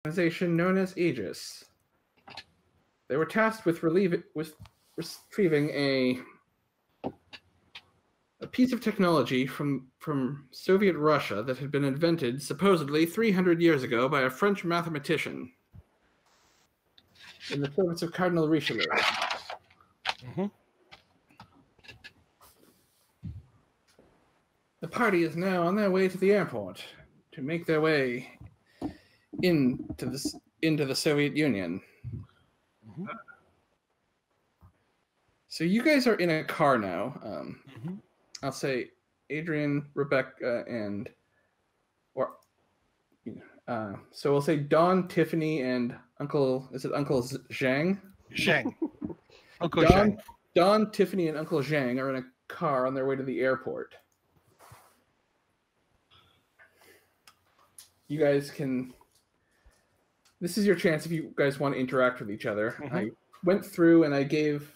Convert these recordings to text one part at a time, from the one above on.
organization known as Aegis. They were tasked with retrieving a piece of technology from Soviet Russia that had been invented supposedly 300 years ago by a French mathematician in the service of Cardinal Richelieu. Mm-hmm. The party is now on their way to the airport to make their way into the Soviet Union. Mm-hmm. So you guys are in a car now. Mm-hmm. I'll say Adrian, Rebecca, so we'll say Dawn, Tiffany, and Uncle Zheng? Zheng. Uncle Zheng. Dawn, Tiffany, and Uncle Zheng are in a car on their way to the airport. You guys can... This is your chance if you guys want to interact with each other. Mm-hmm. I went through and I gave...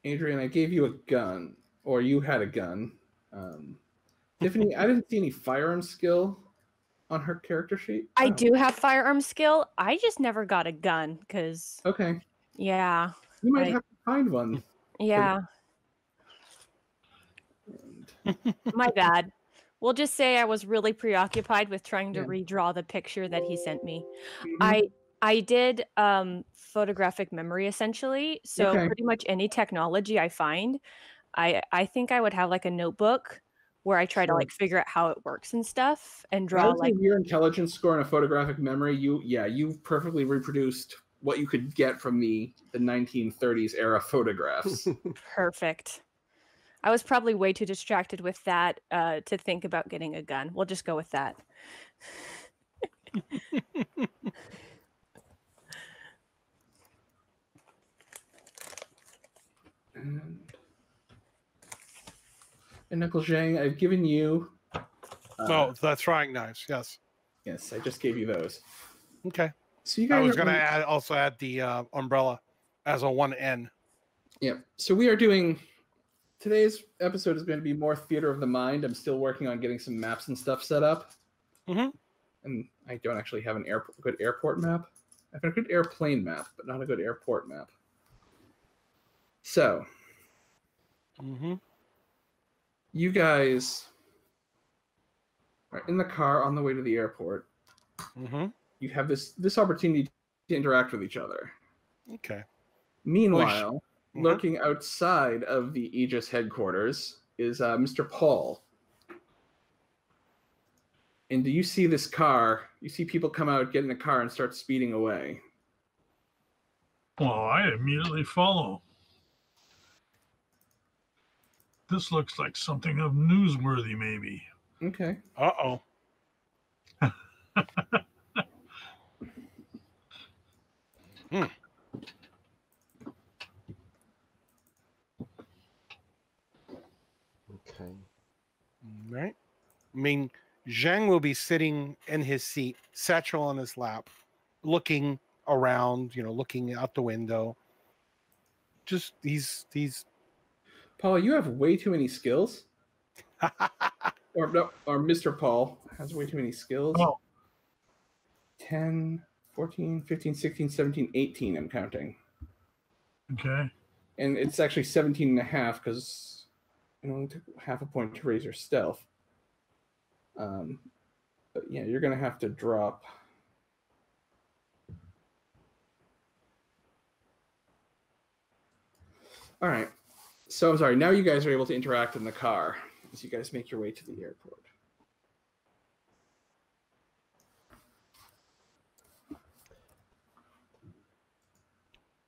Adrian, I gave you a gun. Or you had a gun. Tiffany, I didn't see any firearm skill on her character sheet. I do have firearm skill. I just never got a gun because... Okay. Yeah. You might have to find one. Yeah. My bad. We'll just say I was really preoccupied with trying to redraw the picture that he sent me. Mm-hmm. I did photographic memory essentially. So pretty much any technology I find, I think I would have like a notebook where I try to like figure out how it works and stuff and draw like your intelligence score and a photographic memory. You've perfectly reproduced what you could get from the 1930s era photographs. Perfect. I was probably way too distracted with that to think about getting a gun. We'll just go with that. And Uncle Zheng, I've given you... the throwing knives, yes. Yes, I just gave you those. Okay. So you guys I was going to also add the umbrella as a 1N. Yeah. So we are doing... Today's episode is going to be more theater of the mind. I'm still working on getting some maps and stuff set up. Mm-hmm. And I don't actually have a good airport map. I have a good airplane map, but not a good airport map. So... Mm-hmm. You guys are in the car on the way to the airport. Mm-hmm. You have this opportunity to interact with each other. Okay. Meanwhile, lurking outside of the Aegis headquarters is Mr. Paul. And do you see this car? You see people come out, get in the car, and start speeding away. Well, I immediately follow. This looks like something of newsworthy, maybe. Okay. Uh-oh. Okay. Right. I mean, Zheng will be sitting in his seat, satchel on his lap, looking around, looking out the window. Just he's Paul, you have way too many skills. or Mr. Paul has way too many skills. Oh. 10, 14, 15, 16, 17, 18, I'm counting. Okay. And it's actually 17 and a half because it only took half a point to raise your stealth. But yeah, you're going to have to drop... All right. So I'm sorry. Now you guys are able to interact in the car as you guys make your way to the airport.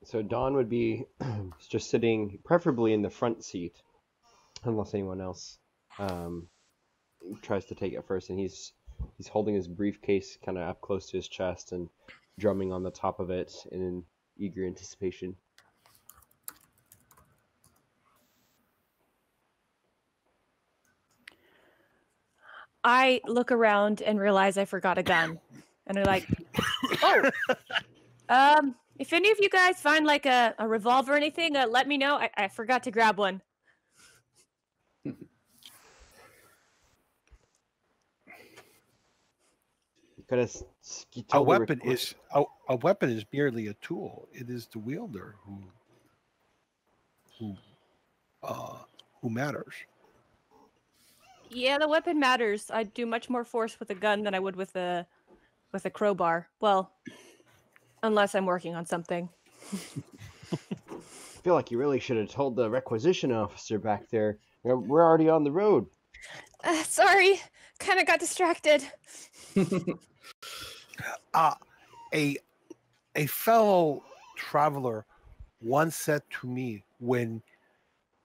So Dawn would be just sitting, preferably in the front seat, unless anyone else tries to take it first. And he's holding his briefcase kind of up close to his chest and drumming on the top of it in eager anticipation. I look around and realize I forgot a gun. And they're like, if any of you guys find like a revolver or anything, let me know. I forgot to grab one. A weapon is a weapon is merely a tool. It is the wielder who matters. Yeah, the weapon matters. I do much more force with a gun than I would with a crowbar. Well, unless I'm working on something. I feel like you really should have told the requisition officer back there. We're already on the road. Sorry, kind of got distracted. A fellow traveler once said to me when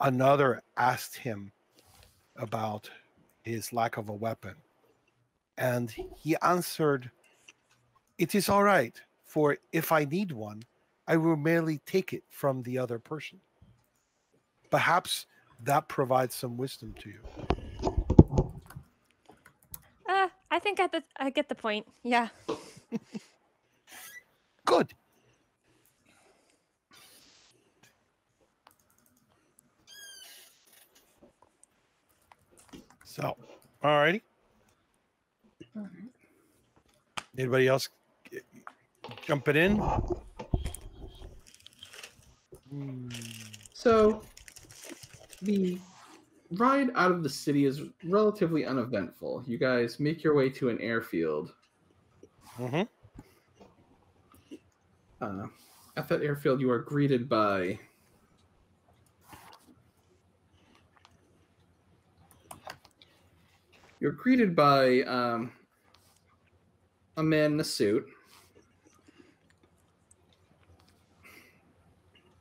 another asked him about his lack of a weapon, and he answered, "It is all right, for if I need one, I will merely take it from the other person." Perhaps that provides some wisdom to you. I think I get the point. Yeah. Good. So, alrighty. Anybody else jumping in? So, the ride out of the city is relatively uneventful. You guys make your way to an airfield. Mm-hmm. At that airfield, you are greeted by a man in a suit.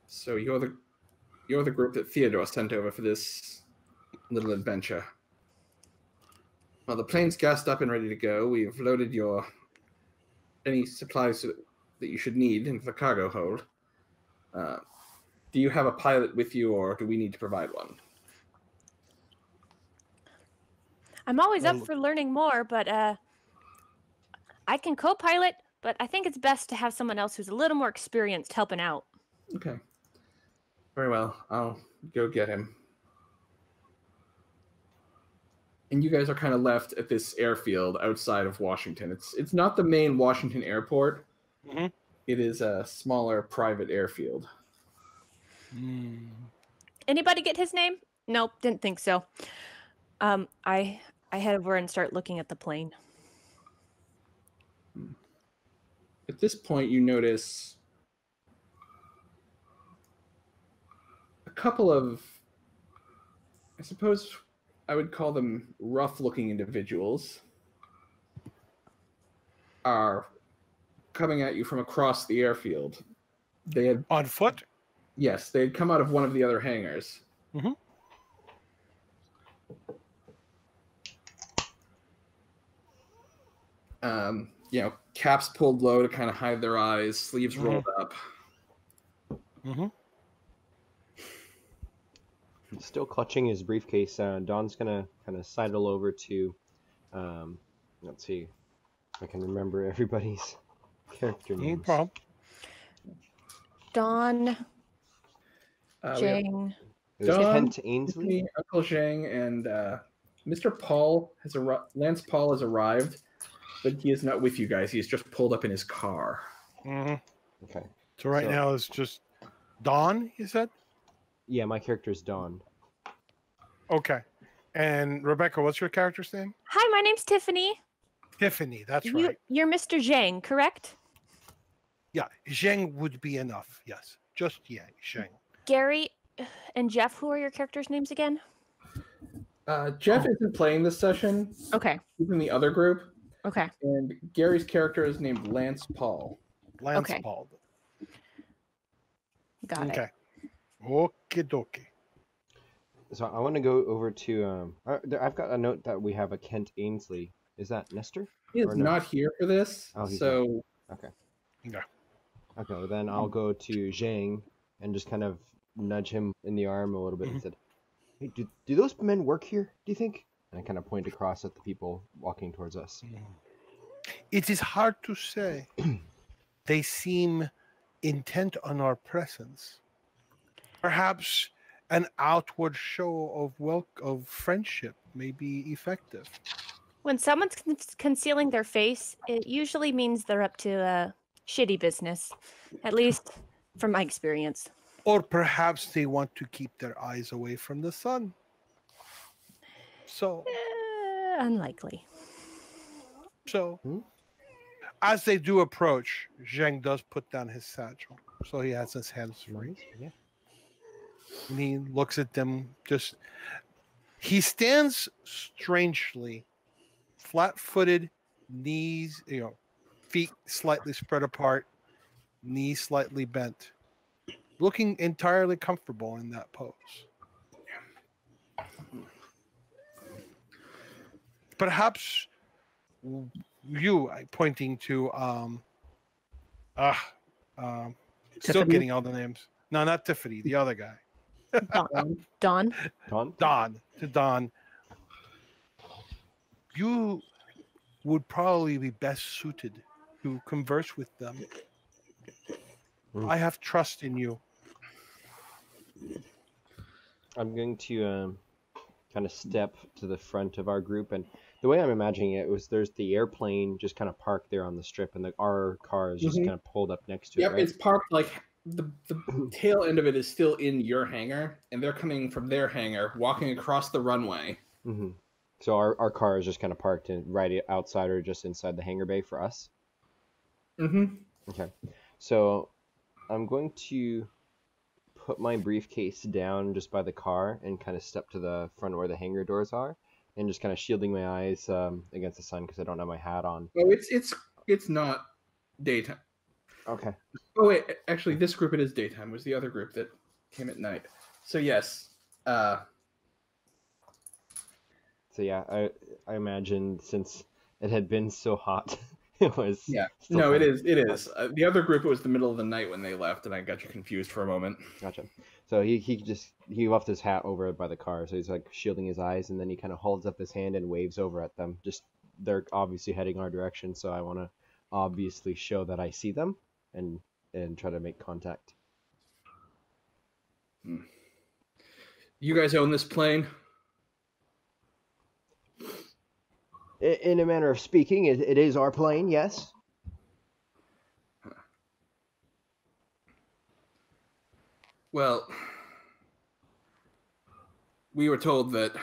So you're the group that Theodore sent over for this little adventure. Well, the plane's gassed up and ready to go. We've loaded any supplies that you should need into the cargo hold. Do you have a pilot with you, or do we need to provide one? I'm always up for learning more, but I can co-pilot, but I think it's best to have someone else who's a little more experienced helping out. Okay. Very well. I'll go get him. And you guys are kind of left at this airfield outside of Washington. It's not the main Washington airport. Mm-hmm. It is a smaller private airfield. Anybody get his name? Nope, didn't think so. I head over and start looking at the plane. At this point, you notice a couple of, I suppose I would call them rough-looking individuals, are coming at you from across the airfield. They had On foot? Yes, they had come out of one of the other hangars. Mm-hmm. Caps pulled low to kind of hide their eyes, sleeves rolled up. Mm-hmm. Still clutching his briefcase, Don's gonna kind of sidle over to, let's see, if I can remember everybody's character names. No problem. Don, Zheng. Kent Ainsley, Tiffany, Uncle Zheng, and Mr. Paul Lance Paul has arrived, but he is not with you guys. He's just pulled up in his car. Mm-hmm. Okay. So now it's just Don, you said? Yeah, my character is Don. Okay. And Rebecca, what's your character's name? Hi, my name's Tiffany. Tiffany, that's right. You're Mr. Zheng, correct? Yeah, Zheng would be enough. Yes, just Zheng. Gary and Jeff, who are your characters' names again? Jeff isn't playing this session. Okay. He's in the other group. Okay. And Gary's character is named Lance Paul. Lance Paul. Got it. Okay. Okie dokie. So I want to go over to. I've got a note that we have a Kent Ainsley. Is that Nestor? He is not here for this. Oh, he's so. Not. Okay. Yeah. Okay. Well, then I'll go to Zheng and just kind of nudge him in the arm a little bit and said, "Hey, do those men work here? Do you think?" And I kind of point across at the people walking towards us. It is hard to say. They seem intent on our presence. Perhaps an outward show of friendship may be effective. When someone's concealing their face, it usually means they're up to shitty business. At least from my experience. Or perhaps they want to keep their eyes away from the sun. So unlikely. So as they do approach, Zheng does put down his satchel. So he has his hands free. Yeah. And he looks at them he stands strangely flat-footed, knees, feet slightly spread apart, knees slightly bent, looking entirely comfortable in that pose. Perhaps you, pointing to still getting all the names. No, not Tiffany, the other guy. Don. To Don. You would probably be best suited to converse with them. I have trust in you. I'm going to kind of step to the front of our group, and the way I'm imagining it was there's the airplane just kind of parked there on the strip, and our car is just kind of pulled up next to it. Yep, right? it's parked like the tail end of it is still in your hangar, and they're coming from their hangar, walking across the runway. Mm-hmm. So our car is just kind of parked right outside or just inside the hangar bay for us? Mm-hmm. Okay. So I'm going to put my briefcase down just by the car and kind of step to the front where the hangar doors are, and just kind of shielding my eyes against the sun because I don't have my hat on. Oh, it's not daytime. Okay. Oh wait, actually, this group it is daytime. It was the other group that came at night. So yes. So yeah, I imagine since it had been so hot, it was. Yeah. No, it is. It is. The other group, it was the middle of the night when they left, and I got you confused for a moment. Gotcha. So he left his hat over by the car, so he's like shielding his eyes, and then he kind of holds up his hand and waves over at them. Just they're obviously heading our direction, so I want to obviously show that I see them and try to make contact. You guys own this plane? In a manner of speaking, it is our plane, yes. Well, we were told that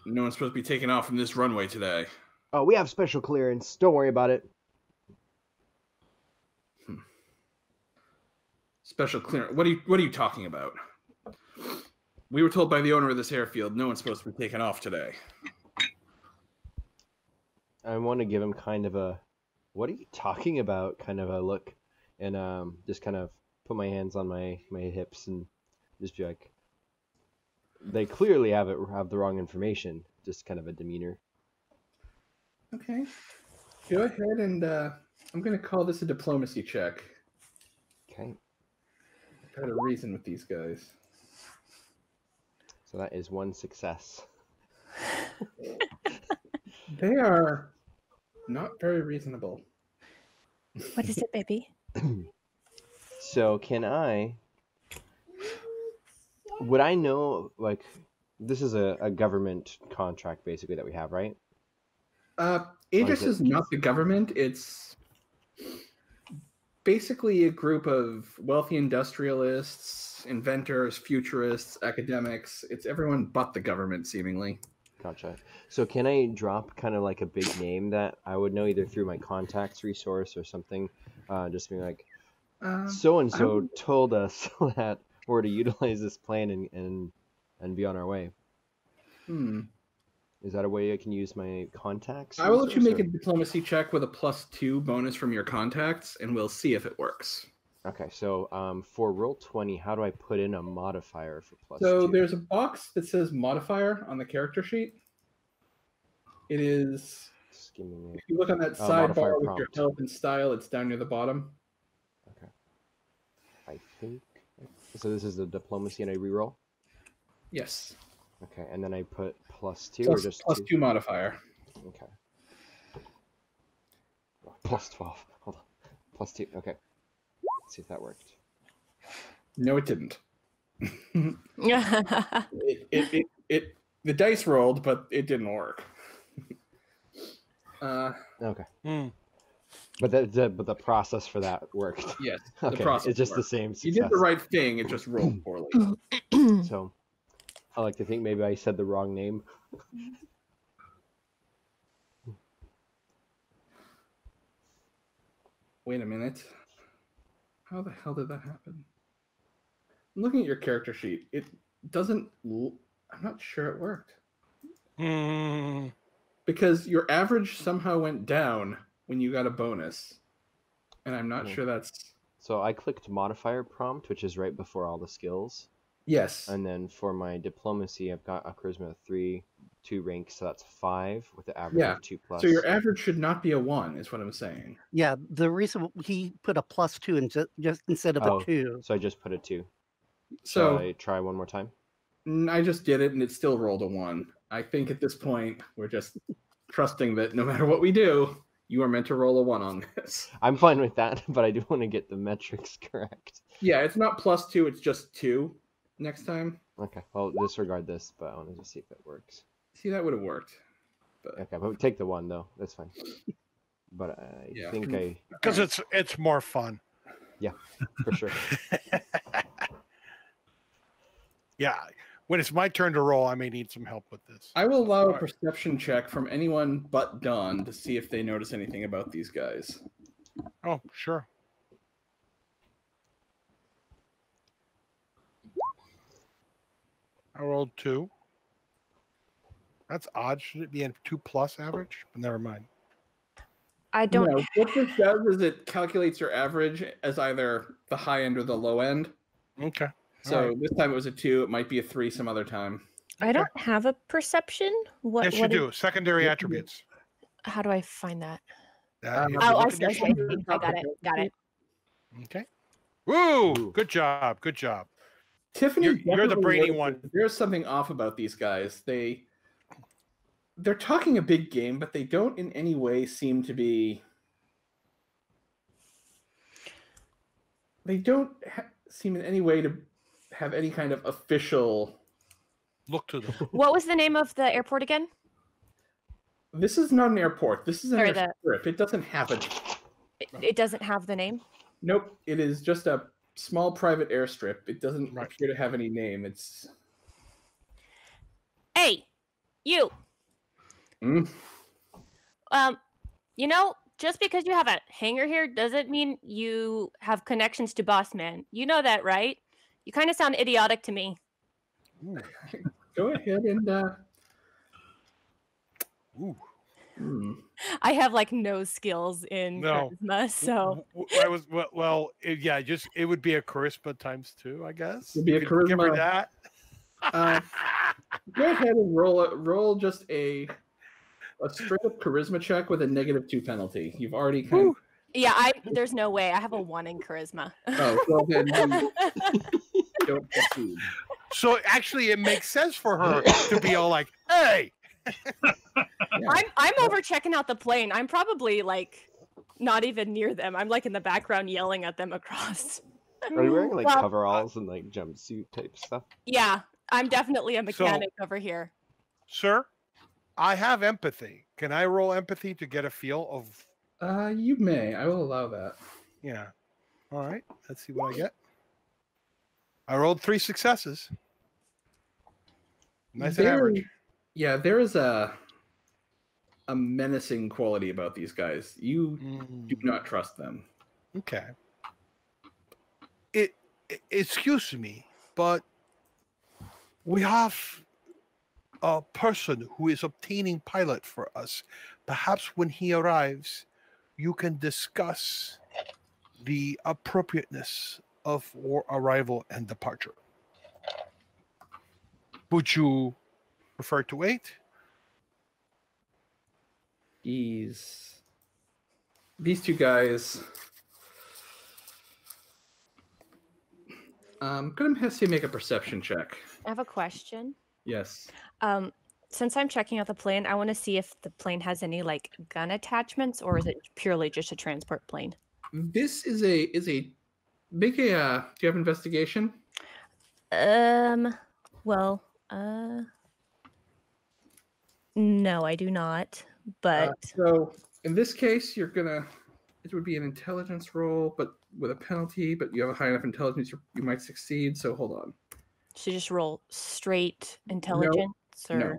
no one's supposed to be taking off from this runway today. Oh, we have special clearance. Don't worry about it. Special clearance? What are you talking about? We were told by the owner of this airfield no one's supposed to be taking off today. I want to give him kind of a, what are you talking about, kind of a look, and just kind of put my hands on my hips and just be like, they clearly have the wrong information. Just kind of a demeanor. Okay. Go ahead and I'm going to call this a diplomacy check. Okay. I've got to reason with these guys. So that is one success. They are not very reasonable. What is it, baby? So would I know, like, this is a government contract basically that we have, right? Aegis is not the government. It's basically a group of wealthy industrialists, inventors, futurists, academics. It's everyone but the government, seemingly. Gotcha. So can I drop kind of like a big name that I would know either through my contacts resource or something? Just being like, so-and-so told us that we're to utilize this plane and be on our way. Is that a way I can use my contacts? I will let you make a diplomacy check with a +2 bonus from your contacts, and we'll see if it works. Okay, so for roll 20, how do I put in a modifier for +2? So there's a box that says modifier on the character sheet. It is, if you look on that sidebar with your health and style, it's down near the bottom. Okay. I think, so this is the diplomacy and I reroll? Yes. Okay, and then I put +2 or just +2 modifier. Okay. +12. Hold on. +2. Okay. Let's see if that worked. No, it didn't. The dice rolled, but it didn't work. Okay. Mm. But the process for that worked. Yes. Okay. The process It's just the worked. same You success. did the right thing. It just rolled poorly. So, I like to think maybe I said the wrong name. Wait a minute. How the hell did that happen? I'm looking at your character sheet. It doesn't. I'm not sure it worked. Mm. Because your average somehow went down when you got a bonus. And I'm not sure that's... So I clicked modifier prompt, which is right before all the skills. Yes. And then for my diplomacy, I've got a charisma of 3, 2 ranks, so that's 5 with the average of 2+. So your average should not be a 1, is what I'm saying. Yeah, the reason he put a +2 in just instead of a 2. So I just put a 2. So Shall I try one more time? I just did it, and it still rolled a 1. I think at this point, we're just trusting that no matter what we do, you are meant to roll a 1 on this. I'm fine with that, but I do want to get the metrics correct. Yeah, it's not +2, it's just 2 next time. Okay, well, disregard this, but I wanted to see if it works. See, that would have worked. But... Okay, but take the 1, though. That's fine. But I think Because it's more fun. Yeah, for sure. Yeah. When it's my turn to roll, I may need some help with this. I will allow a perception check from anyone but Dawn to see if they notice anything about these guys. Oh, sure. I rolled 2. That's odd. Should it be a 2+ average? But never mind. I don't. No, what this does is it calculates your average as either the high end or the low end. Okay. So this time it was a 2. It might be a 3 some other time. I don't have a perception. Yes, you do. Secondary attributes. How do I find that? That is Oh, I look see. at your sheet. I got it. Got it. Okay. Woo! Good job. Good job. Tiffany, You're the definitely brainy noticed one. that there's something off about these guys. They're talking a big game, but they don't in any way seem to be. They don't seem in any way to have any kind of official. Look to them. What was the name of the airport again? This is not an airport. This is an Sorry, airstrip. It doesn't have a. It doesn't have the name. Nope. It is just a small private airstrip. It doesn't Right. appear to have any name. It's. Hey, you. Mm. You know, just because you have a hangar here doesn't mean you have connections to Boss Man. You know that, right? You kind of sound idiotic to me. Go ahead and. Ooh. I have like no skills in No. charisma, so I was it would be a charisma times 2, I guess. It'd be a You could give her charisma. that. Go ahead and roll just a straight up charisma check with a -2 penalty. You've already kind of. yeah, there's no way. I have a 1 in charisma. Oh, well then you don't proceed. So actually, it makes sense for her to be all like, "Hey." I'm over checking out the plane. I'm probably like not even near them. I'm like in the background yelling at them across. Are you wearing like Well, coveralls and like jumpsuit type stuff? Yeah, I'm definitely a mechanic over here. Sir, I have empathy. Can I roll empathy to get a feel of? You may. I will allow that. Yeah. All right. Let's see what I get. I rolled 3 successes. Nice and average. Yeah, there is a menacing quality about these guys. You do not trust them. Okay. Excuse me, but we have a person who is obtaining pilot for us. Perhaps when he arrives, you can discuss the appropriateness of our arrival and departure. Would you prefer to wait? These two guys. Gonna have to make a perception check. I have a question. Yes. Since I'm checking out the plane, I want to see if the plane has any like gun attachments, or is it purely just a transport plane? This is a make a. Do you have investigation? Well, no, I do not. but so in this case, it would be an intelligence roll, but with a penalty. But you have a high enough intelligence, you might succeed. So hold on. should just roll straight intelligence No,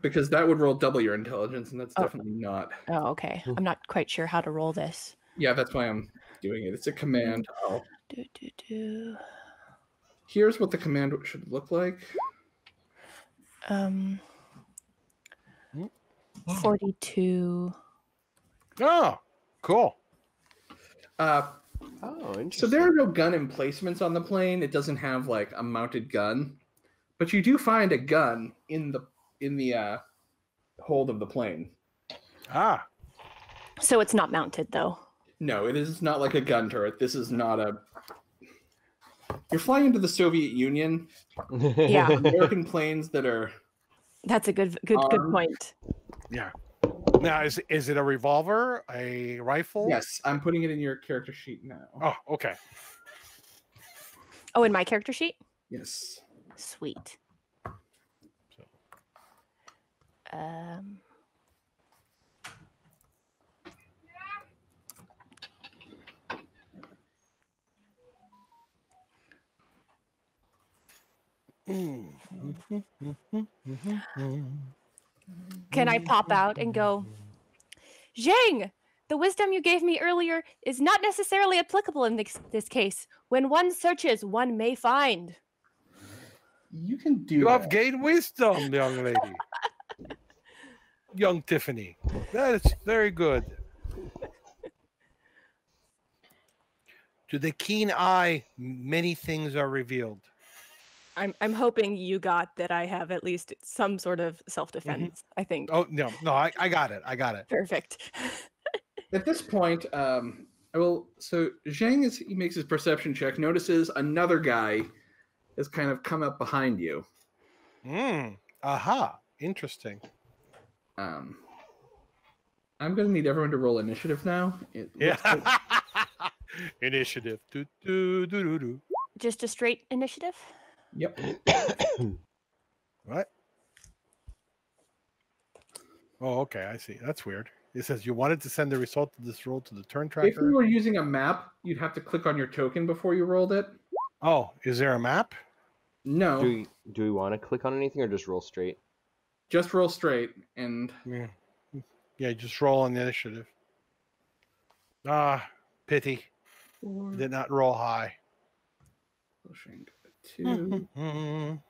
because that would roll double your intelligence, and that's definitely not. Oh, okay. I'm not quite sure how to roll this. Yeah, that's why I'm doing it. It's a command. Here's what the command should look like. 42. Oh, cool. Interesting. So there are no gun emplacements on the plane. It doesn't have like a mounted gun, but you do find a gun in the hold of the plane. Ah. So it's not mounted though. No, it is not like a gun turret. This is not a. You're flying into the Soviet Union. Yeah. American planes that are. That's a good point. Yeah. Now, is it a revolver, a rifle? Yes, I'm putting it in your character sheet now. Oh, okay. Oh, in my character sheet? Yes. Sweet. Can I pop out and go, Zheng, the wisdom you gave me earlier is not necessarily applicable in this case. When one searches, one may find. You can do You that. have gained wisdom, young lady. Young Tiffany. That is very good. To the keen eye, many things are revealed. I'm hoping you got that I have at least some sort of self-defense, I think. Oh, no, I got it. I got it. Perfect. At this point, So Zheng, he makes his perception check, notices another guy has kind of come up behind you. Aha. Interesting. I'm going to need everyone to roll initiative now. Initiative. Just a straight initiative? Yep. What? Oh, okay. I see. That's weird. It says you wanted to send the result of this roll to the turn tracker. If you were using a map, you'd have to click on your token before you rolled it. Oh, is there a map? No. Do we want to click on anything or just roll straight? Just roll straight and Yeah, just roll on the initiative. Pity. Did not roll high. Zheng got a 2. Dawn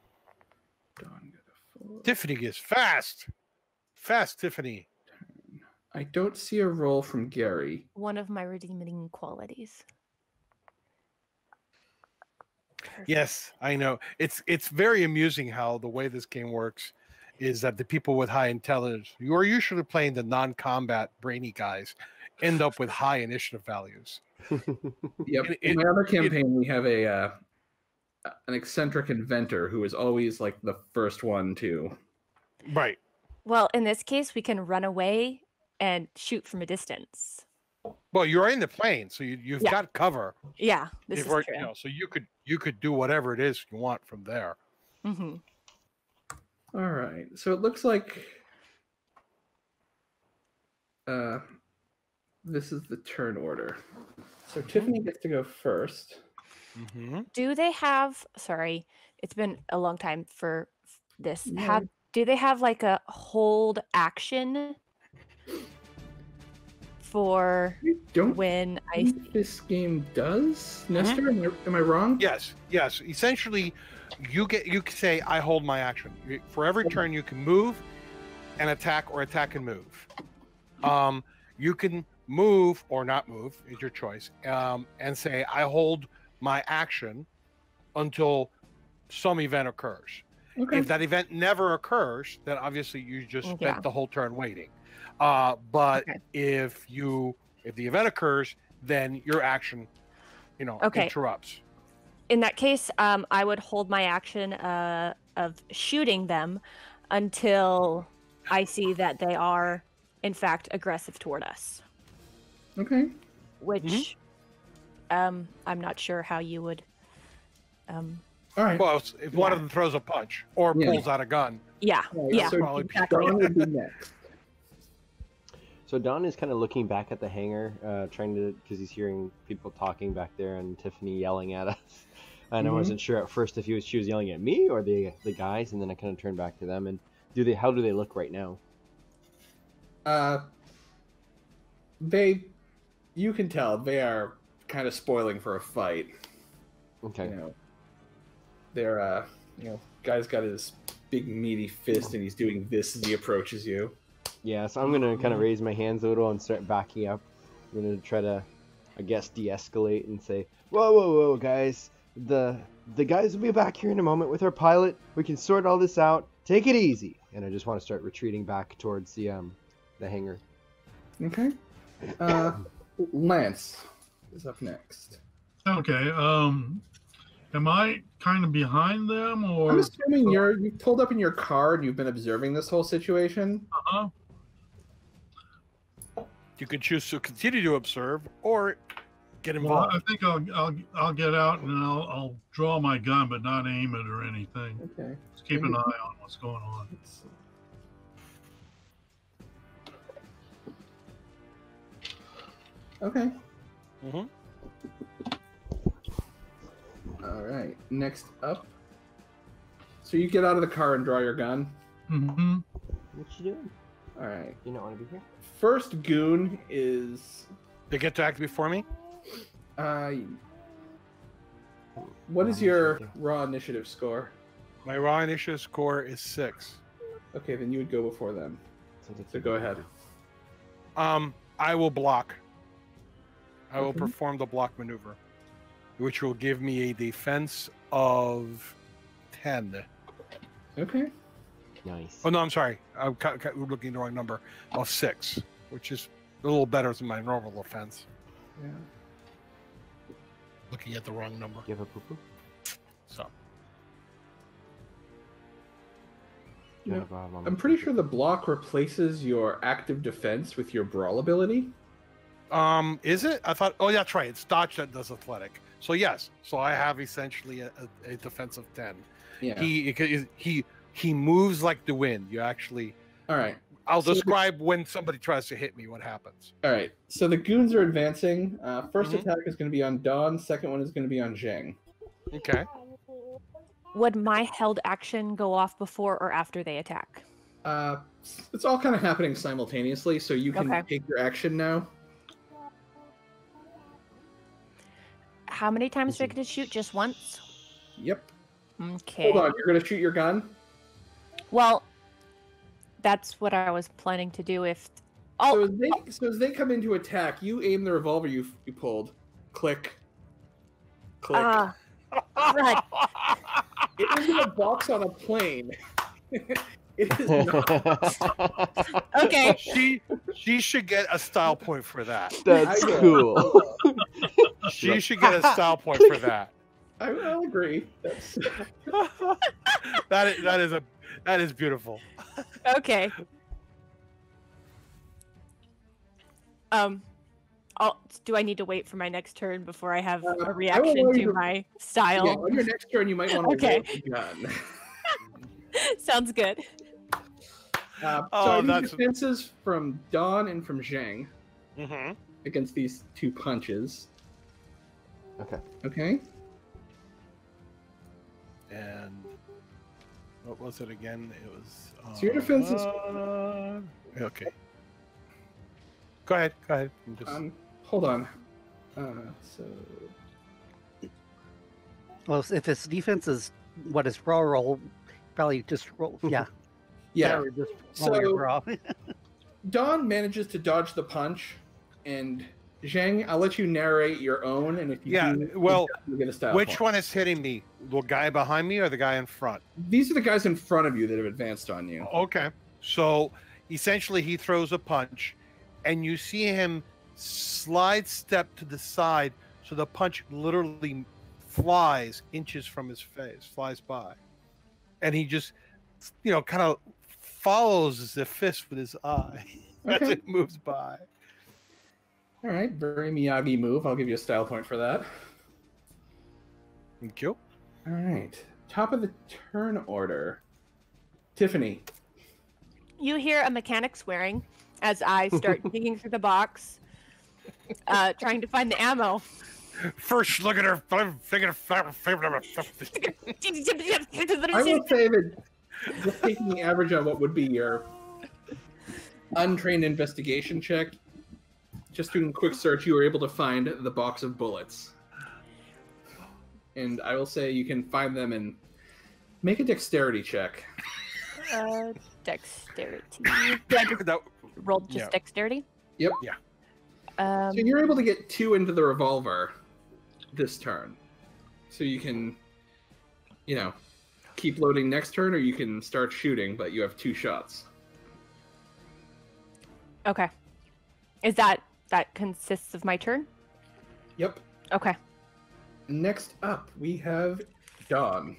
got a 4. Tiffany gets fast. Fast, Tiffany. I don't see a roll from Gary. One of my redeeming qualities. Perfect. Yes, I know. It's very amusing how the way this game works is that the people with high intelligence, you are usually playing the non-combat brainy guys, end up with high initiative values. Yep. In my other campaign, we have an eccentric inventor who is always like the first one to. Right. Well, in this case, we can run away and shoot from a distance. Well, you're in the plane, so you've got cover. Yeah, this is true. So you could do whatever it is you want from there. Mm-hmm. All right. So it looks like this is the turn order. So Tiffany gets to go first. Mm-hmm. Do they have? Sorry, it's been a long time for this. Yeah. Do they have like a hold action for when I see this game does? Nestor, am I wrong? Yes. Essentially, you can say I hold my action. For every turn, you can move and attack, or attack and move. You can move or not move, is your choice, and say I hold my action until some event occurs. Okay. If that event never occurs, then obviously you just spent the whole turn waiting. But if the event occurs, then your action, interrupts. In that case, I would hold my action of shooting them until I see that they are, in fact, aggressive toward us. Okay. Which, I'm not sure how you would. All right. Well, if one of them throws a punch or pulls out a gun. Yeah. Right, Yeah. So exactly. Dawn would be next. So Don is kind of looking back at the hangar, trying to, because he's hearing people talking back there and Tiffany yelling at us. And I wasn't sure at first if she was yelling at me or the guys, and then I kind of turned back to them. And how do they look right now? You can tell they are kind of spoiling for a fight. Okay. You know, they're guy's got his big meaty fist and he's doing this as he approaches you. Yeah, so I'm gonna kind of raise my hands a little and start backing up. I'm gonna try to, I guess, de-escalate and say, whoa, guys. The guys will be back here in a moment with our pilot. We can sort all this out. Take it easy. And I just want to start retreating back towards the hangar. Okay. Lance is up next. Okay. Am I kind of behind them, or? I'm assuming you've pulled up in your car and you've been observing this whole situation. Uh-huh. You can choose to continue to observe or get Well, involved. I think I'll get out and I'll draw my gun, but not aim it or anything. Okay. Just keep an eye on what's going on. Okay. Mm-hmm. All right. Next up. So you get out of the car and draw your gun. Mm-hmm. What you doing? All right. You not want to be here? First goon is. They get to act before me? What is your raw initiative score? My raw initiative score is 6. Okay, then you would go before them. So go ahead. I will block. I will Okay. perform the block maneuver, which will give me a defense of 10. Okay. Nice. Oh no, I'm sorry. I'm looking at the wrong number. Of 6, which is a little better than my normal defense. Yeah. Looking at the wrong number. You have a poo-poo? So You No, have, I'm pretty sure the block replaces your active defense with your brawl ability. is it? I thought. Oh, yeah, that's right. It's dodge that does athletic. So yes. So I have essentially a defense of 10. Yeah. He moves like the wind. You actually. All right. I'll So- describe when somebody tries to hit me what happens. All right. So the goons are advancing. First Mhm. attack is going to be on Dawn. Second one is going to be on Zheng. Okay. Would my held action go off before or after they attack? It's all kind of happening simultaneously, so you can Okay. take your action now. How many times do I get to shoot? Just once? Yep. Okay. Hold on. You're going to shoot your gun? Well, that's what I was planning to do if... So Oh, as they come into attack, you aim the revolver you pulled. Click. Click. crud. It isn't a box on a plane. It is not. Okay. She should get a style point for that. That's I know. cool. She should get a style point for that. I'll agree. That's... that is beautiful. Okay. Do I need to wait for my next turn before I have I a will reaction allow to you to- my Yeah, style? on your next turn, you might want to Okay. reload the gun. Sounds good. So Oh, I need that's- defenses from Dawn and from Zheng Mm-hmm. against these two punches. Okay. Okay. And what was it again? It was. So your defense is- okay. Go ahead. I'm just... Hold on. So Well, if his defense is what is raw roll, probably just roll. Yeah. yeah. Just roll your So raw. Dawn manages to dodge the punch, and Zheng, I'll let you narrate your own, and if you Yeah, do, well, you get a style Which point. one is hitting me? The guy behind me or the guy in front? These are the guys in front of you that have advanced on you. Okay. So essentially, he throws a punch, and you see him slide step to the side, so the punch literally flies inches from his face, flies by, and he just, kind of follows the fist with his eye as Okay. it moves by. All right, very Miyagi move. I'll give you a style point for that. Thank you. All right, top of the turn order. Tiffany. You hear a mechanic swearing, as I start digging through the box, trying to find the ammo. First, look at her. I will say that just taking the average on what would be your untrained investigation check, just doing a quick search, you were able to find the box of bullets. And I will say you can find them and make a dexterity check. Dexterity. Do I just roll just dexterity? Yep. Yeah. So you're able to get 2 into the revolver this turn. So you can, keep loading next turn, or you can start shooting, but you have 2 shots. Okay. Is that consists of my turn? Yep. Okay. Next up, we have Dawn.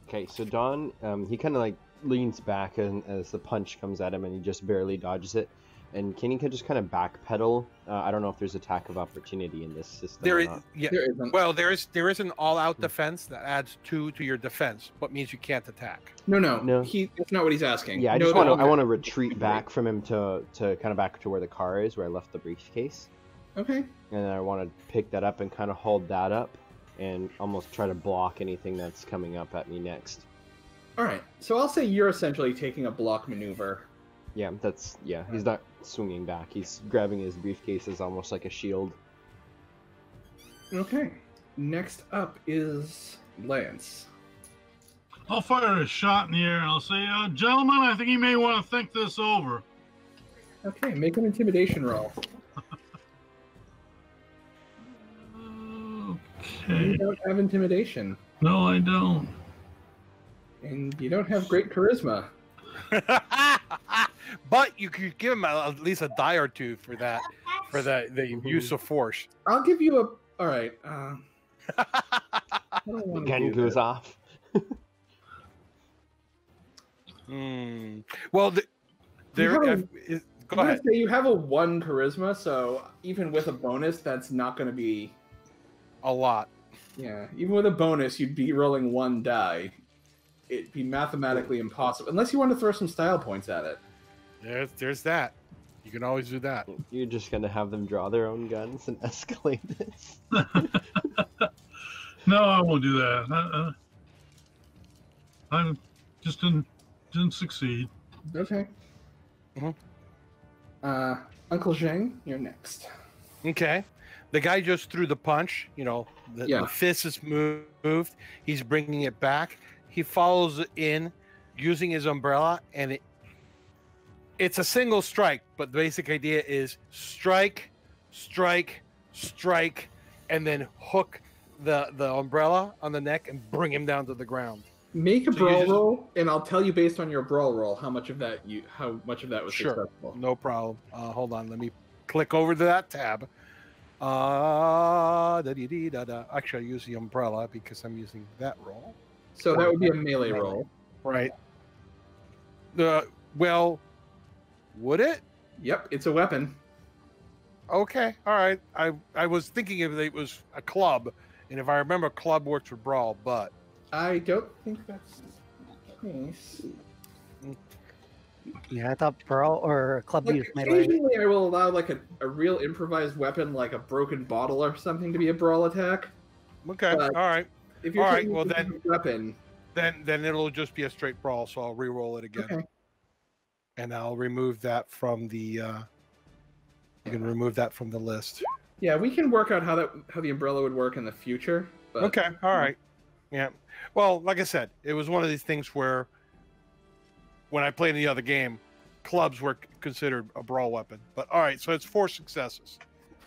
Okay, so Dawn, he kind of like leans back as the punch comes at him, and he just barely dodges it. And Kenny can just kind of backpedal. I don't know if there's attack of opportunity in this system. There or is, not. yeah. There isn't. Well, there is an all-out defense that adds 2 to your defense, but means you can't attack. No. That's not what he's asking. Yeah, I want to retreat back from him to kind of back to where the car is, where I left the briefcase. Okay. And I want to pick that up and kind of hold that up, and almost try to block anything that's coming up at me next. All right. So I'll say you're essentially taking a block maneuver. Yeah, he's not swinging back. He's grabbing his briefcase as almost like a shield. Okay. Next up is Lance. I'll fire a shot in the air and I'll say, gentlemen, I think you may want to think this over. Okay, make an intimidation roll. Okay. You don't have intimidation. No, I don't. And you don't have great charisma. But you could give him at least a die or 2 for that, for the use of force. I'll give you a... All right. The gun goes off. Well, go ahead. Say you have a 1 charisma, so even with a bonus, that's not going to be... A lot. Yeah, even with a bonus, you'd be rolling 1 die. It'd be mathematically impossible, unless you want to throw some style points at it. There's that. You can always do that. You're just gonna have them draw their own guns and escalate this. No, I won't do that. I just didn't succeed. Okay. Uncle Zheng, you're next. Okay. The guy just threw the punch. The fist is moved. He's bringing it back. He follows it in using his umbrella, and it's a single strike, but the basic idea is strike, strike, strike, and then hook the umbrella on the neck and bring him down to the ground. Make a brawl roll, and I'll tell you based on your brawl roll how much of that was successful. No problem. Hold on, let me click over to that tab. Actually, I use the umbrella because I'm using that roll. So that would be a melee roll. Right. Well, would it? Yep, it's a weapon. Okay, all right. I was thinking if it was a club, and if I remember, club works for brawl, but I don't think that's the case. Yeah, I thought brawl or club use melee. Occasionally, I will allow like a real improvised weapon, like a broken bottle or something, to be a brawl attack. Okay, But all right. If you're taking well a then weapon, then it'll just be a straight brawl. So I'll re-roll it again, okay. And I'll remove that from the. You can remove that from the list. Yeah, we can work out how the umbrella would work in the future. But... Okay, all right. Yeah. Well, like I said, it was one of these things where when I played the other game, clubs were considered a brawl weapon. But all right, so it's 4 successes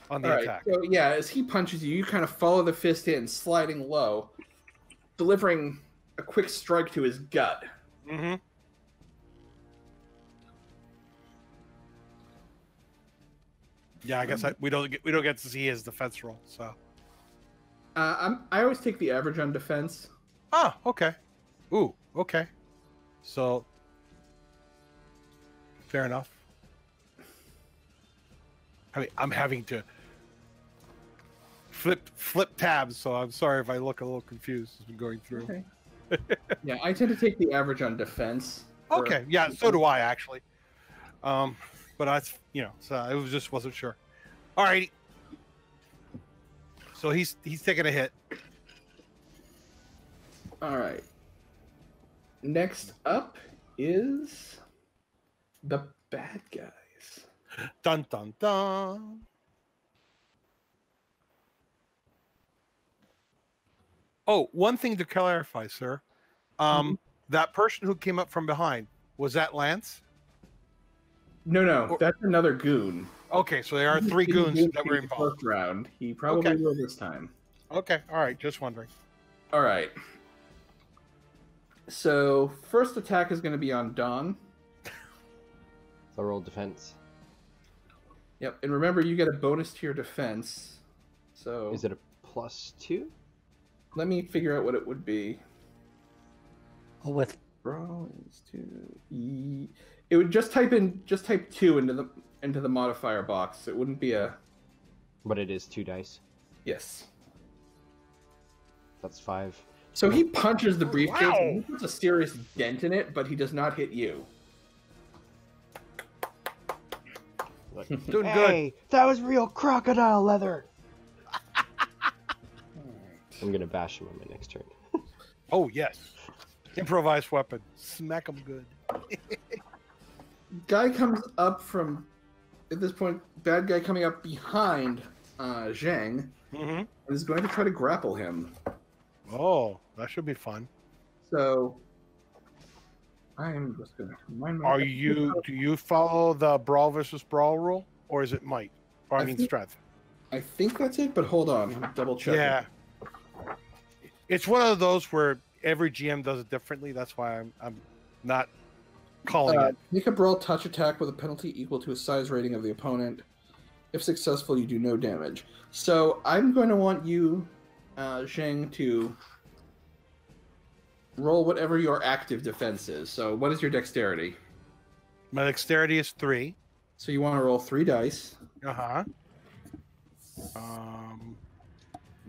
on the attack. So yeah, as he punches you, you kind of follow the fist in, sliding low, delivering a quick strike to his gut. Mm-hmm. Yeah, I guess we don't get to see his defense roll. So. I always take the average on defense. Oh, okay. Ooh, okay. So, fair enough. I mean, I'm having to flip tabs, so I'm sorry if I look a little confused as I'm going through. Okay. Yeah, I tend to take the average on defense. Okay, yeah, so do I actually. But I, so I just wasn't sure. All right. So he's taking a hit. All right. Next up is the bad guys. Dun dun dun. Oh, one thing to clarify, sir. That person who came up from behind, was that Lance? No, that's another goon. Okay, so there are 3 goons that were involved. First round. He probably will this time. Okay, all right, just wondering. All right. So first attack is going to be on Dawn. So roll defense. Yep, and remember you get a bonus to your defense. So is it a +2? Let me figure out what it would be. With Brawl is 2. It would just type 2 into the modifier box. It wouldn't be a. But it is 2 dice. Yes. That's 5. So he punches the briefcase. Wow. And he puts a serious dent in it, but he does not hit you. Doing Hey, that was real crocodile leather. I'm gonna bash him on my next turn. Oh yes, improvised weapon. Smack him good. Guy comes up from, at this point, bad guy coming up behind Zheng and is going to try to grapple him. Oh, that should be fun. So I'm just going to remind myself. Do you follow the brawl versus brawl rule, or is it might? Or I mean strength? I think that's it, but hold on, I'm double checking. Yeah, it's one of those where every GM does it differently. That's why I'm not calling it. Make a brawl touch attack with a penalty equal to a size rating of the opponent. If successful, you do no damage. So I'm going to want you, Zheng, to roll whatever your active defense is. So what is your dexterity? My dexterity is 3. So you want to roll 3 dice. Uh-huh.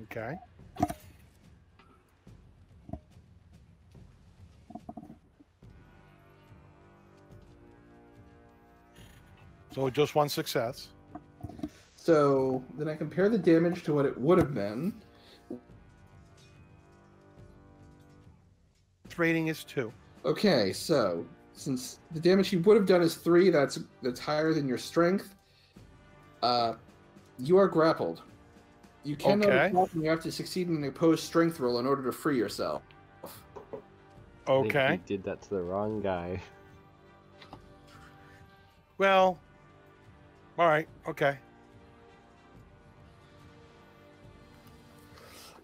Okay. So just 1 success. So then I compare the damage to what it would have been. Rating is 2. Okay, so since the damage he would have done is 3, that's higher than your strength. You are grappled. You cannot attack, and you have to succeed in an opposed strength roll in order to free yourself. Okay. I think he did that to the wrong guy. Well, all right. Okay.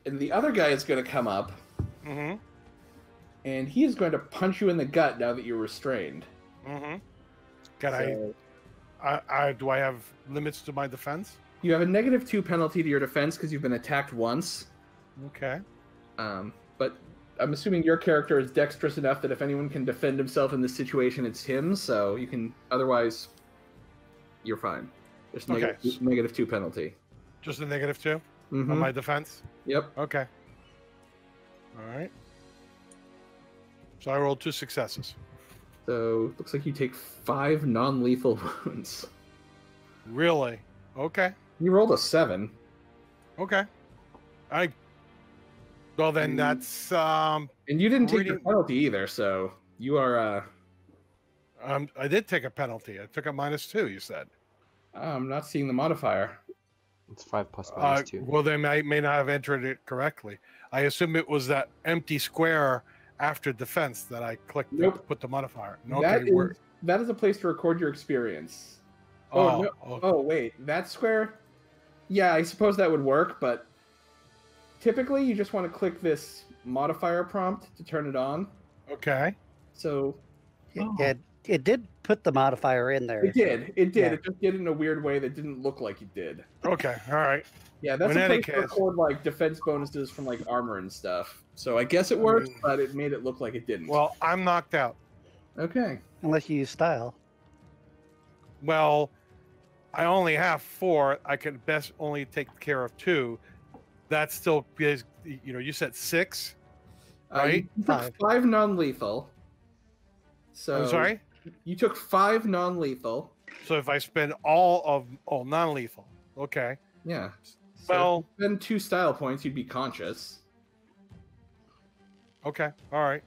And the other guy is going to come up, and he is going to punch you in the gut now that you're restrained. Can do I have limits to my defense? You have a -2 penalty to your defense because you've been attacked once. Okay. But I'm assuming your character is dexterous enough that if anyone can defend himself in this situation, it's him. So you can. Otherwise, you're fine. There's -2 penalty. Just a -2 on my defense? Yep. Okay. All right. So I rolled 2 successes. So looks like you take 5 non-lethal wounds. Really? Okay. You rolled a 7. Okay. Well then that's and you didn't take the penalty either, so you are I did take a penalty. I took a -2, you said. I'm not seeing the modifier. It's 5 plus -2. Well, then I may not have entered it correctly. I assume it was that empty square after defense that I clicked to put the modifier. That is a place to record your experience. Wait, that square? Yeah, I suppose that would work, but typically you just want to click this modifier prompt to turn it on. Okay. So it did put the modifier in there. It did. Yeah. It just did it in a weird way that didn't look like it did. Okay. All right. Yeah, that's a place to record like defense bonuses from like armor and stuff. So I guess it worked, but it made it look like it didn't. Well, I'm knocked out. Okay. Unless you use style. Well, I only have 4. I can best only take care of 2. That still is, you said 6, right? 5 non-lethal. So I'm sorry? You took 5 non-lethal. So if I spend all of non-lethal, okay. Yeah. So Well, if you spend 2 style points, you'd be conscious. Okay. All right.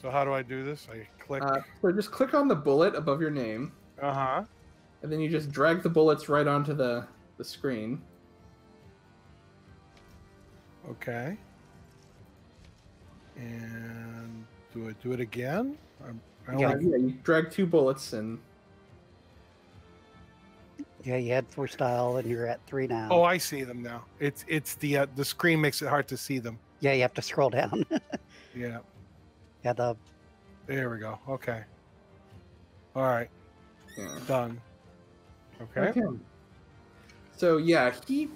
So how do I do this? I click. So just click on the bullet above your name. Uh-huh. And then you just drag the bullets right onto the screen. Okay. And do I do it again? Yeah, you drag 2 bullets and... Yeah, you had 4 style and you're at 3 now. Oh, I see them now. It's the screen makes it hard to see them. Yeah, you have to scroll down. Yeah. Yeah, There we go. Okay. All right. Yeah. Done. Okay. So yeah, he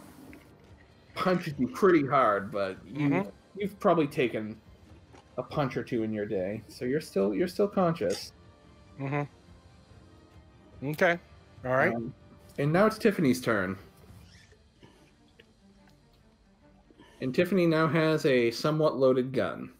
punches you pretty hard, but you've probably taken a punch or 2 in your day, so you're still conscious. Okay. All right. And now it's Tiffany's turn. And Tiffany now has a somewhat loaded gun.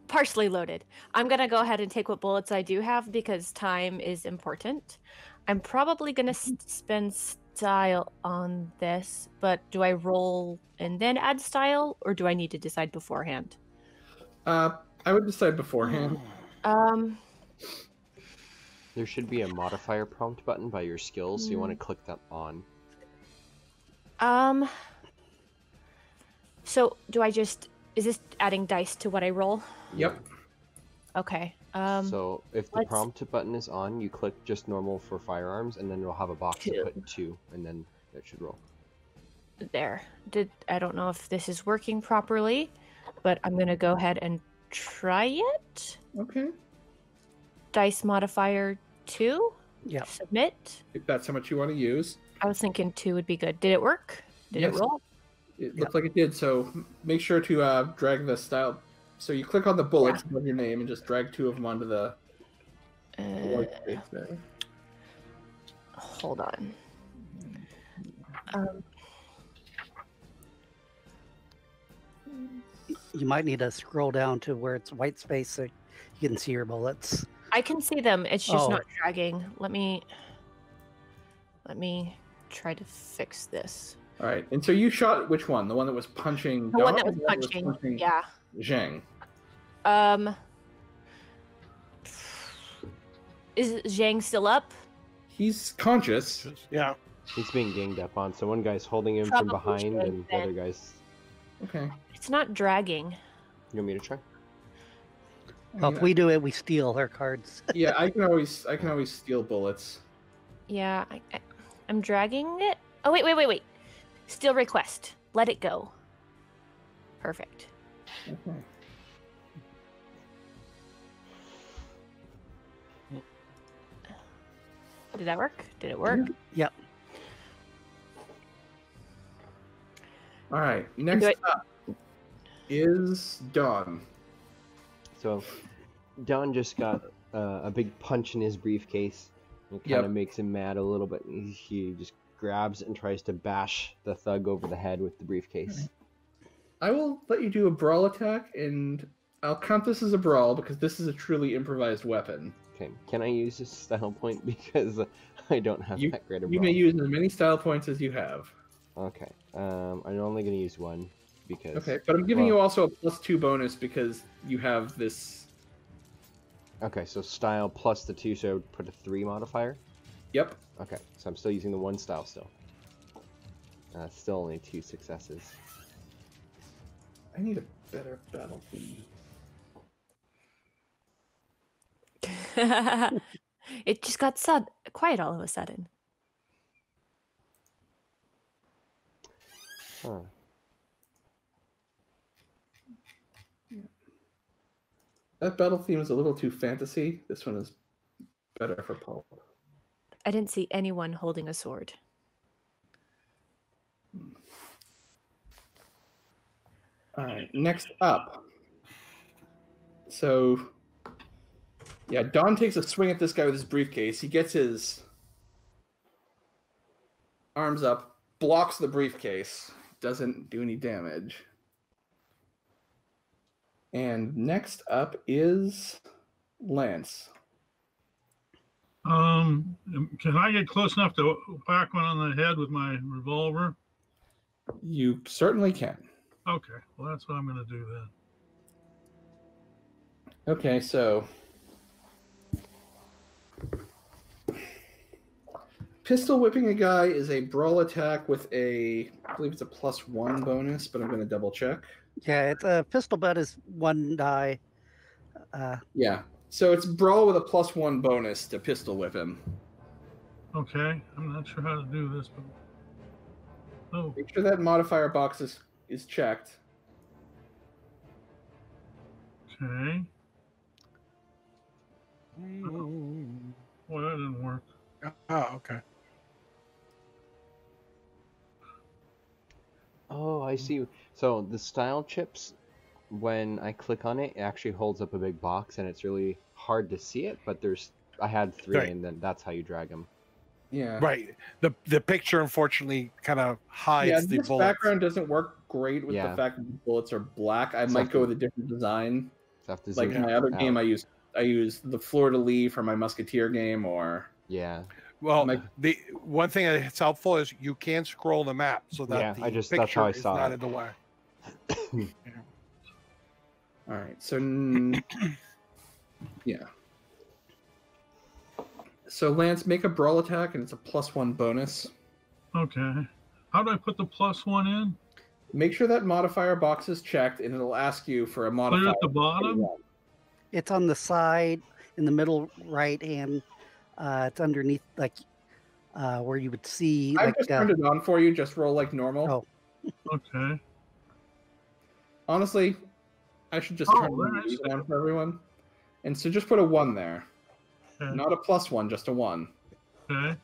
Partially loaded. I'm going to go ahead and take what bullets I do have because time is important. I'm probably going to spend style on this, but do I roll and then add style, or do I need to decide beforehand? I would decide beforehand. There should be a modifier prompt button by your skills, so you want to click that on. So do I just... Is this adding dice to what I roll? Yep. Okay. So if the prompt button is on, you click just normal for firearms, and then it'll have a box to put 2, and then it should roll. There. I don't know if this is working properly, but I'm going to go ahead and try it. Okay. Dice modifier 2. Yeah. Submit. If that's how much you want to use. I was thinking 2 would be good. Did it work? Did it roll? It looked like it did, so make sure to drag the style. So you click on the bullets above your name and just drag 2 of them onto the white space there. Hold on. You might need to scroll down to where it's white space so you can see your bullets. I can see them. It's just not dragging. Let me try to fix this. All right, and so you shot which one? The one that was punching? The one that was punching. Yeah. Zheng. Is Zheng still up? He's conscious. Yeah. He's being ganged up on, so one guy's holding him Probably from behind, and the then. other guy's... Okay. It's not dragging. You want me to try? Well, if we do it, we steal their cards. Yeah, I can always steal bullets. Yeah, I'm dragging it. Oh, wait. Steal request. Let it go. Perfect. Okay. Did that work? Did it work? Yep. All right. Next up is Dawn. So, Don just got a big punch in his briefcase. It kind of makes him mad a little bit. He just grabs and tries to bash the thug over the head with the briefcase. I will let you do a brawl attack, and I'll count this as a brawl because this is a truly improvised weapon. Okay, can I use this style point because I don't have that great a brawl? You may use as many style points as you have. Okay, I'm only going to use 1 because... Okay, but I'm giving you also a +2 bonus because you have this... Okay, so style plus the 2, so I would put a 3 modifier? Yep. Okay, so I'm still using the 1 style still. Still only 2 successes. I need a better battle theme. It just got quiet all of a sudden. Huh. That battle theme is a little too fantasy. This one is better for pulp. I didn't see anyone holding a sword. All right, next up. So, yeah, Don takes a swing at this guy with his briefcase. He gets his arms up, blocks the briefcase, doesn't do any damage. And next up is Lance. Can I get close enough to whack one on the head with my revolver? You certainly can. Okay, well that's what I'm going to do then. Okay, so pistol whipping a guy is a brawl attack with a, I believe it's a +1 bonus, but I'm going to double check. Yeah, it's a pistol butt is 1 die. Yeah, so it's brawl with a +1 bonus to pistol whip him. Okay, I'm not sure how to do this, but Make sure that modifier box is checked. Okay. Well, that didn't work. Oh, okay. Oh, I see. So the style chips, when I click on it, it actually holds up a big box, and it's really hard to see it. But I had 3, Right. and then that's how you drag them. Yeah. Right. The picture unfortunately kind of hides the this bullets. background doesn't work great with the fact that the bullets are black. I might go with a different design. Like in my other game, I use the fleur de lis for my musketeer game, or Well, the one thing that's helpful is you can scroll the map so that the that's picture how I is saw not it. in the way. All right, so yeah. So Lance, make a brawl attack, and it's a +1 bonus. Okay. How do I put the +1 in? Make sure that modifier box is checked, and it'll ask you for a modifier. Clear at the bottom? It's on the side, in the middle right hand. It's underneath, like where you would see. I like, just turned it on for you. Just roll like normal. Oh. Okay. Honestly, I should just turn it on for everyone. And so just put a 1 there. Okay. Not a +1, just a 1. Okay.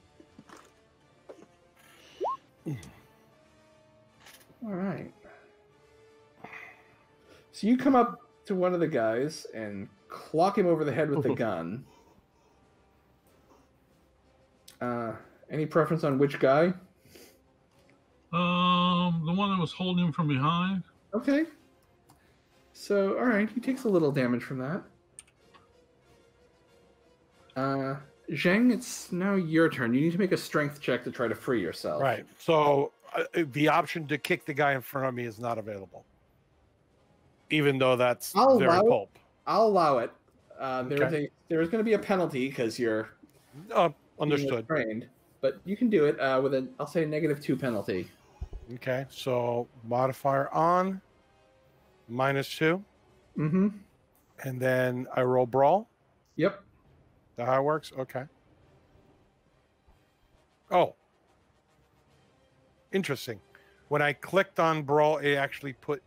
All right. So you come up to one of the guys and clock him over the head with the gun. Any preference on which guy? The one that was holding him from behind. Okay. So, all right, he takes a little damage from that. Zheng, it's now your turn. You need to make a strength check to try to free yourself. Right. So the option to kick the guy in front of me is not available, even though that's very pulp. I'll allow it. There's going to be a penalty because you're understood. Trained, but you can do it with a, I'll say, -2 penalty. Okay. So modifier on, -2. Mm-hmm. And then I roll brawl. Yep. That how it works? Okay. Oh. Interesting. When I clicked on brawl, it actually put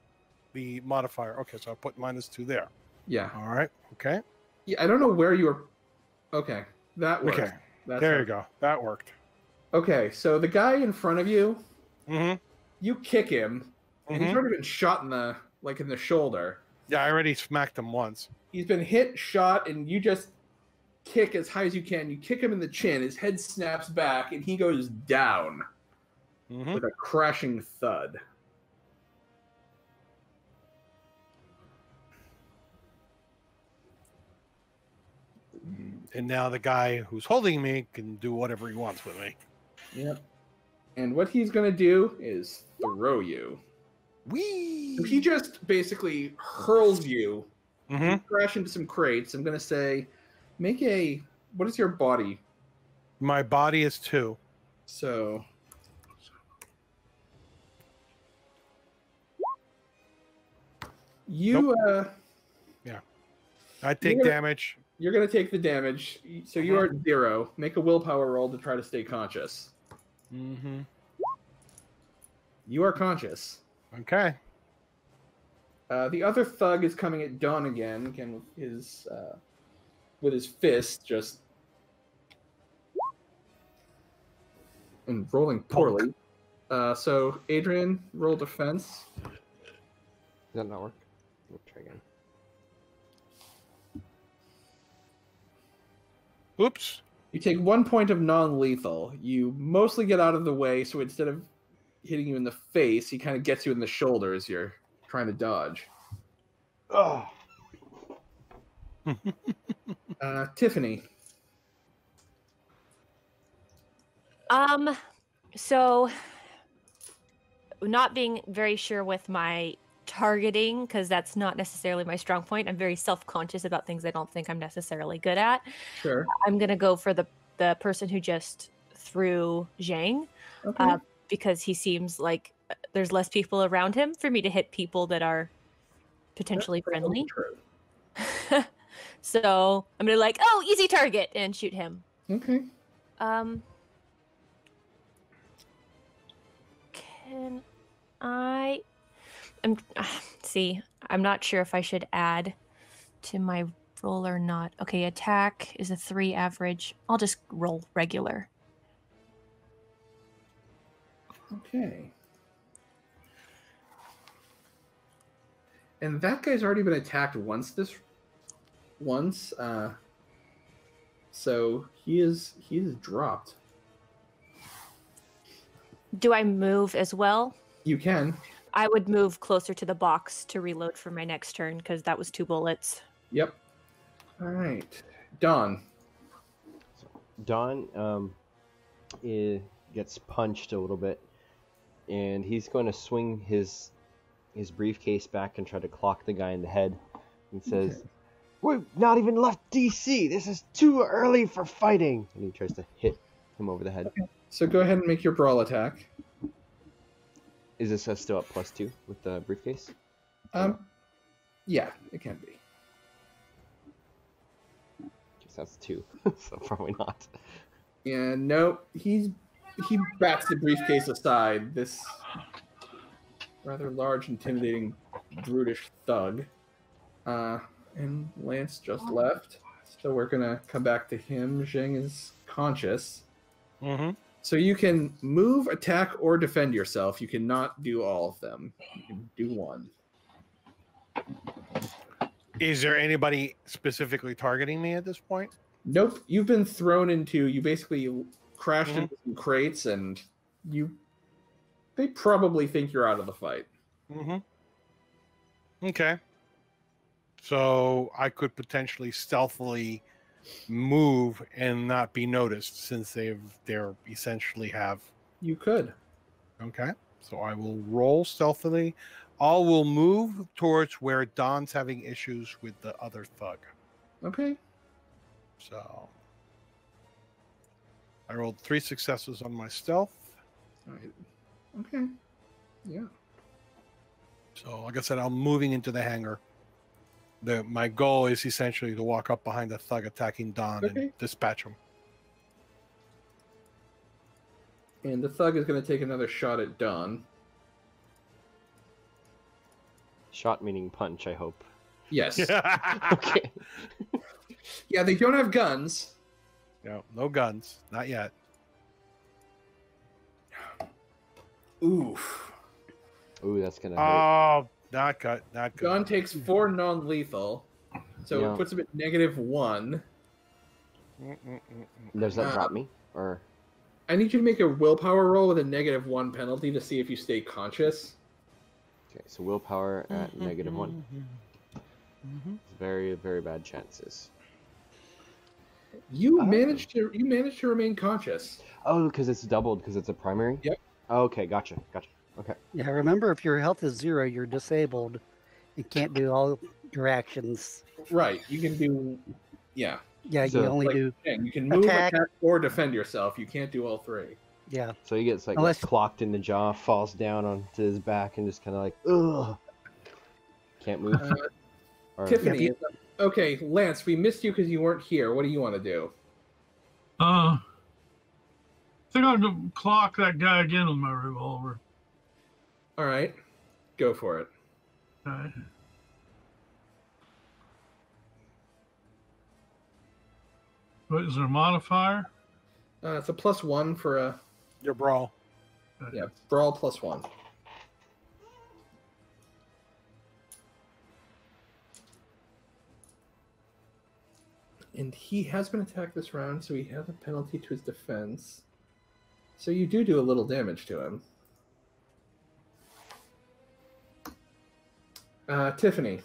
the modifier. Okay, so I put -2 there. Yeah. All right. Okay. Yeah, I don't know where you were. Okay, that worked. Okay. There you go. That worked. Okay, so the guy in front of you, Mm-hmm. you kick him, and he's already been shot in the shoulder. Yeah, I already smacked him once. He's been hit, shot, and you just kick as high as you can. You kick him in the chin. His head snaps back, and he goes down with a crashing thud. And now the guy who's holding me can do whatever he wants with me. Yep. And what he's going to do is throw you. Whee! So he just basically hurls you. Mm-hmm. You crash into some crates. I'm going to say, make a... What is your body? My body is 2. So... You... Yeah. I take damage. You're going to take the damage. So you are at 0. Make a willpower roll to try to stay conscious. Mm-hmm. You are conscious. Okay. The other thug is coming at Dawn again with his fist, just and rolling poorly. So Adrian, roll defense. Does that not work? We'll try again. Oops. You take 1 point of non-lethal. You mostly get out of the way, so instead of hitting you in the face, he kind of gets you in the shoulder as you're trying to dodge. Oh. Tiffany. So not being very sure with my targeting, because that's not necessarily my strong point. I'm very self-conscious about things I don't think I'm necessarily good at. Sure. I'm gonna go for the person who just threw Zheng, Okay. because he seems like there's less people around him for me to hit people that are potentially That's probably friendly. true. So I'm gonna like, oh, easy target, and shoot him. Okay. Can I? See, I'm not sure if I should add to my roll or not. Okay, attack is a 3 average. I'll just roll regular. Okay. And that guy's already been attacked once so he is dropped. Do I move as well? You can. I would move closer to the box to reload for my next turn because that was 2 bullets. Yep. All right. Don. Don gets punched a little bit, and he's going to swing his briefcase back and try to clock the guy in the head. And says, okay. "We've not even left DC. This is too early for fighting." And he tries to hit him over the head. Okay. So go ahead and make your brawl attack. Is this still at +2 with the briefcase? Yeah, it can be. Guess that's 2, so probably not. Yeah, no, he bats the briefcase aside. This rather large, intimidating, brutish thug. And Lance just left, so we're gonna come back to him. Zheng is conscious. Mm-hmm. So you can move, attack, or defend yourself. You cannot do all of them. You can do one. Is there anybody specifically targeting me at this point? Nope. You've been thrown into. You basically crashed into some crates, and they probably think you're out of the fight. Mm-hmm. Okay. So I could potentially stealthily move and not be noticed since they're essentially have. You could. Okay. So I will roll stealthily. I will move towards where Don's having issues with the other thug. Okay. So I rolled 3 successes on my stealth. All right. Okay. Yeah. So like I said, I'm moving into the hangar. My goal is essentially to walk up behind the thug attacking Don and dispatch him. And the thug is going to take another shot at Don. Shot meaning punch, I hope. Yes. Okay. Yeah, they don't have guns. No guns. Not yet. Oof. Ooh, that's going to hurt. Oh, not good. Not good. Don takes 4 non-lethal, so it puts him at -1. Does that drop me? Or I need you to make a willpower roll with a -1 penalty to see if you stay conscious. Okay, so willpower at -1. Very, very bad chances. You managed to remain conscious. Oh, because it's doubled because it's a primary? Yep. Okay, gotcha. Okay. Yeah, remember, if your health is 0, you're disabled. You can't do all your actions. Right. You can do... Yeah. Yeah, So, you only do... You can move, attack, or defend yourself. You can't do all 3. Yeah. So he gets like clocked in the jaw, falls down onto his back, and just kind of like, ugh. Can't move. Tiffany. Okay, Lance, we missed you because you weren't here. What do you want to do? I think I'm going to clock that guy again with my revolver. All right. Go for it. Okay. What, is there a modifier? It's a +1 for a... Your brawl. Yeah, brawl +1. And he has been attacked this round, so he has a penalty to his defense. So you do a little damage to him. Tiffany.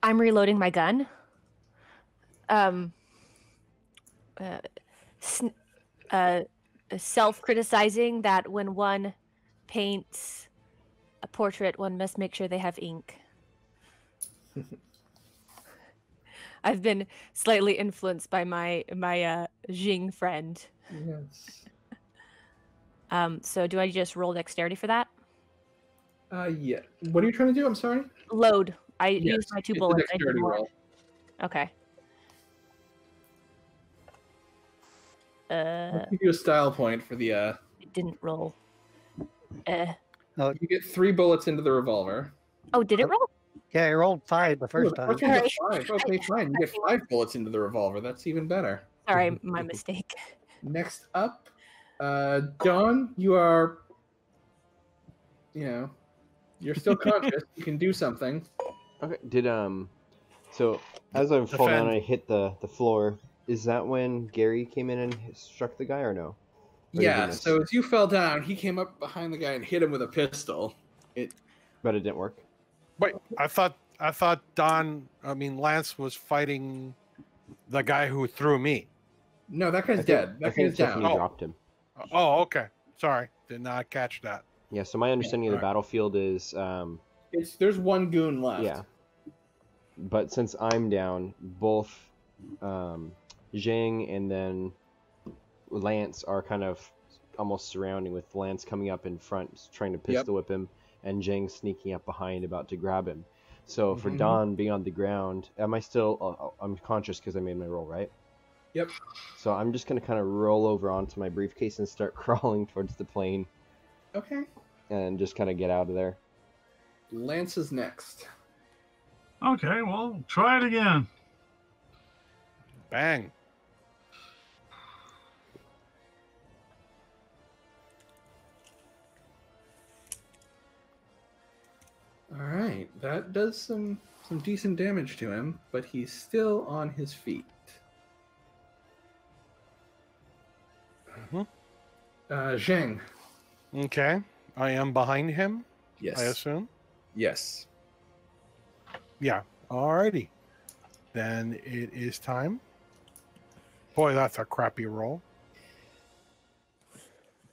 I'm reloading my gun. self-criticizing that when one paints a portrait, one must make sure they have ink. I've been slightly influenced by my Zheng friend. Yes. So do I just roll dexterity for that? Yeah. What are you trying to do? I'm sorry. Load. I Yes, used my 2 it's a bullets. I did dexterity more. roll. Okay. I'll give you a style point for the. It didn't roll. You get 3 bullets into the revolver. Oh, did it roll? Yeah, I rolled 5 the first The time. first one got 5. Okay, fine. You get 5 bullets into the revolver. That's even better. Sorry, my mistake. Next up, Dawn, you are. You're still conscious. You can do something. Okay. So as I fall down, I hit the floor. Is that when Gary came in and struck the guy, or no? Or did he Yeah. miss? So as you fell down, he came up behind the guy and hit him with a pistol. But it didn't work. Wait, I thought Lance was fighting the guy who threw me. No, that guy's dead. That guy's down. Tiffany dropped him. Oh, okay. Sorry, did not catch that. Yeah. So my understanding of the battlefield is. There's 1 goon left. Yeah. But since I'm down, both Zheng and then Lance are kind of almost surrounding, with Lance coming up in front, trying to pistol whip him, and Zheng sneaking up behind, about to grab him. So for Dawn being on the ground, am I still? I'm conscious because I made my roll, right? Yep. So I'm just gonna kind of roll over onto my briefcase and start crawling towards the plane. Okay. And just kind of get out of there. Lance is next. Okay, well, try it again. Bang. All right, that does some decent damage to him, but he's still on his feet. Zheng. Okay, I am behind him. Yes. I assume. Yes. Yeah. Alrighty. Then it is time. Boy, that's a crappy roll.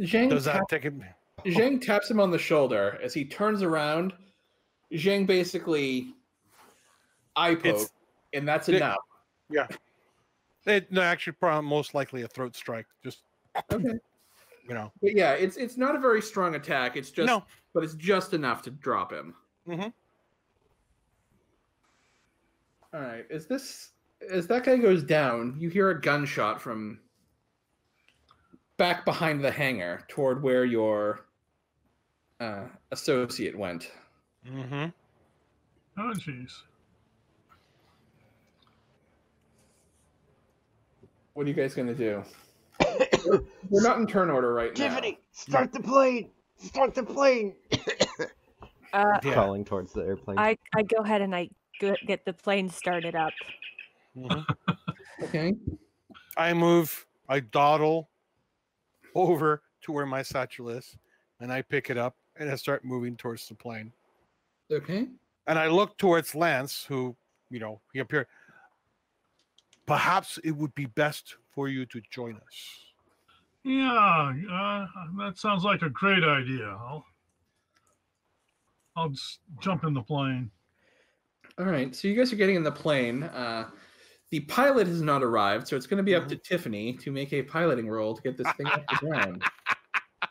Zheng Does that take it? Zheng taps him on the shoulder as he turns around. Zheng basically eye poke, and that's enough. Yeah. No, actually, probably most likely a throat strike. Just Okay. But yeah, it's not a very strong attack. It's just but it's just enough to drop him. Mm-hmm. All right. As that guy goes down, you hear a gunshot from back behind the hangar toward where your associate went. Mm-hmm. Oh, jeez. What are you guys gonna do? We're not in turn order right now. Tiffany, start the plane! Start the plane! Crawling towards the airplane. I go ahead and I get the plane started up. Mm-hmm. Okay. I dawdle over to where my satchel is, and I pick it up and I start moving towards the plane. Okay. And I look towards Lance, who, he appeared. Perhaps it would be best for you to join us. Yeah, that sounds like a great idea. I'll just jump in the plane. All right. So you guys are getting in the plane. The pilot has not arrived, so it's going to be up to Tiffany to make a piloting roll to get this thing off the ground.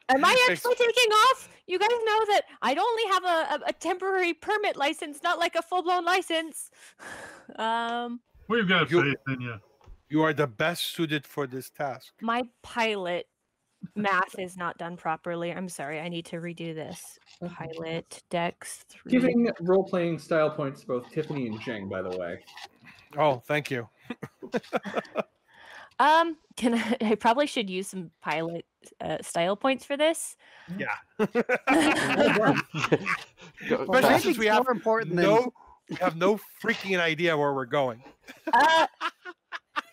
Am I actually taking off? You guys know that I'd only have a temporary permit license, not like a full-blown license. We've got faith in you. You are the best suited for this task. My pilot math is not done properly. I'm sorry. I need to redo this. Pilot Dex 3. Giving role-playing style points to both Tiffany and Zheng, by the way. Oh, thank you. I probably should use some pilot style points for this. Yeah. Especially since we have we have no freaking idea where we're going.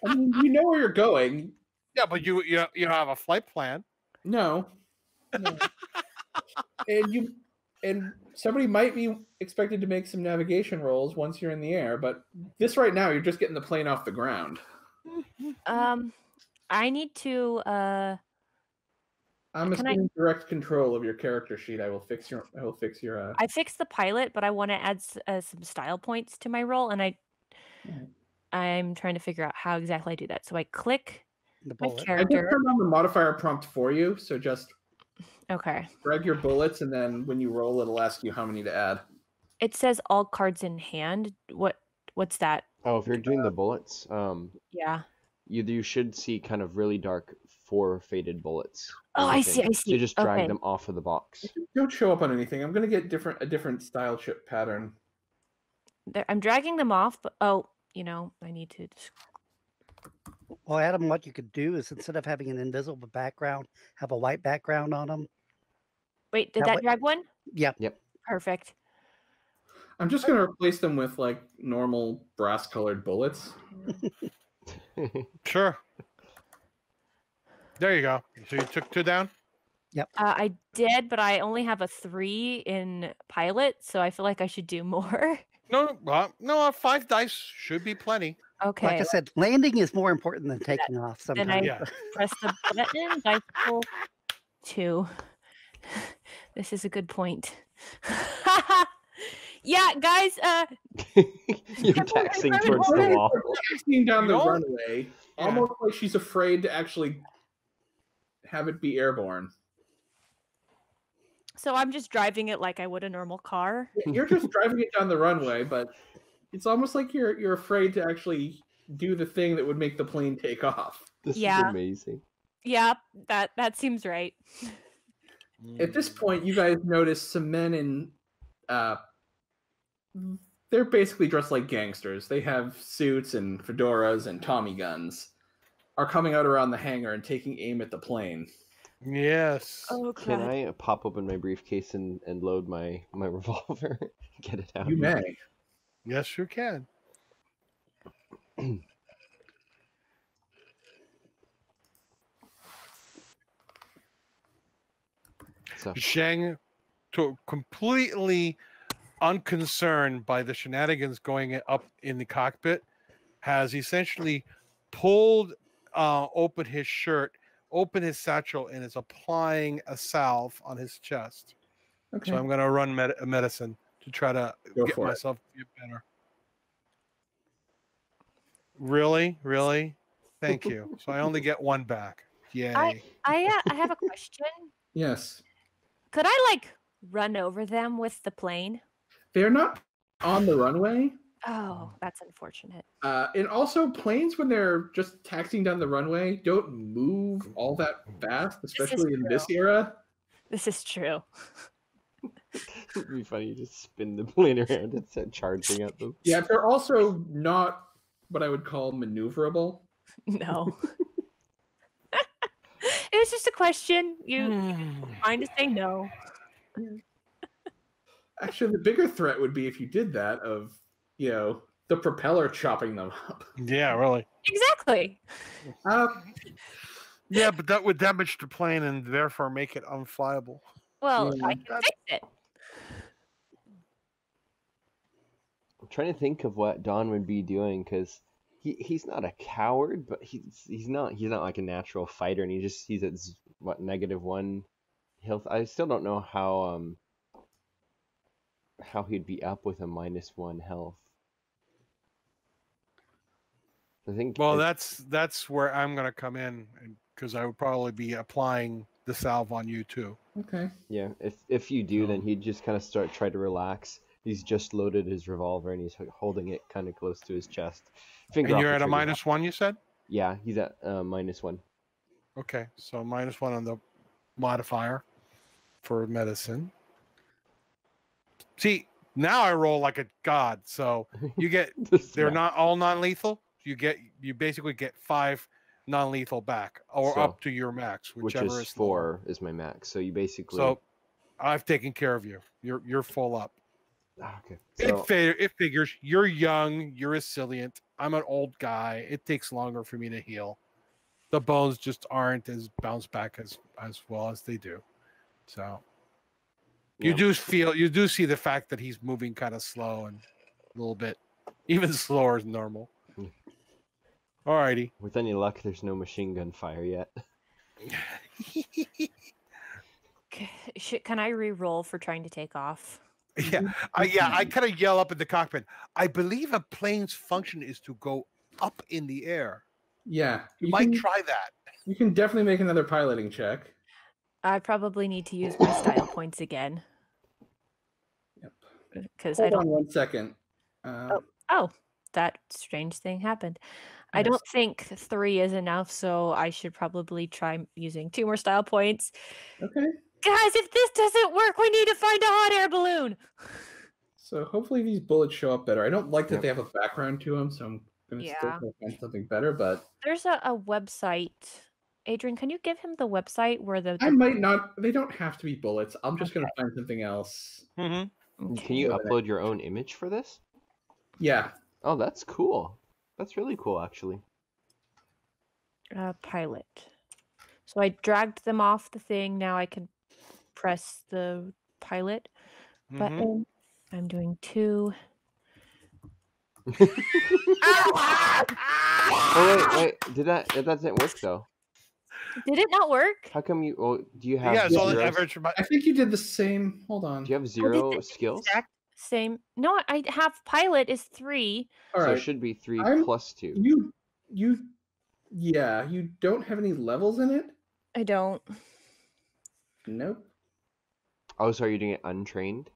I mean, you know where you're going. Yeah, but you have a flight plan. No. And somebody might be expected to make some navigation rolls once you're in the air, but this right now, you're just getting the plane off the ground. I need to. I'm assuming direct control of your character sheet. I will fix your. I fixed the pilot, but I want to add some style points to my role, and I'm trying to figure out how exactly I do that. So I click The my bullet. I just character. turned on the modifier prompt for you, so just Okay. drag your bullets, and then when you roll, it'll ask you how many to add. It says all cards in hand. What's that? Oh, if you're doing the bullets, Yeah. you should see kind of really dark 4 faded bullets. Oh, I see. So you just drag Okay. them off of the box. Don't show up on anything. I'm gonna get a different style chip pattern. I'm dragging them off, but I need to. Well, Adam, what you could do is instead of having an invisible background, have a white background on them. Wait, did that drag one? Yep. Perfect. I'm just gonna replace them with like normal brass-colored bullets. Sure. There you go. So you took 2 down? Yep. I did, but I only have a 3 in pilot, so I feel like I should do more. No, 5 dice should be plenty. Okay. Like I said, landing is more important than taking off sometimes. Then I press the button. Dice roll 2. This is a good point. Yeah, guys. You're taxing towards the wall. Taxing down the runway, almost like she's afraid to actually have it be airborne. So I'm just driving it like I would a normal car. You're just driving it down the runway, but it's almost like you're afraid to actually do the thing that would make the plane take off. This is amazing. Yeah, that seems right. At this point, you guys notice some men in they're basically dressed like gangsters. They have suits and fedoras and Tommy guns, are coming out around the hangar and taking aim at the plane. Yes. Oh, Can I pop open my briefcase and load my revolver? Get it out. You may. Yes, you can. Zheng, completely unconcerned by the shenanigans going up in the cockpit, has essentially pulled open his shirt, open his satchel, and is applying a salve on his chest. Okay. So I'm going to run medicine to try to get myself to get better. Really? Thank you. So I only get 1 back. Yay. I have a question. Yes. Could I run over them with the plane? They're not on the runway. Oh, that's unfortunate. And also, planes, when they're just taxiing down the runway, don't move all that fast, especially in this era. This is true. It'd be funny to just spin the plane around and start charging at them. Yeah, they're also not what I would call maneuverable. No. It was just a question. You fine to say no. Actually, the bigger threat would be if you did that of, the propeller chopping them up. Yeah, really. Exactly. Yeah, but that would damage the plane and therefore make it unflyable. Well, I can fix it. I'm trying to think of what Don would be doing, because he's not a coward, but he's not like a natural fighter, and he's at -1 health. I still don't know how he'd be up with a -1 health. I think. Well, that's where I'm going to come in, because I would probably be applying the salve on you too. Okay. Yeah, if you do, then he'd just kind of try to relax. He's just loaded his revolver and he's holding it kind of close to his chest. And you're at a -1, you said? Yeah, he's at -1. Okay, so -1 on the modifier for medicine. See, now I roll like a god. So you get they're not all non-lethal. You basically get 5 non-lethal back, or up to your max, whichever which is 4 is my max. So you basically. So I've taken care of you. You're full up. Okay. It figures. You're young. You're resilient. I'm an old guy. It takes longer for me to heal. The bones just aren't as bounce back as well as they do. So you do see the fact that he's moving kind of slow and a little bit even slower than normal. Alrighty. With any luck, there's no machine gun fire yet. Can I re-roll for trying to take off? Yeah, I kind of yell up in the cockpit. I believe a plane's function is to go up in the air. Yeah. You might try that. You can definitely make another piloting check. I probably need to use my style points again. Yep. Because Hold I don't. on 1 second. Oh, that strange thing happened. I don't think 3 is enough, so I should probably try using 2 more style points. Okay. Guys, if this doesn't work, we need to find a hot air balloon. So hopefully these bullets show up better. I don't like that they have a background to them, so I'm going to still try to find something better, but... There's a website. Adrian, can you give him the website where the... I might not... They don't have to be bullets. I'm just going to find something else. Mm-hmm. Can you upload your own image for this? Yeah. Oh, that's cool. That's really cool, actually. Pilot. So I dragged them off the thing. Now I can press the pilot button. I'm doing 2. Oh wait, that didn't work though. Did it not work? How come you? Oh, do you have? Yeah, it's all zero? average. I think you did the same. Hold on. Do you have 0 skills? Exact same. No, I have pilot is 3. All So right. it should be 3 plus 2. Yeah, you don't have any levels in it? I don't. Nope. Oh, so are you doing it untrained?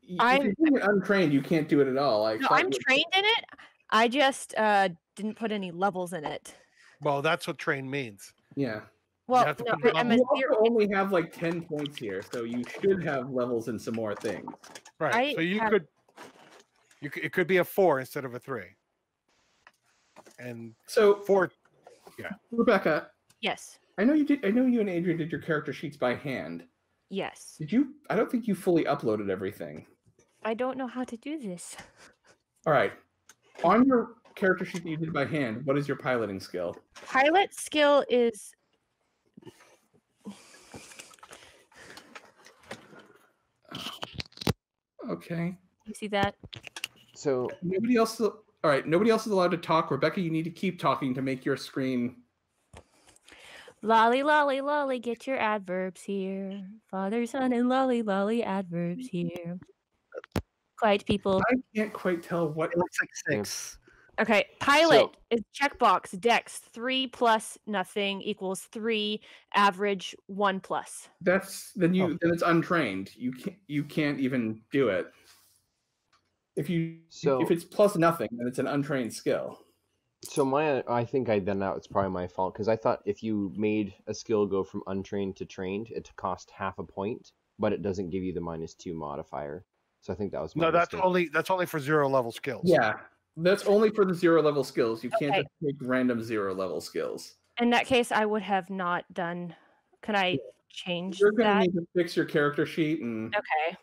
If you're doing it untrained, you can't do it at all. No, I'm trained in it. I just didn't put any levels in it. Well, that's what train means. Yeah. Well, have to no, put it on. You also only have like 10 points here, so you should have levels in some more things. Right. So it could be a 4 instead of a 3. And So 4. Yeah. Rebecca. Yes. I know you and Adrian did your character sheets by hand. Yes. Did you? I don't think you fully uploaded everything. I don't know how to do this. All right. On your character sheet that you did by hand, what is your piloting skill? Pilot skill is... Okay. You see that? So nobody else. All right. Nobody else is allowed to talk. Rebecca, you need to keep talking to make your screen. Lolly, lolly, lolly, get your adverbs here. Father, son, and lolly, lolly, adverbs here. Quiet, people. I can't quite tell what. It looks like 6. Okay, pilot is checkbox. Dex 3 plus nothing equals 3. Average 1 plus. That's then it's untrained. You can't even do it. If it's plus nothing, then it's an untrained skill. So I think it's probably my fault because I thought if you made a skill go from untrained to trained, it cost half a point, but it doesn't give you the -2 modifier. So I think that was my mistake. That's only for 0 level skills. Yeah, that's only for the 0 level skills. You can't just take random 0 level skills. In that case, I would have not done. Can I change You're gonna that? need to fix your character sheet and. Okay.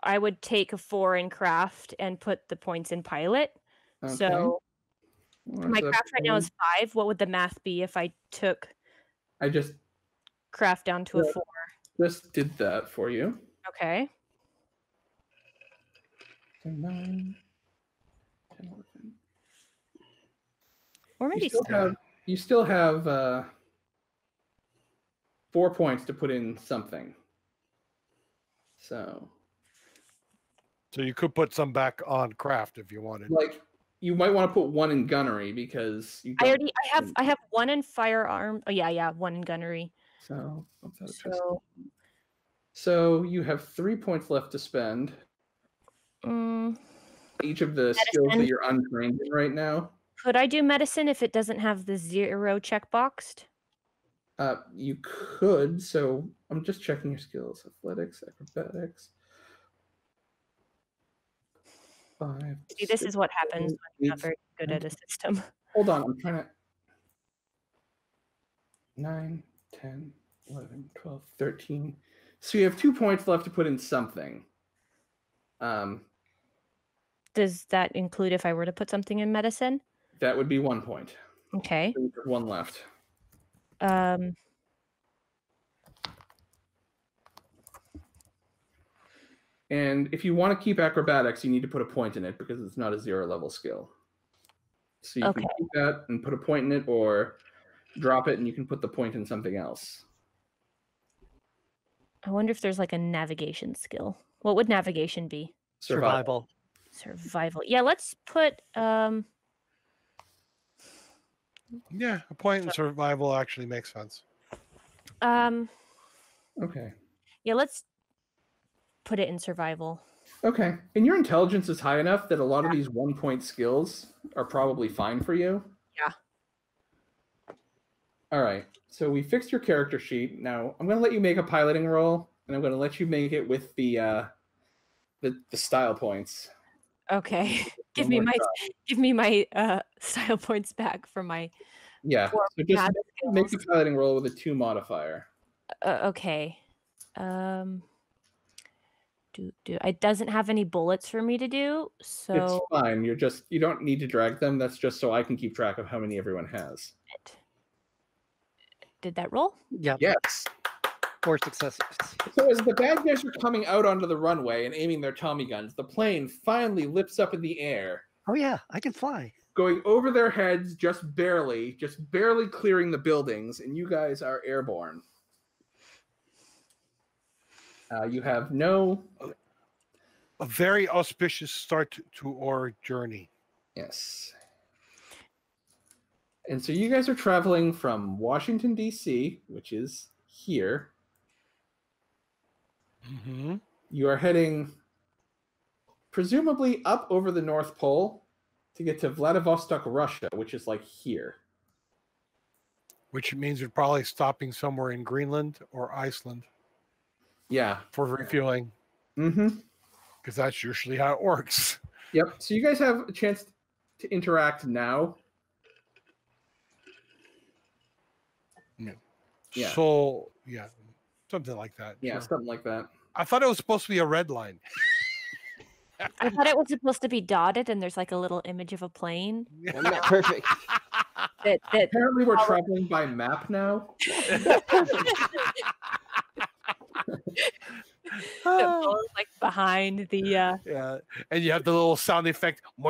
I would take a 4 in craft and put the points in pilot. Okay. So my craft right now is 5. What would the math be if I took I just craft down to a 4? Just did that for you. Okay. 9, 10, 11. Or maybe you still have 4 points to put in something. So you could put some back on craft if you wanted. Like you might want to put 1 in gunnery because I have 1 in firearm. Oh yeah, 1 in gunnery. So you have 3 points left to spend. Each of the skills that you're untrained in right now. Could I do medicine if it doesn't have the 0 checkboxed? You could. So I'm just checking your skills: athletics, acrobatics. 5. See, this is what happens when you're not very good at a system. Hold on, I'm trying to. 9, 10, 11, 12, 13. So you have 2 points left to put in something. Does that include if I were to put something in medicine? That would be 1 point. Okay. So you have 1 left. And if you want to keep acrobatics, you need to put a point in it because it's not a 0 level skill. So you can keep that and put a point in it, or drop it and you can put the point in something else. I wonder if there's like a navigation skill. What would navigation be? Survival. Survival. Yeah, let's put Yeah, a point in survival actually makes sense. Okay. Yeah, let's put it in survival. Okay. And your intelligence is high enough that a lot of these 1-point skills are probably fine for you. Yeah. All right. So we fixed your character sheet. Now I'm going to let you make a piloting roll, and I'm going to let you make it with the style points. Okay. Give me my style points back from my. Yeah. So just make the piloting roll with a 2 modifier. Okay. It doesn't have any bullets for me to do, so it's fine. You don't need to drag them. That's just so I can keep track of how many everyone has. Did that roll? Yep. Yes. 4 successes. So as the bad guys are coming out onto the runway and aiming their Tommy guns, the plane finally lifts up in the air. Oh yeah, I can fly. Going over their heads just barely clearing the buildings, and you guys are airborne. You have a very auspicious start to our journey. Yes. And so you guys are traveling from Washington, D.C., which is here. Mm-hmm. You are heading presumably up over the North Pole to get to Vladivostok, Russia, which is like here. Which means you're probably stopping somewhere in Greenland or Iceland. Yeah. For refueling. Mm-hmm. Because that's usually how it works. Yep. So you guys have a chance to interact now. Yeah. So, yeah. Something like that. Yeah, sure. Something like that. I thought it was supposed to be a red line. I thought it was supposed to be dotted and there's like a little image of a plane. Perfect. That Apparently we're traveling by map now. like behind the yeah, and you have the little sound effect, as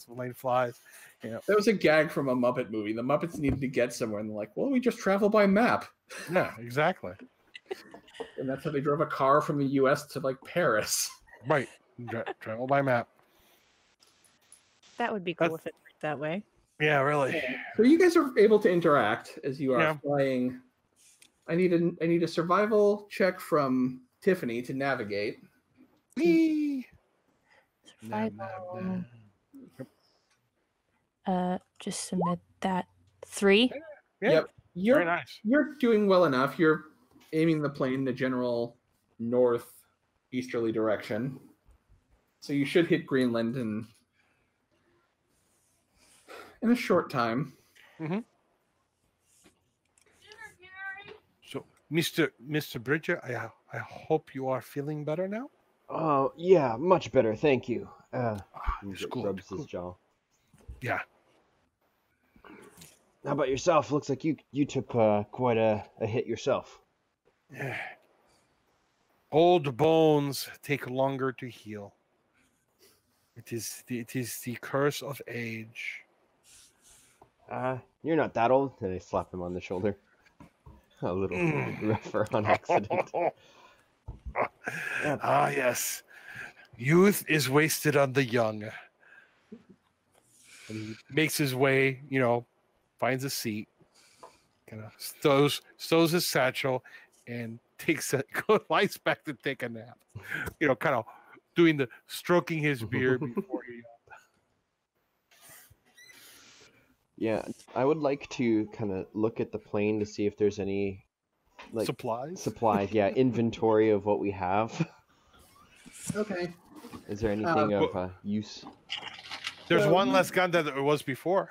the plane flies. That was a gag from a Muppet movie. The Muppets needed to get somewhere, and they're like, well, we just travel by map. Yeah, exactly. And that's how they drove a car from the US to like Paris. Right. Travel by map. That would be cool if it worked that way. Yeah, really. So you guys are able to interact as you are flying. I need a survival check from Tiffany to navigate. Survival. Just submit that. 3. Yeah. Yep. Very nice. You're doing well enough. You're aiming the plane in the general northeasterly direction. So you should hit Greenland in a short time. Mm-hmm. So, Mr. Bridger, I hope you are feeling better now. Oh yeah, much better, thank you. Rubs his jaw. Yeah. How about yourself? Looks like you took quite a hit yourself. Yeah. Old bones take longer to heal. It is the curse of age. You're not that old. And I slap him on the shoulder. A little rougher on accident. Ah, yes. Youth is wasted on the young. And he makes his way, finds a seat, kind of stows his satchel, and lies back to take a nap. Kind of doing the stroking his beard before he. Yeah, I would like to kind of look at the plane to see if there's any supplies. Yeah, inventory of what we have. Okay. Is there anything of use? There's one less gun than there was before.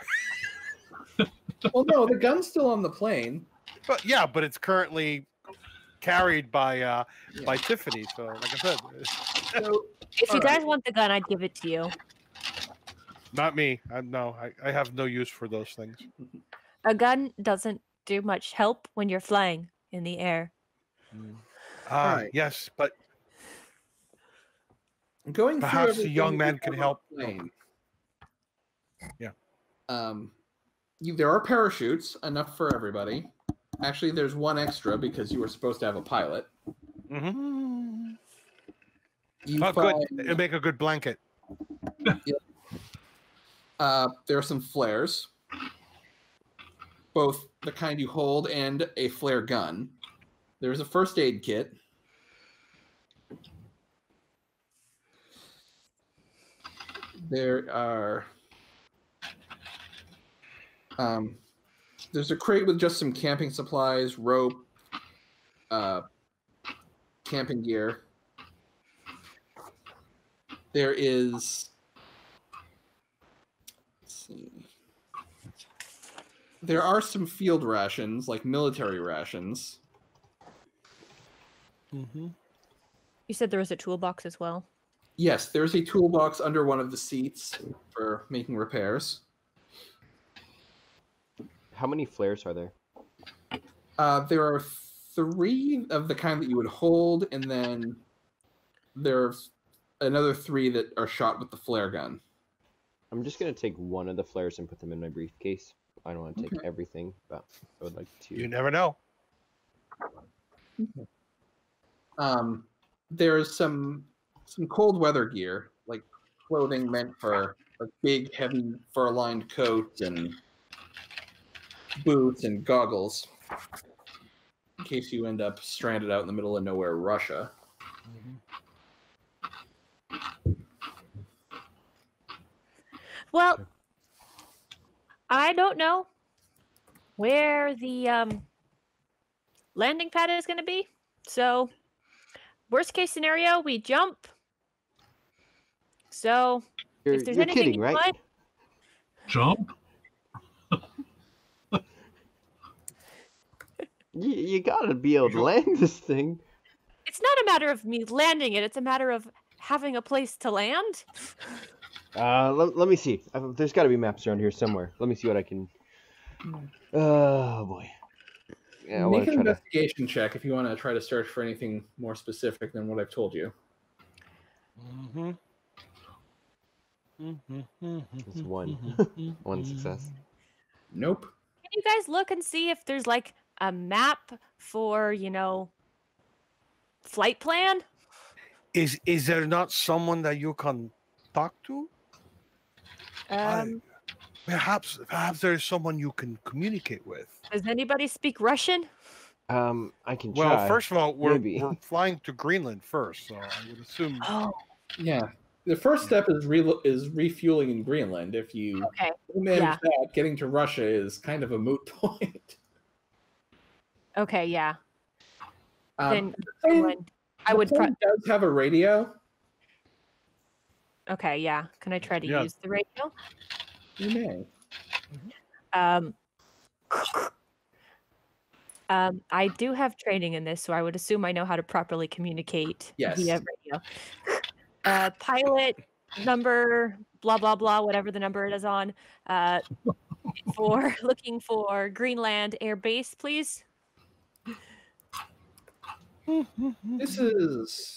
Well, no, the gun's still on the plane. But it's currently carried by Tiffany. So, like I said, if you guys want the gun, I'd give it to you. Not me. I have no use for those things. A gun doesn't do much help when you're flying in the air. Right. Yes, but Going Perhaps through the young man everything can help. plane, Yeah. There are parachutes, enough for everybody. Actually, there's one extra because you were supposed to have a pilot. Mm-hmm. You Good. It'll make a good blanket. Yep. There are some flares, both the kind you hold and a flare gun. There's a first aid kit. There are... there's a crate with just some camping supplies, rope, camping gear. There is... Let's see. There are some field rations, like military rations. Mm-hmm. You said there was a toolbox as well. Yes, there's a toolbox under one of the seats for making repairs. How many flares are there? There are 3 of the kind that you would hold, and then there's another 3 that are shot with the flare gun. I'm just gonna take one of the flares and put them in my briefcase. I don't want to take everything, but I would like to. You never know. There's some cold weather gear, like clothing meant for like big, heavy fur-lined coats and boots and goggles, in case you end up stranded out in the middle of nowhere, Russia. Well, I don't know where the landing pad is going to be. So, worst case scenario, we jump. So, if there's you're anything kidding, you right? want, Jump? You gotta be able to land this thing. it's not a matter of me landing it. It's a matter of having a place to land. Let me see. There's got to be maps around here somewhere. Let me see what I can. Oh boy. Yeah, Make an investigation check if you want to try to search for anything more specific than what I've told you. It's one. One success. Nope. Can you guys look and see if there's like a map for, flight plan? Is there not someone that you can talk to? Perhaps there's someone you can communicate with. Does anybody speak Russian? I can try. Well, first of all, we're flying to Greenland first, so I would assume. Oh, Yeah. The first step is refueling in Greenland. If you manage that, getting to Russia is kind of a moot point. okay, yeah. Then Greenland, I would. does have a radio. Okay, yeah. Can I try to use the radio? You may. I do have training in this, so I would assume I know how to properly communicate via radio. Pilot number, blah, blah, blah, whatever the number it is on, for looking for Greenland Air Base, please. This is...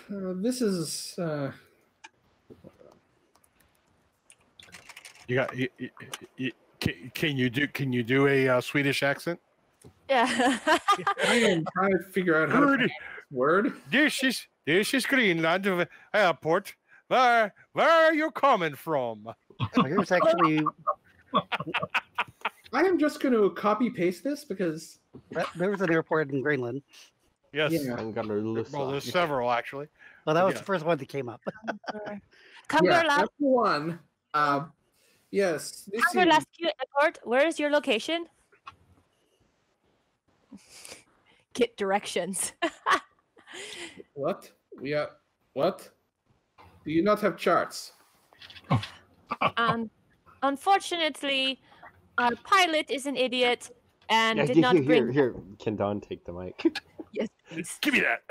Can you do a Swedish accent? Yeah. I am trying to figure out how to pronounce this word. This is Greenland airport. Where are you coming from? Here's actually. I am just going to copy paste this because There was an airport in Greenland. Yes. Yeah. Well, there's several actually. Well, that was the first one that came up. Cumberland. That's the one. Yes. Cumberland Airport. Where is your location? Get directions. What? What? Do you not have charts? Unfortunately, our pilot is an idiot and did not bring. Here, can Don take the mic? Yes, please. Give me that.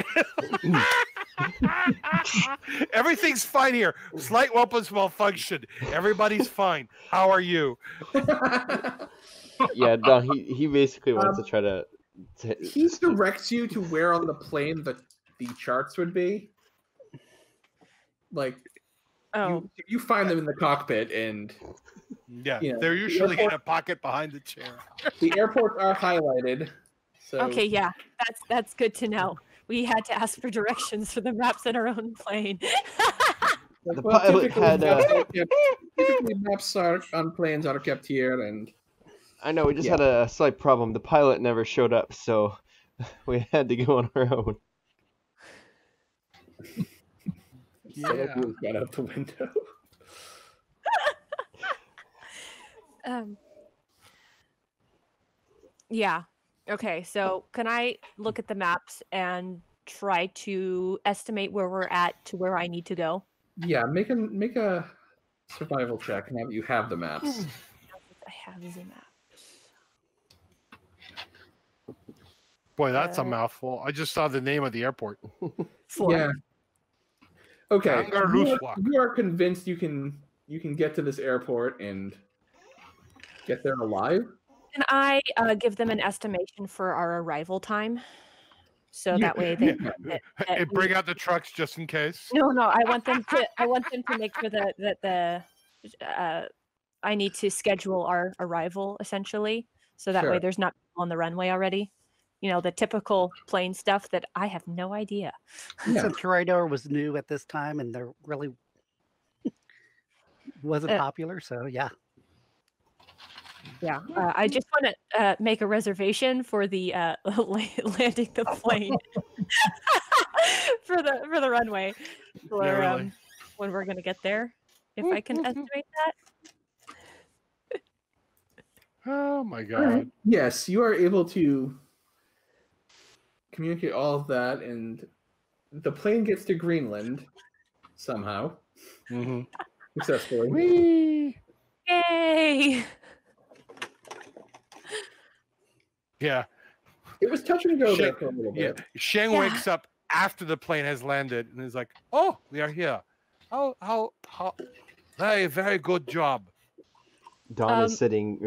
Everything's fine here. Slight weapons malfunction. Everybody's fine. How are you? Yeah, Don. He basically wants to try to. He directs you to where on the plane the the charts would be. Like, Oh, you find them in the cockpit, and Yeah, you know, they're usually airport- in a pocket behind the chair. the airports are highlighted. So okay, yeah, that's good to know. We had to ask for directions for the maps in our own plane. The pilot had, typically maps on planes are kept here, and I know we just had a slight problem. The pilot never showed up, so we had to go on our own. so we got out the window. Yeah. Okay, so can I look at the maps and try to estimate where we're at to where I need to go? Yeah, make a survival check now that you have the maps. I have the maps. Boy, that's a mouthful. I just saw the name of the airport. 4. Yeah. Okay. Angarluswak. You are convinced you can get to this airport and get there alive? Can I give them an estimation for our arrival time? So that way they And bring out the trucks just in case. No, I want them to make sure that I need to schedule our arrival essentially. So that way Sure. there's not people on the runway already. You know, the typical plane stuff that I have no idea. Yeah. Since radar was new at this time and there really wasn't popular, so yeah. Yeah, I just want to make a reservation for the landing the plane for the runway for really. when we're gonna get there. If I can estimate that. Oh my god. Yes, you are able to communicate all of that, and the plane gets to Greenland somehow successfully. Whee! Yay! Yeah. It was touch and go there Zheng- for a little Yeah. bit. Zheng Yeah. wakes up after the plane has landed and is like, "Oh, we are here. How very, very good job." Don is sitting,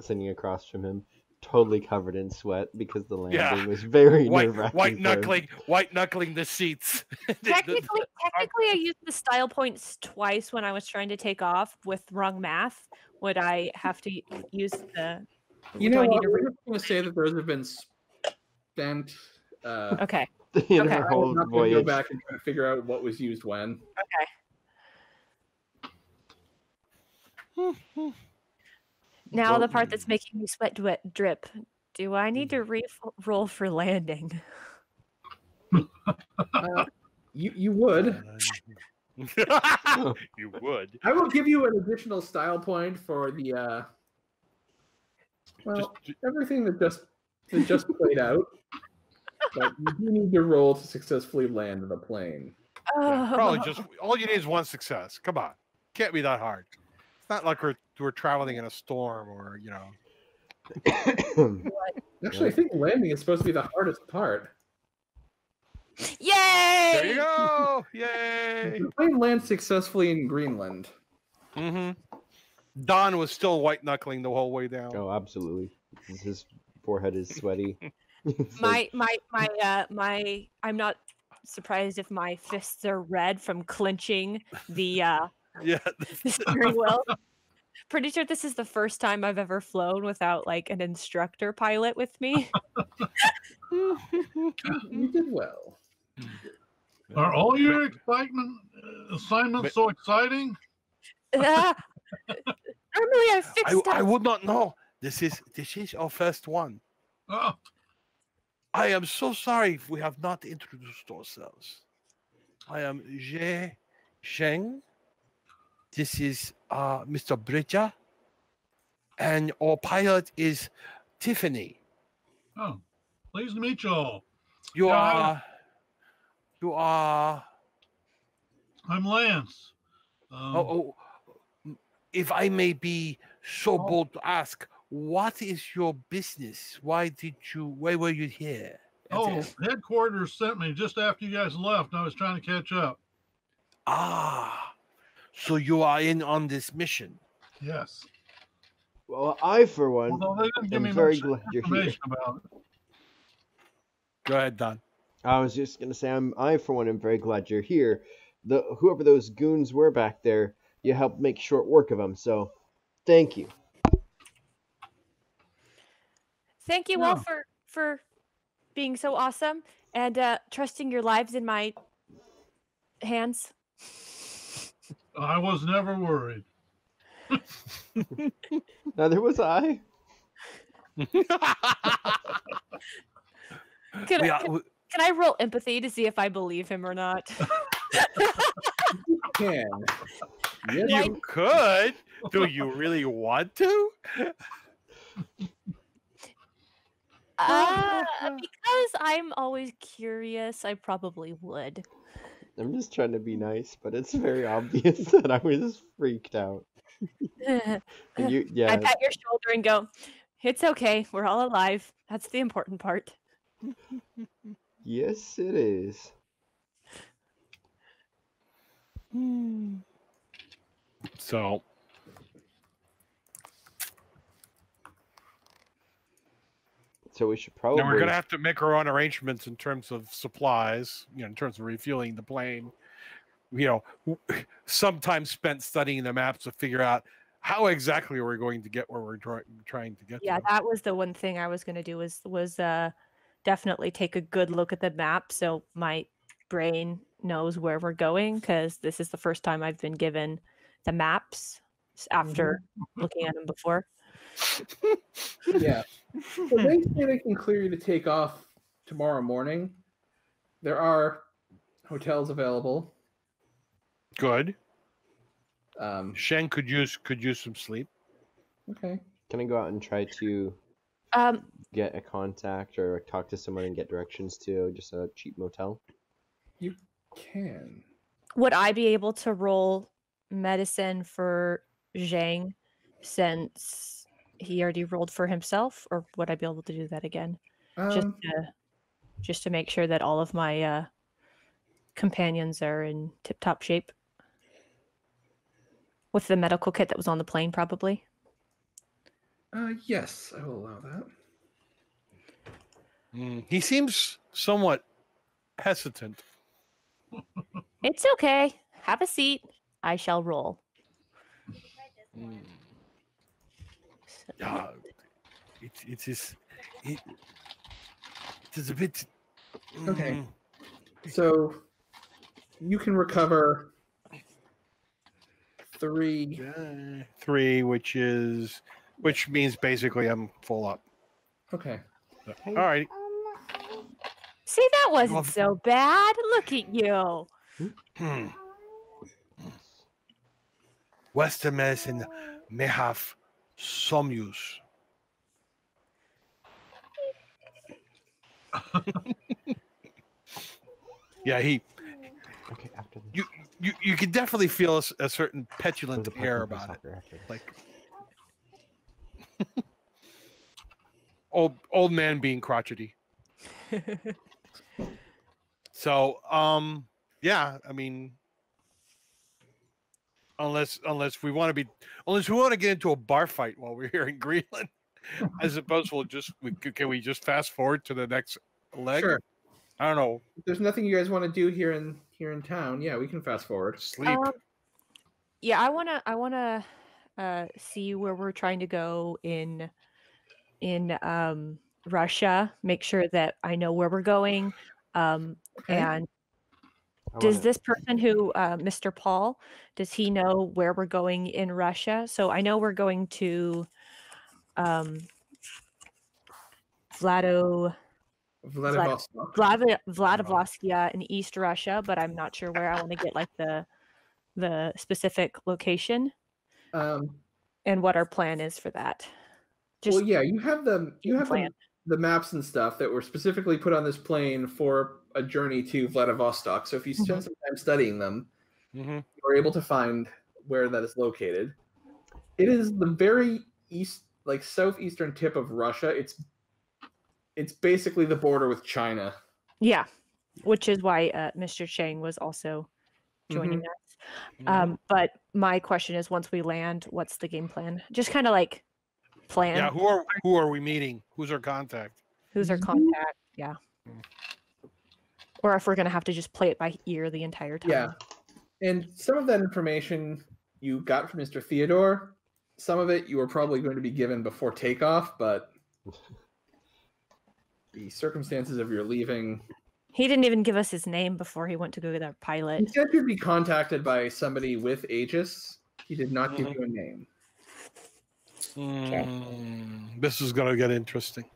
sitting across from him, totally covered in sweat because the landing was very nerve-wracking. White knuckling the seats. Technically, I used the style points twice when I was trying to take off with wrong math. Would I have to use the? You know what? We're just going to say that those have been spent. Okay. In Okay. her I'm whole not going to go voyage. back and try to figure out what was used when. Okay. Now the part that's making me sweat drip. Do I need to re-roll for landing? You would. You would. I will give you an additional style point for the everything that just played out. But you do need to roll to successfully land the plane. Yeah, probably just all you need is one success. Come on, can't be that hard. It's not like we're traveling in a storm or Actually, I think landing is supposed to be the hardest part. Yay! There you go! Yay! The plane lands successfully in Greenland. Don was still white knuckling the whole way down. Oh, absolutely. His forehead is sweaty. My I'm not surprised if my fists are red from clenching the steering wheel. Pretty sure this is the first time I've ever flown without like an instructor pilot with me. You did well. Are all your assignments so exciting? Normally I fixed I would not know. This is our first one. Oh, I am so sorry if we have not introduced ourselves. I am Zheng. This is Mr. Bridger. And our pilot is Tiffany. oh, pleased to meet you all. You Yeah, are. I'm Lance. If I may be so bold to ask, what is your business? Why were you here? Headquarters sent me just after you guys left, and I was trying to catch up. So you are in on this mission. Yes. Well, I, for one, Although they didn't give am me very much glad you're here. information about it. Go ahead, Don. I was just gonna say, I for one am very glad you're here. Whoever those goons were back there, you helped make short work of them. So, thank you. Thank you all for being so awesome and trusting your lives in my hands. I was never worried. Neither was I. Can I roll empathy to see if I believe him or not? You can. Yes. You could. Do you really want to? Because I'm always curious, I probably would. I'm just trying to be nice, but it's very obvious that I was freaked out. I pat your shoulder and go, "It's okay. We're all alive. That's the important part." Yes, it is. So we should probably. Now we're gonna have to make our own arrangements in terms of supplies. In terms of refueling the plane. Some time spent studying the maps to figure out how exactly we're going to get where we're trying to get. Yeah, that was the one thing I was going to do was definitely take a good look at the map so my brain knows where we're going, because this is the first time I've been given the maps after looking at them before. Yeah. So they say they can clear you to take off tomorrow morning. There are hotels available. Good. Zheng could use some sleep. Okay. Can I go out and try to get a contact or talk to someone and get directions to just a cheap motel? You can. Would I be able to roll medicine for Zheng since he already rolled for himself, or would I be able to do that again? Just to make sure that all of my companions are in tip-top shape. With the medical kit that was on the plane, probably. Yes, I will allow that. He seems somewhat hesitant. It's okay. Have a seat. I shall roll. It is a bit. Okay. So you can recover 3, which means basically I'm full up. Okay. All right. See, that wasn't so bad. Look at you. Western medicine may have some use. Yeah, Okay, after this. You can definitely feel a certain petulant air about it. Like old man being crotchety. So, yeah, I mean, unless we want to get into a bar fight while we're here in Greenland, I suppose can we just fast forward to the next leg? Sure. I don't know. If there's nothing you guys want to do here in town, yeah, we can fast forward. Sleep. Yeah, I wanna see where we're trying to go in Russia. Make sure that I know where we're going. And does this person who Mr. Paul, does he know where we're going in Russia? So I know we're going to Vladivostok in East Russia, but I'm not sure where. I want to get like the specific location and what our plan is for that. Well, yeah, you have the maps and stuff that were specifically put on this plane for a journey to Vladivostok. So if you spend some time studying them, you're able to find where that is located. It is the very east, like southeastern tip of Russia. It's basically the border with China. Yeah, which is why Mr. Zheng was also joining us. But my question is, once we land, what's the game plan? Just kind of like plan. Yeah, who are we meeting? Who's our contact? Who's our contact? Yeah. Or if we're going to have to just play it by ear the entire time. Yeah. And some of that information you got from Mr. Theodore. Some of it you were probably going to be given before takeoff, but the circumstances of your leaving... He didn't even give us his name before he went to go get our pilot. He said you'd be contacted by somebody with Aegis. He did not give you a name. This is going to get interesting.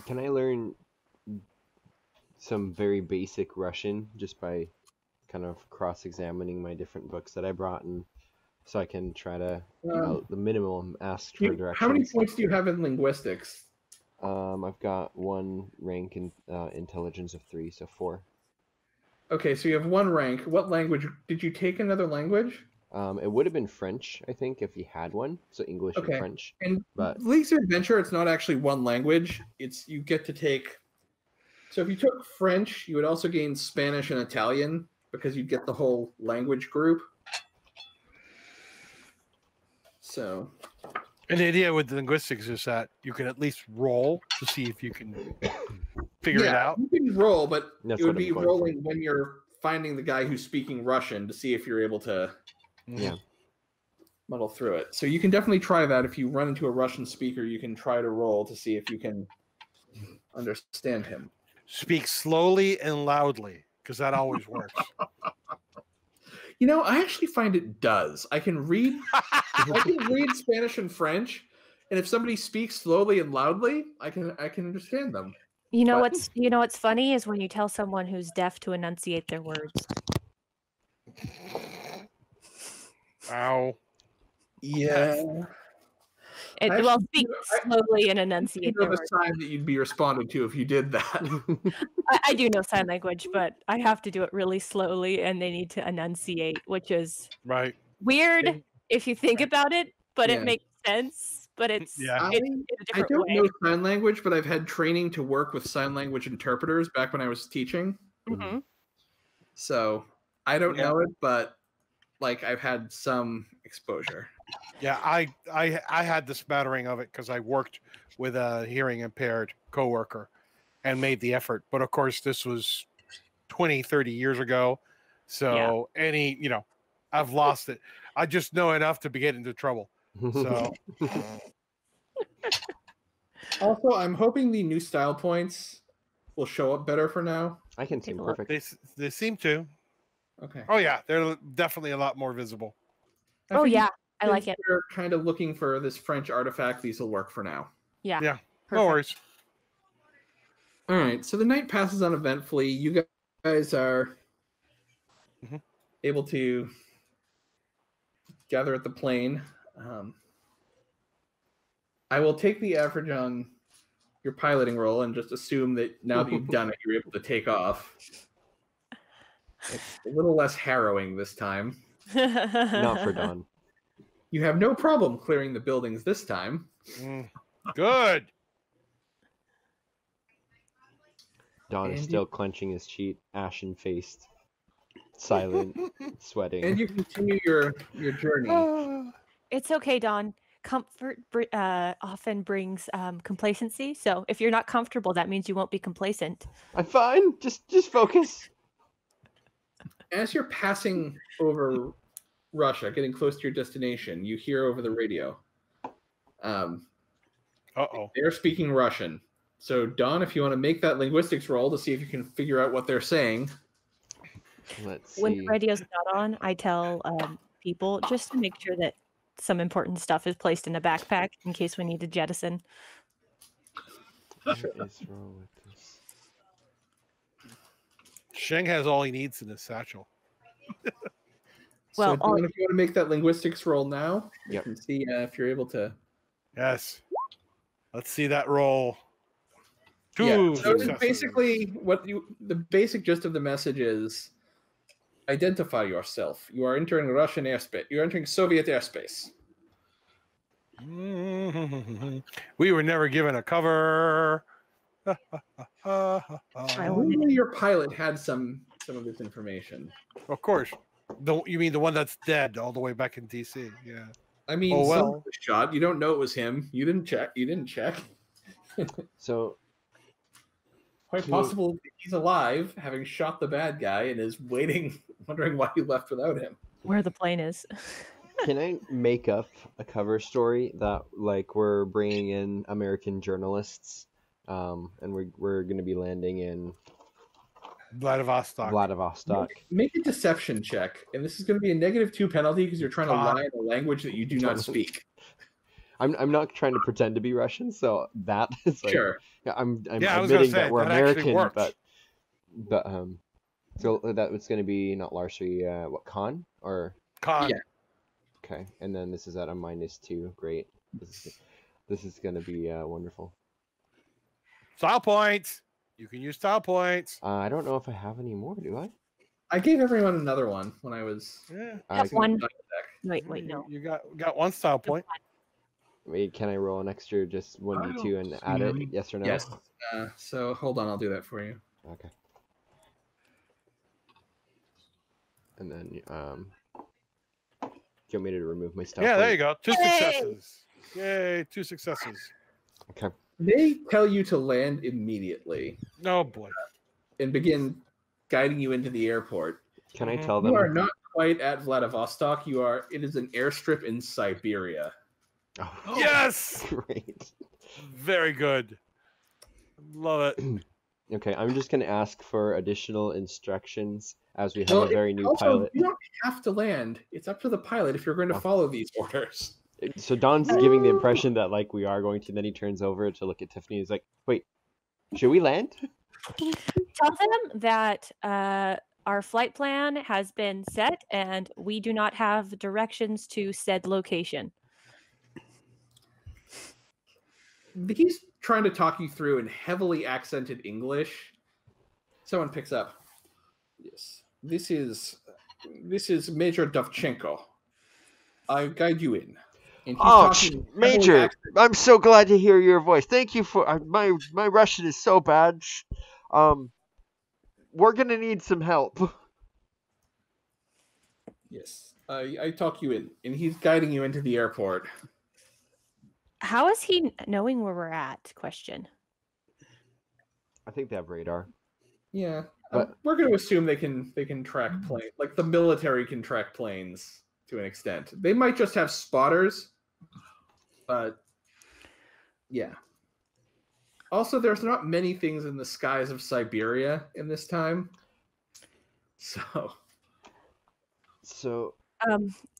Can I learn some very basic Russian just by kind of cross-examining my different books that I brought, and so I can try to, the minimum, ask for directions? How many points do you have in linguistics? I've got 1 rank in intelligence of 3, so 4. Okay, so you have 1 rank. What language? Did you take another language? It would have been French, I think, if he had one. So English and French. And but Leagues of Adventure, it's not actually 1 language. It's you get to take. So if you took French, you would also gain Spanish and Italian because you'd get the whole language group. So. And the idea with the linguistics is that you can at least roll to see if you can figure it out. You can roll, but That's it would what be I'm going rolling when you're finding the guy who's speaking Russian to see if you're able to muddle through it. So you can definitely try that. If you run into a Russian speaker, you can try to roll to see if you can understand him. Speak slowly and loudly, because that always works. You know, I actually find it does. I can read Spanish and French, and if somebody speaks slowly and loudly, I can understand them. You know what's funny is when you tell someone who's deaf to enunciate their words. Ow. Yeah. Well, speak slowly and enunciate their the words. sign that you'd be responded to if you did that. I do know sign language, but I have to do it really slowly, and they need to enunciate, which is weird if you think about it, but it makes sense. But it's in a different way. I don't know sign language, but I've had training to work with sign language interpreters back when I was teaching. Mm-hmm. So I don't know it, but like I've had some exposure. Yeah, I had the smattering of it because I worked with a hearing impaired coworker and made the effort. But of course, this was 20, 30 years ago. So I've lost it. I just know enough to get into trouble. So also, I'm hoping the new style points will show up better for now. I can see perfect. They seem to. Okay. Oh yeah, they're definitely a lot more visible. I like it. We're kind of looking for this French artifact. These will work for now. Yeah. Perfect. No worries. All right. So the night passes uneventfully. You guys are able to gather at the plane. I will take the average on your piloting roll and just assume that now that you've done it, you're able to take off. It's a little less harrowing this time. Not for Dawn. You have no problem clearing the buildings this time. Good. Dawn is still clenching his cheek, ashen-faced, silent, sweating. And you continue your journey. It's okay, Dawn. Comfort often brings complacency. So if you're not comfortable, that means you won't be complacent. I'm fine. Just focus. As you're passing over Russia, getting close to your destination, you hear over the radio. They're speaking Russian. So, Dawn, if you want to make that linguistics roll to see if you can figure out what they're saying. Let's see. When the radio's not on, I tell people just to make sure that some important stuff is placed in a backpack in case we need to jettison. What is wrong with this? Zheng has all he needs in his satchel. So, if you want to make that linguistics roll now, you can see if you're able to. Yes. Let's see that roll. So basically, the basic gist of the message is: identify yourself. You are entering Russian airspace. You're entering Soviet airspace. We were never given a cover. Only your pilot had some of this information. Of course. You mean the one that's dead all the way back in DC? Yeah. I mean, some was shot. You don't know it was him. You didn't check. So, quite possible he's alive, having shot the bad guy, and is waiting, wondering why you left without him. Where the plane is. Can I make up a cover story that like we're bringing in American journalists, and we're going to be landing in Vladivostok. Make a deception check, and this is going to be a -2 penalty because you're trying to lie in a language that you do not speak. I'm not trying to pretend to be Russian, so that is like, Sure. I'm Yeah, I was admitting gonna say, that we're that actually American, works. but so that was going to be not Larcy, what, Khan or Con. Yeah. okay, and then this is at a -2. Great. This is going to be wonderful. Style points. You can use style points. I don't know if I have any more. Do I? I gave everyone another one when I was. Yeah. Have can- one. Wait, no. You got one style point. Wait, can I roll an extra just 1d2 and add it? Yes or no? Yes. So hold on, I'll do that for you. Okay. And then, do you want me to remove my stuff? Yeah, there you go. 2 successes. Yay, 2 successes. Okay. They tell you to land immediately Oh boy. and begin guiding you into the airport. Can I tell them? You are not quite at Vladivostok. It is an airstrip in Siberia. Oh, Yes! great. Very good. Love it. Okay, I'm just going to ask for additional instructions as we have a very new also, pilot. You don't have to land. It's up to the pilot if you're going to follow these orders. So Don's giving the impression that like we are going to, then he turns over to look at Tiffany. He's like, wait, should we land? Tell them that our flight plan has been set and we do not have directions to said location. He's trying to talk you through in heavily accented English. Someone picks up. Yes, this is Major Dovchenko. I'll guide you in. And he's talking in heavily Major, accented- I'm so glad to hear your voice. Thank you for my Russian is so bad. We're gonna need some help. Yes, I talk you in, and he's guiding you into the airport. How is he knowing where we're at? Question. I think they have radar. Yeah, But- we're going to assume they can track planes. Like the military can track planes to an extent. They might just have spotters, but yeah. Also, there's not many things in the skies of Siberia in this time, so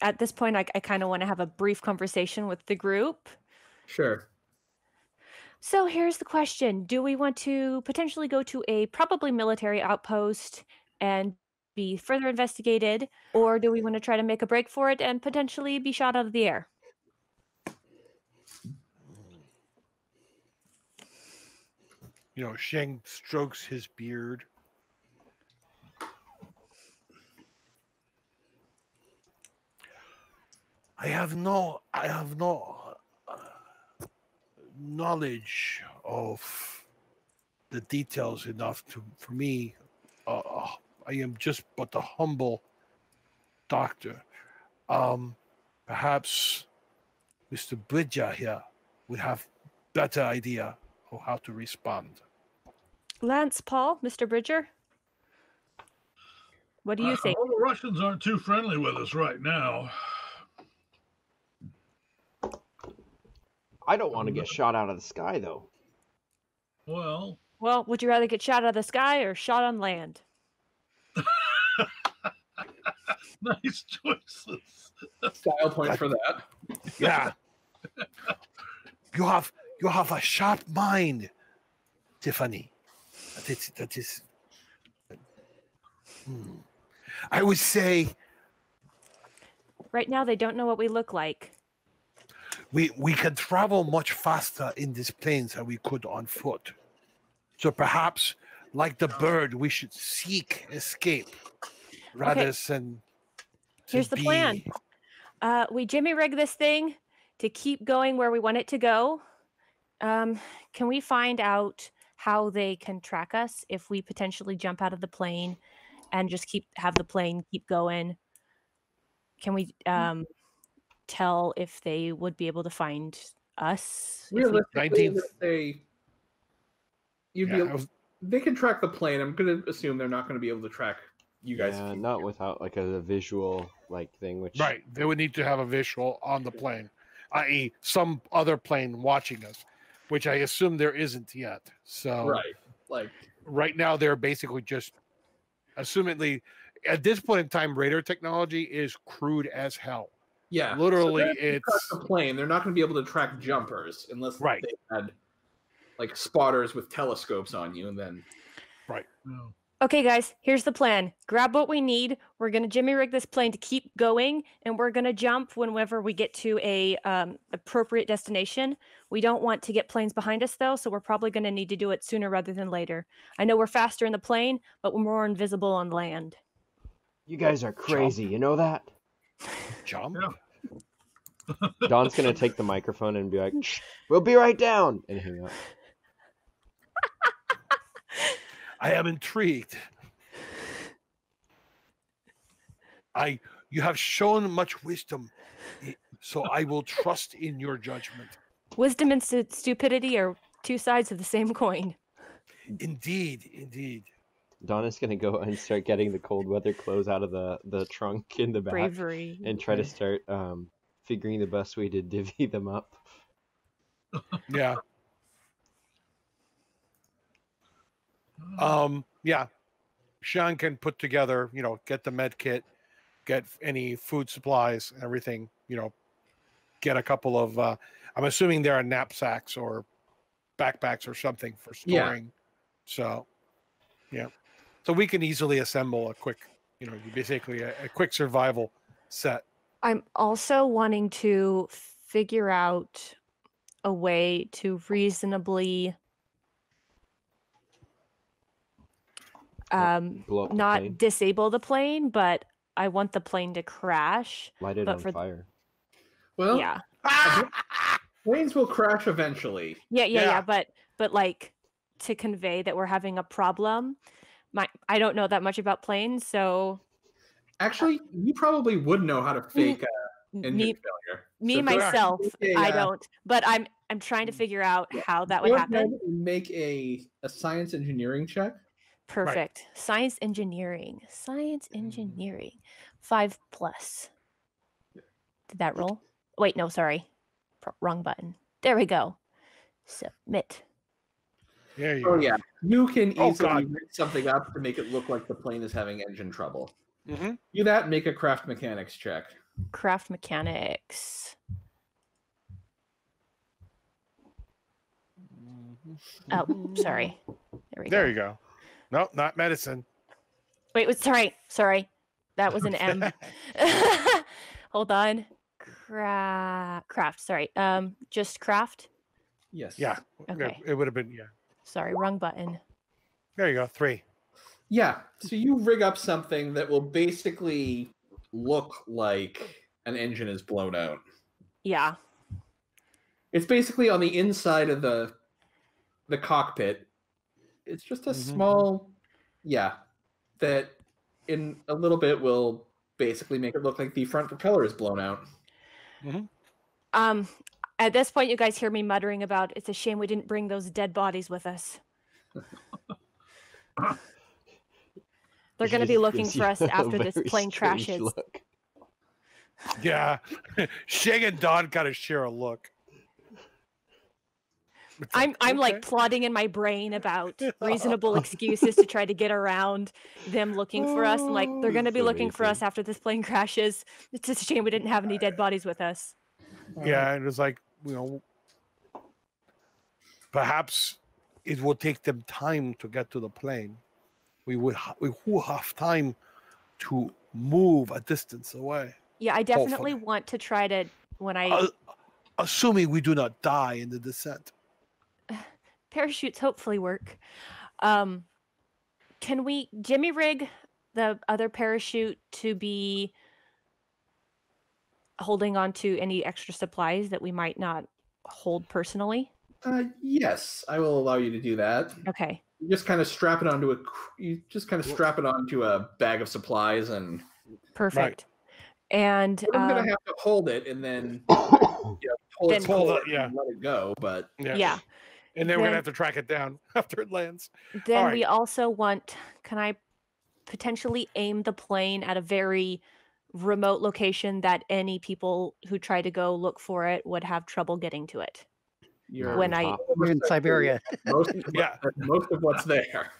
At this point, I kind of want to have a brief conversation with the group. sure. So here's the question. Do we want to potentially go to a probably military outpost and be further investigated, or do we want to try to make a break for it and potentially be shot out of the air? Zheng strokes his beard. I have no knowledge of the details enough for me. I am just but a humble doctor. Perhaps Mr. Bridger here would have better idea of how to respond. Lance, Paul, Mr. Bridger? What do you think? Well, the Russians aren't too friendly with us right now. I don't want to get shot out of the sky though. Well, Well, would you rather get shot out of the sky or shot on land? nice choices. Style point for that. Yeah. You have a sharp mind, Tiffany. That is. I would say Right now, they don't know what we look like. we can travel much faster in these planes than we could on foot. So perhaps, like the bird, we should seek escape rather than. Here's the plan. We jimmy rig this thing to keep going where we want it to go. Can we find out how they can track us if we potentially jump out of the plane and just have the plane keep going? Can we tell if they would be able to find us? If we- Realistically, 19th. you'd be They can track the plane. I'm going to assume they're not going to be able to track you guys. Yeah, not without like a visual like thing. Which Right. They would need to have a visual on the plane, i.e., some other plane watching us, which I assume there isn't yet. So Right. Like right now, they're basically just, assumedly, at this point in time, radar technology is crude as hell. yeah, Literally, so it's track the plane. They're not going to be able to track jumpers unless Right. they had like spotters with telescopes on you, and then right. No. Okay, guys, here's the plan. Grab what we need. We're going to jimmy rig this plane to keep going, and we're going to jump whenever we get to a appropriate destination. We don't want to get planes behind us, though, so we're probably going to need to do it sooner rather than later. I know we're faster in the plane, but we're more invisible on land. you guys are crazy, you know that? Jump. Yeah. Don's gonna take the microphone and be like, "Shh, we'll be right down," and hang up. I am intrigued. You have shown much wisdom, so I will trust in your judgment. Wisdom and stupidity are two sides of the same coin. Indeed, indeed. Don is gonna go and start getting the cold weather clothes out of the trunk in the back Bravery. and try to start figuring the best way to divvy them up. Yeah. Yeah. Sean can put together, get the med kit, get any food supplies, everything, get a couple of, I'm assuming there are knapsacks or backpacks or something for storing. Yeah. So, yeah. So we can easily assemble a quick, basically a quick survival set. I'm also wanting to figure out a way to reasonably Blow up the not plane. disable the plane, but I want the plane to crash. Light it but on for fire. well, yeah. planes will crash eventually. Yeah. But like to convey that we're having a problem. I don't know that much about planes, so Actually, you probably would know how to fake engine failure. Me So go ahead myself, and make I don't. But I'm trying to figure out how that would go ahead happen. and make a science engineering check. Perfect. Right. Science engineering. 5+. Did that roll? Wait, no, sorry. Wrong button. There we go. Submit. Yeah. Yeah. You can easily rig something up to make it look like the plane is having engine trouble. Mm-hmm. Do that, make a craft mechanics check. Craft mechanics. Oh, sorry. There you go. Nope, not medicine. Wait, sorry. That was an M. Hold on. Craft, sorry. Just craft? Yes. Yeah. Okay. It would have been, yeah. Sorry, wrong button. There you go, 3. Yeah. So you rig up something that will basically look like an engine is blown out. Yeah. It's basically on the inside of the cockpit. It's just a small, that in a little bit will basically make it look like the front propeller is blown out. Mm-hmm. At this point, you guys hear me muttering about, it's a shame we didn't bring those dead bodies with us. They're going to be looking for us after this plane crashes. Look. Yeah. Zheng and Don got to share a look. I'm like plotting in my brain about reasonable excuses to try to get around them looking for us. I'm like, they're going to be looking for us after this plane crashes. It's just a shame we didn't have any dead bodies with us. Yeah, and it's like, perhaps it will take them time to get to the plane. We will have time to move a distance away. Yeah, I definitely want to try to, assuming we do not die in the descent. Parachutes hopefully work. Can we jimmy rig the other parachute to be holding on to any extra supplies that we might not hold personally? Yes, I will allow you to do that. Okay. You just kind of strap it onto a bag of supplies and. Perfect. Right. And I'm gonna have to hold it and then hold it, and let it go. But yeah. And then we're gonna have to track it down after it lands. Then we also want. Can I potentially aim the plane at a very remote location that any people who try to go look for it would have trouble getting to it? You're in Siberia. Most of what's there.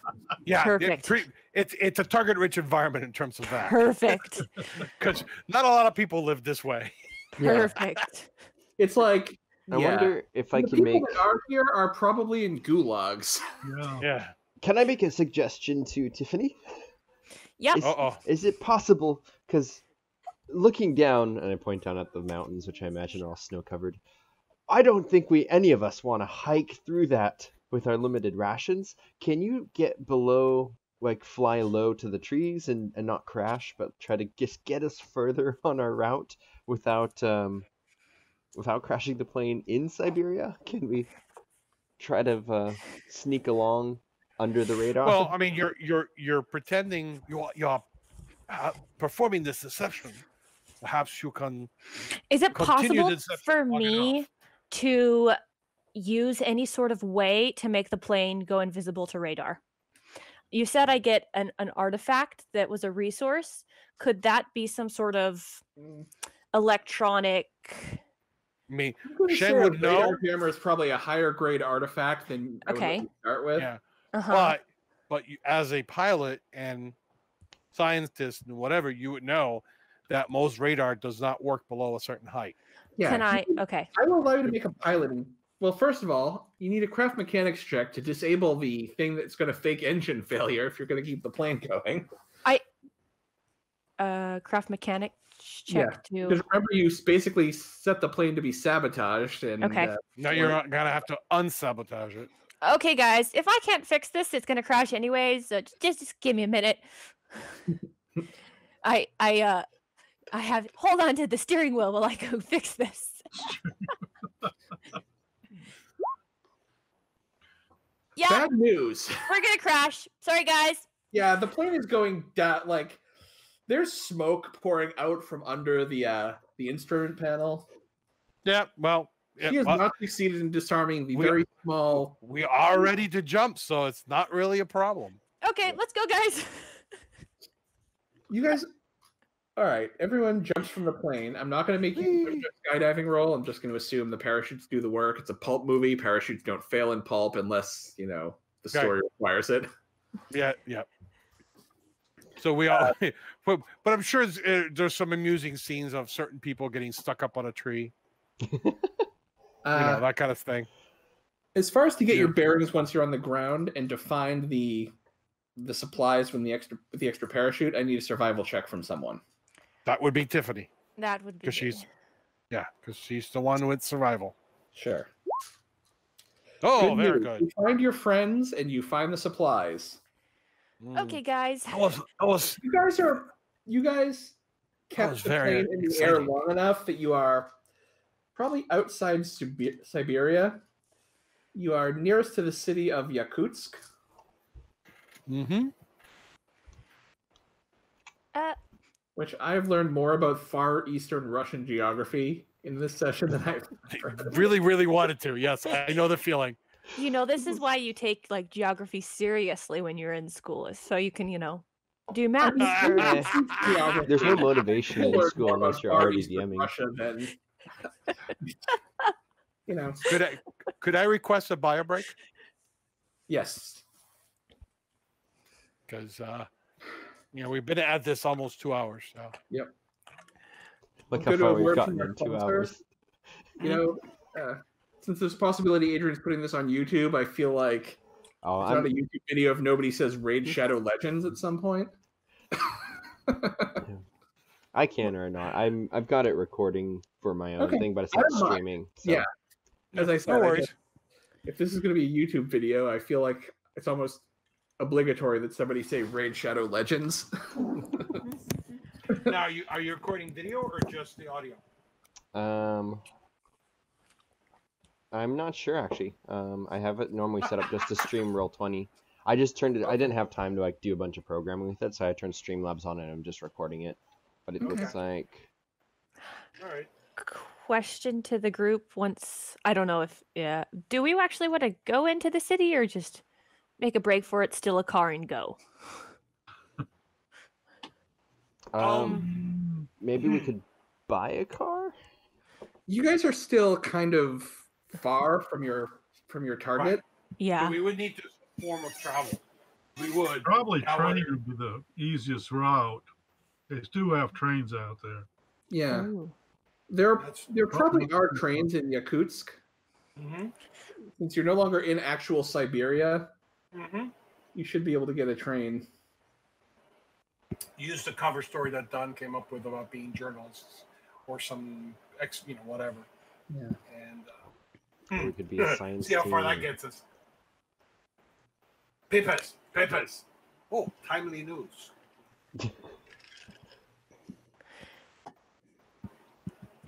Yeah, perfect. It's a target-rich environment in terms of that. Perfect. Because not a lot of people live this way. Perfect. It's like I wonder if I the can make. people that are here are probably in gulags. Yeah. Can I make a suggestion to Tiffany? Yep. Is it possible? Because looking down, and I point down at the mountains, which I imagine are all snow-covered, I don't think any of us want to hike through that with our limited rations. Can you get below, like fly low to the trees and not crash, but try to just get us further on our route without crashing the plane in Siberia? Can we try to sneak along under the radar? Well, I mean, you're pretending you're performing this deception. Perhaps you can. Is it possible deception for long me enough. to use any sort of way to make the plane go invisible to radar? You said I get an artifact that was a resource. Could that be some sort of electronic? I mean, Zheng Zheng would know. Radar jammer is probably a higher grade artifact than I would like to start with. Yeah. Uh-huh. But you, as a pilot and scientist and whatever, you would know that most radar does not work below a certain height. Yeah. Can I? Okay. I will allow you to make a pilot. Well, first of all, you need a craft mechanics check to disable the thing that's going to fake engine failure if you're going to keep the plane going. Craft mechanics check to. Because remember, you basically set the plane to be sabotaged, and Now you're gonna have to unsabotage it. Okay, guys, if I can't fix this, it's gonna crash anyways. So just give me a minute. I have hold on to the steering wheel while I go fix this. Yeah, bad news. we're gonna crash. Sorry, guys. Yeah, the plane is going down. Like, there's smoke pouring out from under the instrument panel. Yeah, well, She has not succeeded in disarming the very small. We are ready to jump, so it's not really a problem. Okay, let's go, guys. You guys. All right, everyone jumps from the plane. I'm not going to make you push a skydiving roll. I'm just going to assume the parachutes do the work. It's a pulp movie. Parachutes don't fail in pulp unless, the story requires it. Yeah. So we all, but I'm sure there's some amusing scenes of certain people getting stuck up on a tree. That kind of thing. As far as to get your bearings once you're on the ground and to find the supplies with the extra parachute, I need a survival check from someone. That would be Tiffany. That would be because she's the one with survival. Sure. Oh, very good. You find your friends and you find the supplies. Okay, guys. You guys kept the plane in the air long enough that you are probably outside Siberia. You are nearest to the city of Yakutsk. Mm-hmm. Which I've learned more about Far Eastern Russian geography in this session than I've really, really wanted to. Yes, I know the feeling. This is why you take geography seriously when you're in school, is so you can, do math. There's no motivation in school unless you're already DMing. Russia, then, Could I request a bio break? Yes. Because we've been at this almost 2 hours. So. Yep. Look how far we've gotten in 2 hours. Since there's a possibility Adrian's putting this on YouTube, I feel like there's not a YouTube video if nobody says Raid Shadow Legends at some point. I can or not. I've got it recording for my own thing, but it's not streaming. So. Yeah. As I said, no worries. If this is going to be a YouTube video, I feel like it's almost obligatory that somebody say Raid Shadow Legends. Now, are you recording video or just the audio? I'm not sure actually. I have it normally set up just to stream Roll20. I just turned it. I didn't have time to do a bunch of programming with it, so I turned Streamlabs on and I'm just recording it. But it looks like. All right. question to the group once. I don't know if, yeah. Do we actually want to go into the city or just make a break for it, steal a car, and go? Maybe we could buy a car? You guys are still kind of far from your target. Right. Yeah. So we would need this form of travel. We would. Probably That train would- would be the easiest route. They do have trains out there. Yeah. Ooh. There That's- probably are trains in Yakutsk. Mhm. Since you're no longer in actual Siberia, Mhm. you should be able to get a train. Use the cover story that Dunn came up with about being journalists or some whatever. Yeah. And Or we could be a science see how far team. that gets us. Papers. Oh, timely news.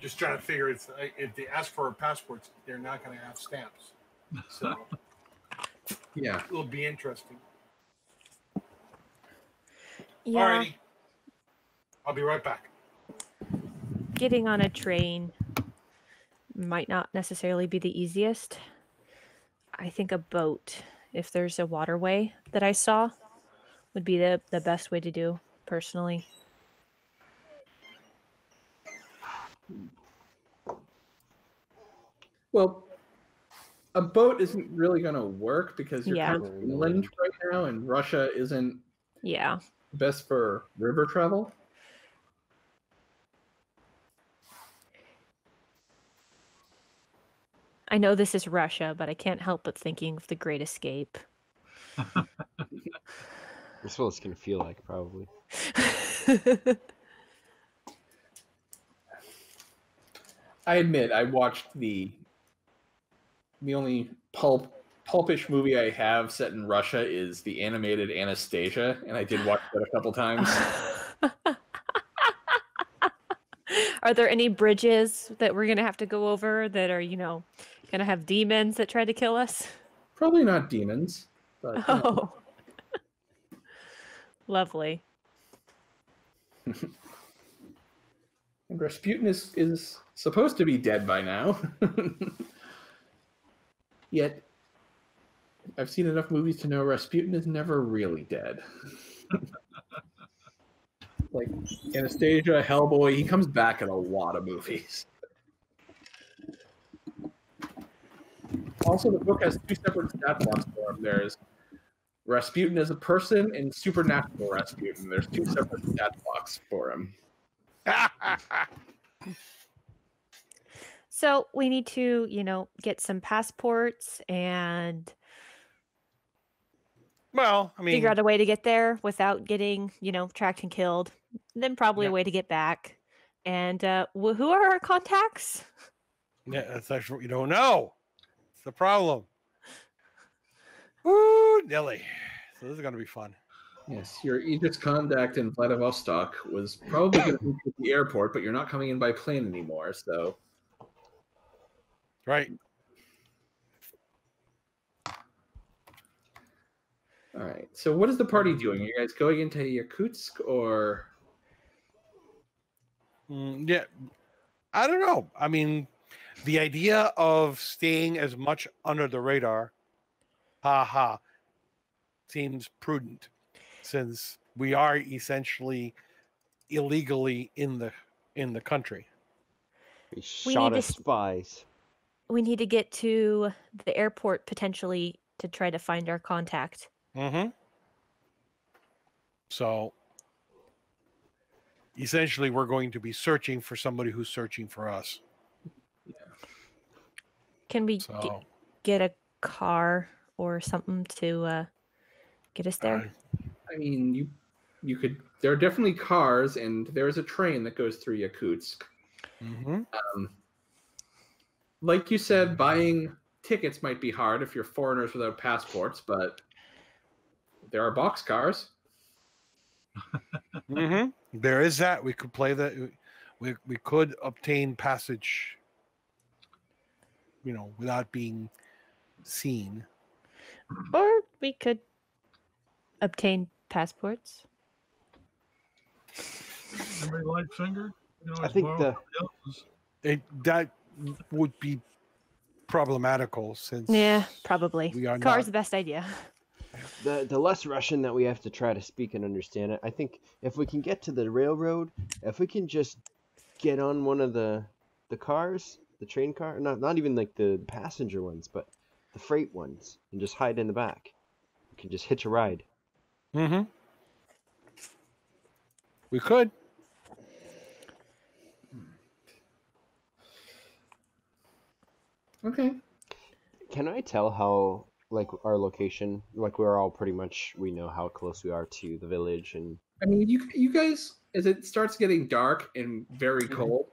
Just trying to figure if they ask for passports, they're not going to have stamps. So Yeah. it'll be interesting. Yeah. Alrighty. I'll be right back. Getting on a train might not necessarily be the easiest. I think a boat, if there's a waterway that I saw, would be the best way to do, personally. Well, a boat isn't really going to work because you're Yeah. kind of inland right now, and Russia isn't Yeah. best for river travel. I know this is Russia, but I can't help but thinking of the Great Escape. That's what it's gonna feel like, probably. I admit, I watched the only pulpish movie I have set in Russia is the animated Anastasia, and I did watch that a couple times. Are there any bridges that we're gonna have to go over that are, gonna have demons that try to kill us? Probably not demons, but Oh, lovely. And Rasputin is supposed to be dead by now. Yet, I've seen enough movies to know Rasputin is never really dead. Like Anastasia, Hellboy, he comes back in a lot of movies. Also, the book has two separate stat blocks for him. There's Rasputin as a person and supernatural Rasputin. There's two separate stat blocks for him. So we need to, get some passports and Well, I mean, figure out a way to get there without getting, tracked and killed. Then probably a way to get back. And who are our contacts? yeah, that's actually what you don't know. It's the problem. Woo, Nelly. So this is going to be fun. Yes, your Aegis contact in Vladivostok was probably going to be at the airport, but you're not coming in by plane anymore, so... Right. All right, so what is the party doing? Are you guys going into Yakutsk, or... Yeah. I don't know. I mean, the idea of staying as much under the radar, seems prudent, since we are essentially illegally in the country. We We shot need at to spies. We need to get to the airport potentially to try to find our contact. Mm-hmm. So essentially, we're going to be searching for somebody who's searching for us. Can we So get a car or something to get us there? I mean, you could... There are definitely cars, and there's a train that goes through Yakutsk. mm-hmm. Like you said, buying tickets might be hard if you're foreigners without passports, but there are boxcars. Mm-hmm. There is that. We could play that. We could obtain passage, without being seen. Or we could obtain passports. Anybody light finger? You know, I think borrow the- somebody else's. That would be problematical since probably. we are Car's not... the best idea. The less Russian that we have to try to speak and understand it. I think if we can get to the railroad, if we can just get on one of the cars, the train car, not even like the passenger ones, but the freight ones, and just hide in the back. We can just hitch a ride. Mm-hmm. We could. Okay. Can I tell how, like, our location, like, we're all pretty much, we know how close we are to the village, and... I mean, you guys, as it starts getting dark and very cold,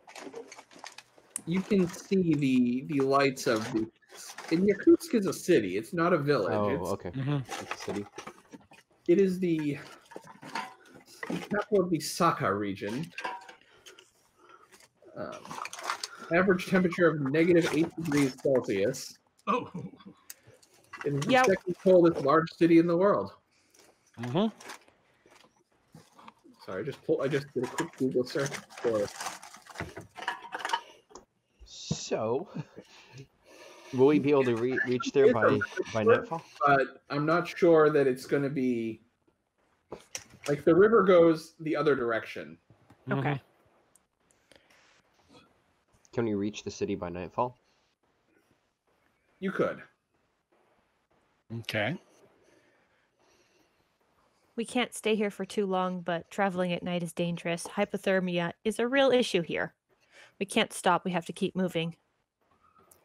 you can see the lights of the... And Yakutsk is a city. It's not a village. Oh, okay. Mm-hmm. It's a city. It is the capital of the Saka region. Average temperature of -8 degrees Celsius. Oh, It is the second coldest large city in the world. Mm-hmm. Sorry, I just did a quick Google search for it. So, will we be able to reach there by nightfall? But I'm not sure that it's going to be... Like, the river goes the other direction. Okay. Can we reach the city by nightfall? You could. Okay. We can't stay here for too long, but traveling at night is dangerous. Hypothermia is a real issue here. We can't stop. We have to keep moving.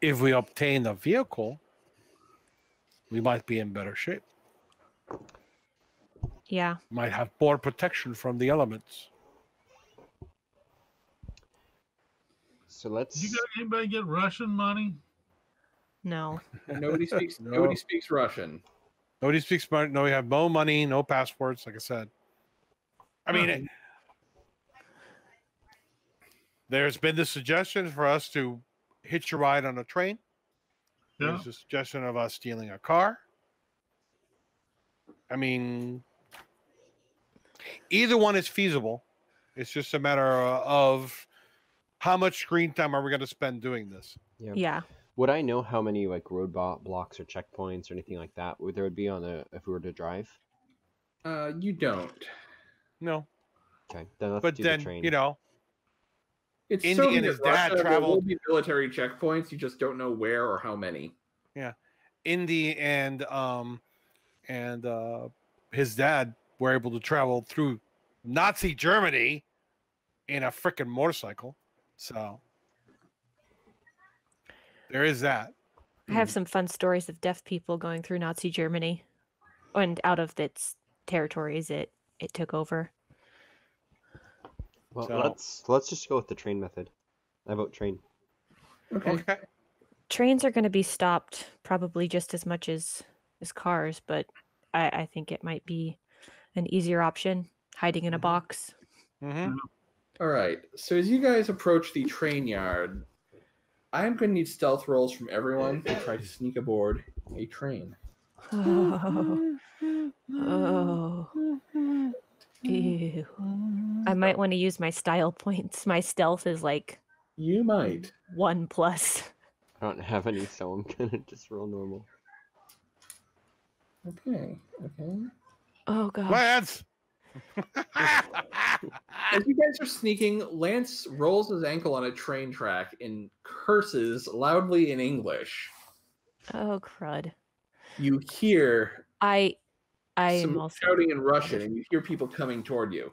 If we obtain a vehicle, we might be in better shape. Yeah. Might have more protection from the elements. So let's... you got anybody get Russian money? No. Nobody speaks. No. Nobody speaks Russian. Nobody speaks smart. No, we have no money, no passports, like I said. I mean, there's been the suggestion for us to hitch a ride on a train. Yeah. There's a suggestion of us stealing a car. I mean, either one is feasible. It's just a matter of how much screen time are we going to spend doing this? Yeah. Would I know how many like road blocks or checkpoints or anything like that there would be on if we were to drive? You don't. No. Okay, then let's But do then, the train. you know, It's Indy Soviet and his Russia. dad There will traveled- be military checkpoints. You just don't know where or how many. Indy and his dad were able to travel through Nazi Germany in a freaking motorcycle. So there is that. I have some fun stories of deaf people going through Nazi Germany and out of its territories it took over. Well, So- let's just go with the train method. I vote train. Okay. Trains are going to be stopped probably just as much as cars, but I think it might be an easier option, hiding in a box. Mm-hmm. All right. So as you guys approach the train yard, I'm going to need stealth rolls from everyone to try to sneak aboard a train. Oh. Ew. I might want to use my style points. My stealth is like You might. 1+. I don't have any, so I'm gonna just roll normal. Okay. Oh gosh. Lance! As you guys are sneaking, Lance rolls his ankle on a train track and curses loudly in English. Oh crud. You hear I am some also shouting in Russian, and you hear people coming toward you.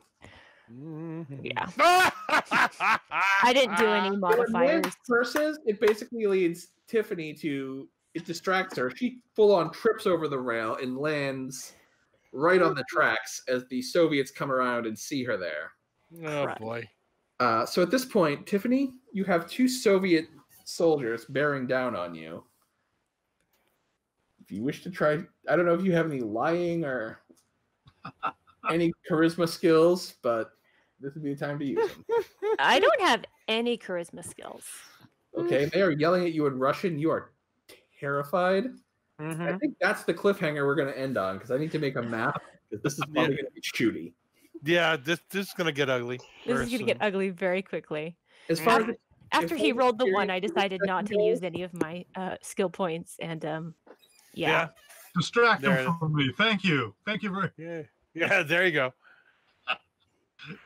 yeah. I didn't do any When modifiers. Lance curses, it basically leads Tiffany to... It distracts her. She full-on trips over the rail and lands right on the tracks as the Soviets come around and see her there. Oh boy. So at this point, Tiffany, you have 2 Soviet soldiers bearing down on you. If you wish to try, I don't know if you have any lying or any charisma skills, but this would be the time to use them. I don't have any charisma skills. Okay, they are yelling at you in Russian. You are terrified. I think that's the cliffhanger we're going to end on, because I need to make a map, because this is probably going to be shooty. Yeah, this is gonna get ugly. This is going to get ugly very quickly. As far as After he full rolled the one, experience I for this decided not to session use goes- any of my skill points, and yeah. Yeah. Distract There it him from me. Thank you. Thank you very Yeah. There you go.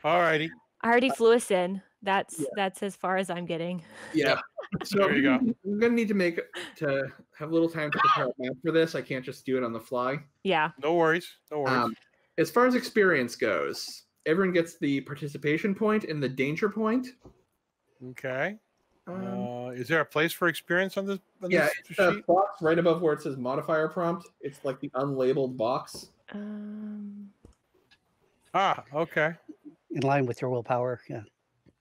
All righty. I already flew us in. That's as far as I'm getting. Yeah. So There you go. I'm gonna need to have a little time to prepare a map for this. I can't just do it on the fly. Yeah. No worries. No worries. As far as experience goes, everyone gets the participation point and the danger point. Okay. Um, Is there a place for experience on this? yeah, this it's a sheet? box right above where it says modifier prompt. It's like the unlabeled box. Okay. In line with your willpower. Yeah.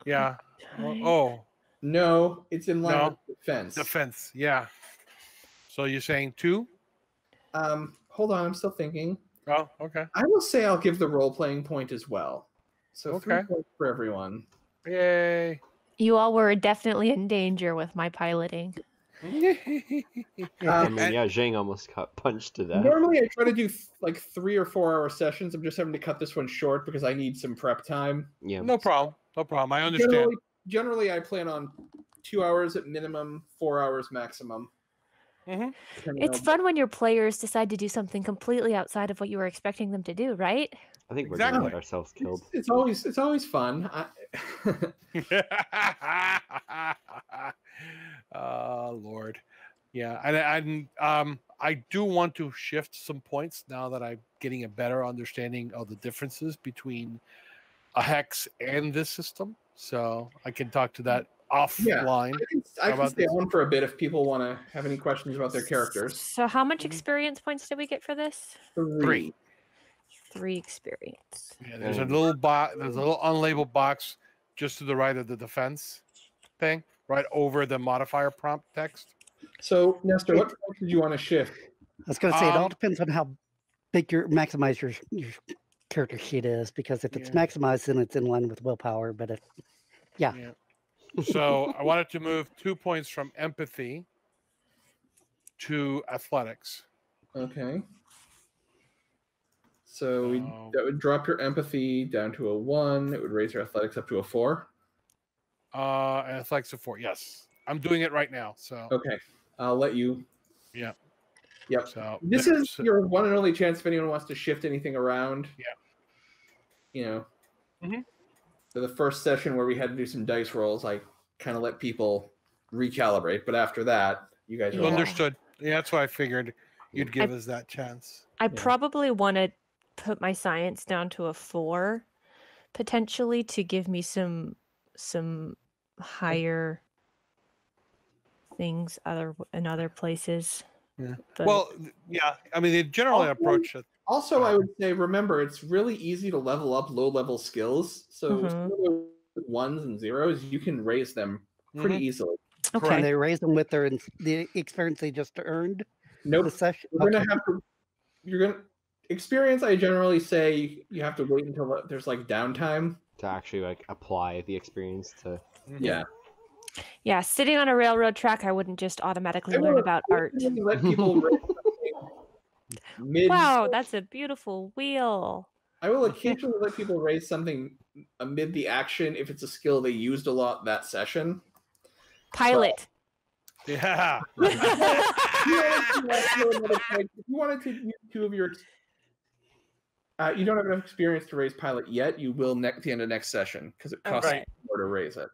Yeah. Oh, No, it's in line No. with defense. defense. Yeah. So you're saying 2? Hold on, I'm still thinking. Oh, okay. I will say I'll give the role-playing point as well. So 3 Okay. points for everyone. Yay. You all were definitely in danger with my piloting. I mean, yeah, Zheng almost got punched to death. Normally, I try to do like 3 or 4 hour sessions. I'm just having to cut this one short because I need some prep time. Yeah. No problem. No problem. I understand. Generally, I plan on 2 hours at minimum, 4 hours maximum. Mhm. depending It's on- fun when your players decide to do something completely outside of what you were expecting them to do, right? I think we're Exactly. gonna get ourselves killed. It's always fun. Oh Lord. Yeah, and I do want to shift some points now that I'm getting a better understanding of the differences between a hex and this system. So I can talk to that offline. I can about stay this? on for a bit if people want to have any questions about their characters. So how much Mhm. experience points did we get for this? 3. 3 experience. Yeah, there's a little box. There's a little unlabeled box just to the right of the defense thing, right over the modifier prompt text. So, Nestor, what point did you want to shift? I was going to say it all Um, depends on how big your character sheet is, because if it's Yeah. maximized, then it's in line with willpower. But if So I wanted to move 2 points from empathy to athletics. Okay. So Oh. that would drop your empathy down to a 1. It would raise your athletics up to a 4. And athletics of 4. Yes, I'm doing it right now. So Okay. I'll let you. Yeah. Yep. So This there- is so- your one and only chance if anyone wants to shift anything around. Yeah. You know. Mhm. For the first session where we had to do some dice rolls, I kind of let people recalibrate. But after that, you guys are Yeah. understood. Yeah, that's why I figured you'd give us that chance. I Yeah. probably want to put my science down to a 4 potentially to give me some higher things in other places. Yeah. But Well, yeah. I mean, the general Also- approach. Also, I would say, remember, it's really easy to level up low-level skills. So some of the 1s and 0s, you can raise them pretty easily. okay. can they raise them with the experience they just earned Nope. the session? You're gonna have to. You're gonna experience. I generally say you have to wait until there's like downtime. To actually like apply the experience to. Yeah. Yeah, sitting on a railroad track, I wouldn't just automatically I learn will about art. occasionally let people raise something mid. Wow, that's a beautiful wheel. I will occasionally let people raise something amid the action if it's a skill they used a lot that session. Pilot. Yeah. If you wanted to use 2 of your, you don't have enough experience to raise pilot yet. You will at the end of next session because it costs Okay. more to raise it.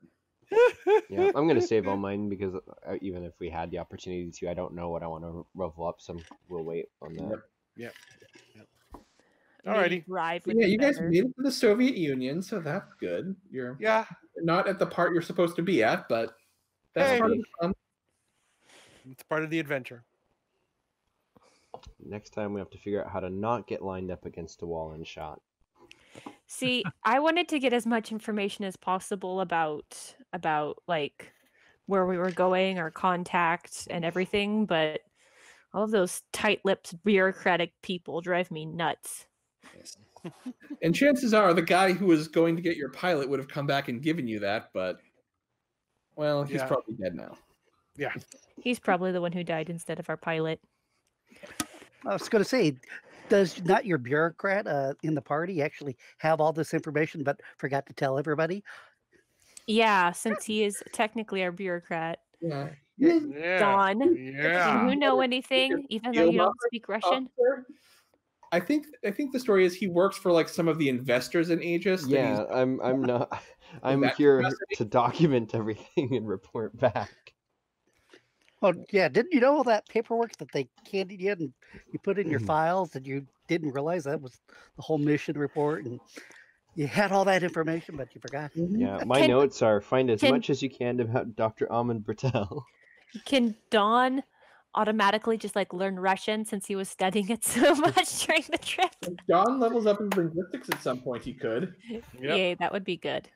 Yeah, I'm gonna save all mine because even if we had the opportunity to, I don't know what I want to level up, so we'll wait on that. Yep. Maybe Alrighty. drive Yeah, would be you guys better. made it to the Soviet Union, so that's good. You're Yeah. not at the part you're supposed to be at, but that's Hey. part of the fun. It's part of the adventure. Next time we have to figure out how to not get lined up against a wall and shot. See, I wanted to get as much information as possible about like where we were going, our contacts and everything, but all of those tight-lipped bureaucratic people drive me nuts. And chances are the guy who was going to get your pilot would have come back and given you that, but well, he's Yeah. probably dead now. Yeah. He's probably the one who died instead of our pilot. I was going to say, does not your bureaucrat in the party actually have all this information but forgot to tell everybody? Yeah, since he is technically our bureaucrat. Yeah. Don, do Yeah. you know anything, even though you don't speak Russian? I think the story is he works for like some of the investors in Aegis. that Yeah, he's- I'm not. I'm that here capacity? to document everything and report back. Oh yeah, didn't you know all that paperwork that they handed you and you put in your Mhm. files and you didn't realize that was the whole mission report and you had all that information but you forgot? Yeah, my Can- notes are find as can- much as you can about Dr. Amon Bertel. Can Don automatically just like learn Russian since he was studying it so much during the trip? If John levels up in linguistics at some point, he could. Yay, that would be good.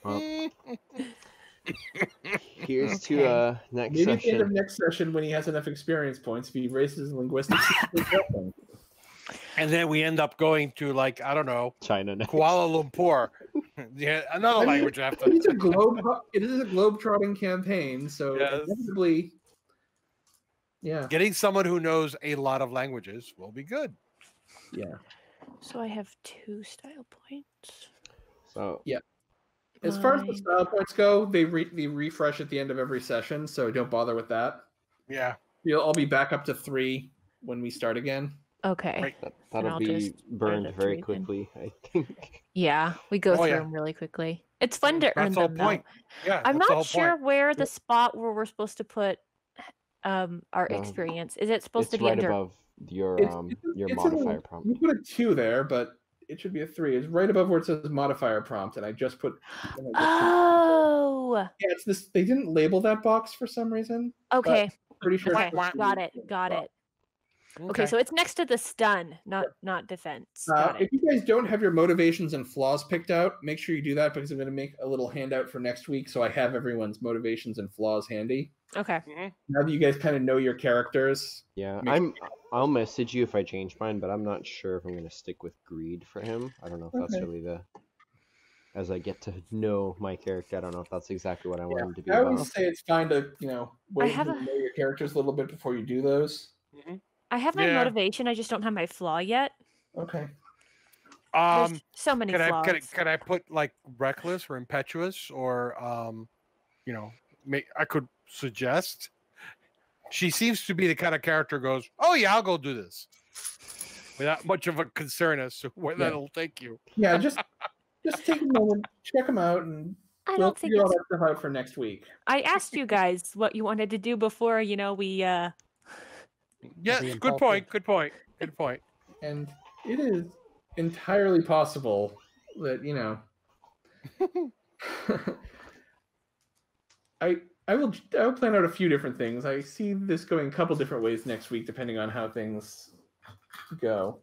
Well, here's to Okay. next Maybe at the end of session. next session, when he has enough experience points, if he raises linguistics, he can get them. And then we end up going to like, I don't know, China next. Kuala Lumpur. Yeah, another language I have to. It is a globe-trotting campaign, so Yes. inevitably, yeah, Getting someone who knows a lot of languages will be good. yeah. So I have 2 style points. So As far as the Mine. style points go, they refresh at the end of every session, so don't bother with that. Yeah. I'll be back up to 3 when we start again. Okay. Right. that'll I'll be just put it burned at very 3 then. quickly, I think. Yeah, we go Oh, through yeah. them really quickly. It's fun to earn That's the whole them, though. point. Yeah. I'm that's the whole not sure point. where the spot where we're supposed to put our No, experience. Is it supposed It's to be right under? above your It's in modifier the- prompt. You put a 2 there, but it should be a 3. It's right above where it says modifier prompt, and I just put. Oh, Yeah, it's this. They didn't label that box for some reason. okay. Pretty sure. Okay, it's got it. Got it. Okay, so it's next to the stun, not defense. Got it. If you guys don't have your motivations and flaws picked out, make sure you do that because I'm going to make a little handout for next week, so I have everyone's motivations and flaws handy. Okay. Now that you guys kind of know your characters, Yeah, Make I'll message you if I change mine, but I'm not sure if I'm gonna stick with greed for him. I don't know if that's Okay. really as I get to know my character, I don't know if that's exactly what I want him to be I about. always say it's fine to wait have until you know your characters a little bit before you do those. I have my Yeah. motivation. I just don't have my flaw yet. Okay. There's so many Can flaws. I put like reckless or impetuous or I could suggest. She seems to be the kind of character who goes, oh yeah, I'll go do this, without much of a concern as to where that'll take you. Yeah, just take a moment, check them out, and I we'll don't think figure all it's... that stuff out for next week. I asked you guys what you wanted to do before, we Yes, Being good point. Good point. Good point. And it is entirely possible that I will plan out a few different things. I see this going a couple different ways next week, depending on how things go.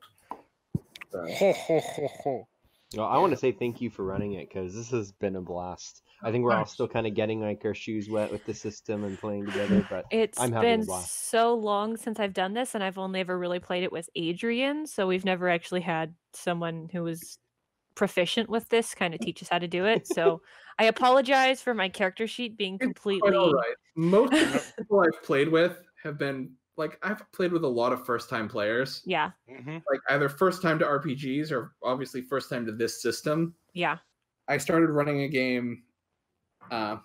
So, Ho, ho, ho, ho. Well, I want to say thank you for running it because this has been a blast. I think we're all Nice. still kind of getting like our shoes wet with the system and playing together, but It's I'm having a been blast. so long since I've done this, and I've only ever really played it with Adrian, so we've never actually had someone who was proficient with this kind of teach us how to do it. So I apologize for my character sheet being it's completely... quite all right. Most of the people I've played with have been like I've played with a lot of first-time players. Yeah, Like either first time to RPGs or obviously first time to this system. yeah. I started running a game. I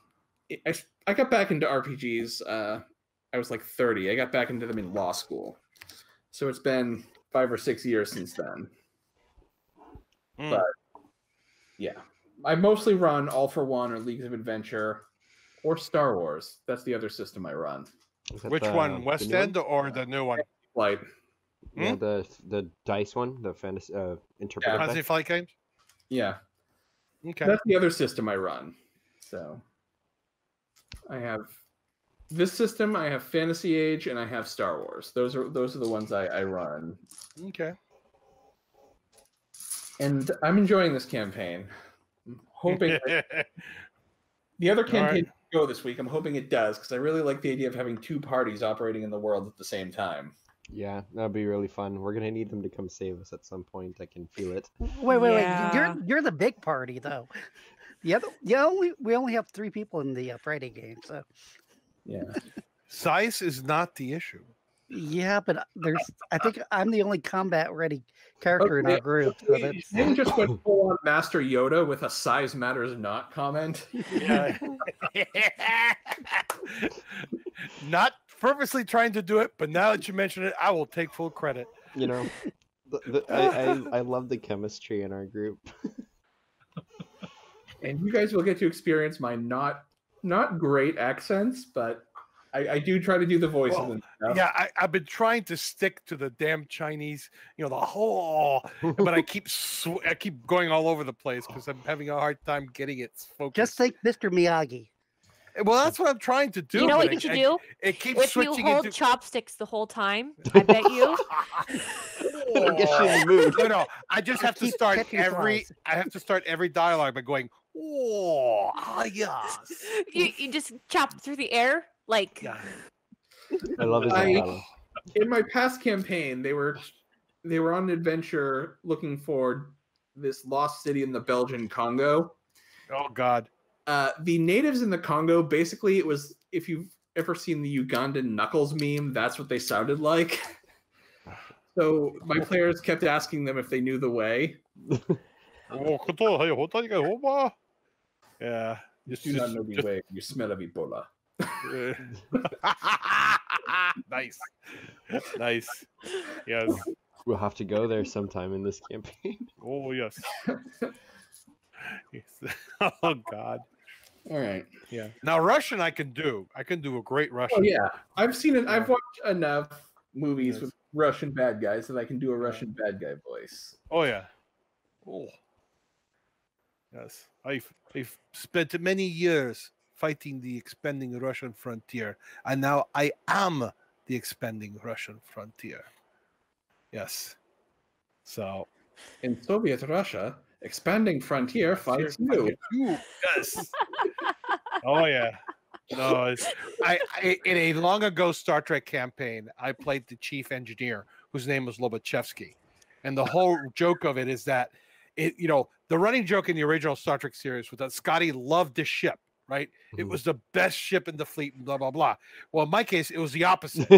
got back into RPGs. I was like 30. I got back into them in law school, so it's been 5 or 6 years since then. Mm. But yeah, I mostly run All for One or Leagues of Adventure or Star Wars. That's the other system I run. Is that Which the- one, the West new one? End or the new one? Like Yeah, the dice one, the fantasy interpretive Yeah. deck? Fantasy Flight Games? yeah, Okay. that's the other system I run. So I have this system. I have Fantasy Age, and I have Star Wars. Those are the ones I run. Okay. And I'm enjoying this campaign. I'm hoping the other All campaign right. will go this week. I'm hoping it does because I really like the idea of having 2 parties operating in the world at the same time. Yeah, that'd be really fun. We're gonna need them to come save us at some point. I can feel it. Wait. Yeah. You're the big party though. We only have 3 people in the Friday game, so Yeah. Size is not the issue. Yeah, but I think I'm the only combat ready character in our group. So that's Zheng just went full on Master Yoda with a size matters not comment. Yeah. Not purposely trying to do it, but now that you mention it, I will take full credit. You know, I love the chemistry in our group. And you guys will get to experience my not great accents, but I do try to do the voices and stuff. Yeah, I've been trying to stick to the damn Chinese, the whole, but I keep going all over the place because I'm having a hard time getting it focused. Just think Mr. Miyagi. Well, that's what I'm trying to do. You know what you should do? It keeps If switching you hold into chopsticks the whole time, I bet you. I guess she's in the mood. No, I just have to Keep start catching every. flies. I have to start every dialogue by going, "Oh, yes." You just chop through the air like. Yeah. I love his dialogue. In my past campaign, they were on an adventure looking for this lost city in the Belgian Congo. Oh God. The natives in the Congo, basically, it was, if you've ever seen the Ugandan Knuckles meme, that's what they sounded like. So my players kept asking them if they knew the way. Yeah. You do not know the way. You smell of Ebola. Nice. Yes. We'll have to go there sometime in this campaign. Oh yes. Oh God. All right. Yeah. Now Russian I can do. I can do a great Russian. Oh yeah, I've seen it. I've watched enough movies with Russian bad guys that I can do a Russian bad guy voice. Oh yeah. Oh. Yes. I've spent many years fighting the expanding Russian frontier, and now I am the expanding Russian frontier. Yes. So in Soviet Russia, expanding frontier fights you. Yes. Oh yeah. No, I in a long ago Star Trek campaign, I played the chief engineer whose name was Lobachevsky, and the whole joke of it is that the running joke in the original Star Trek series was that Scotty loved this ship, right? It was the best ship in the fleet, and blah blah blah. Well, in my case, it was the opposite.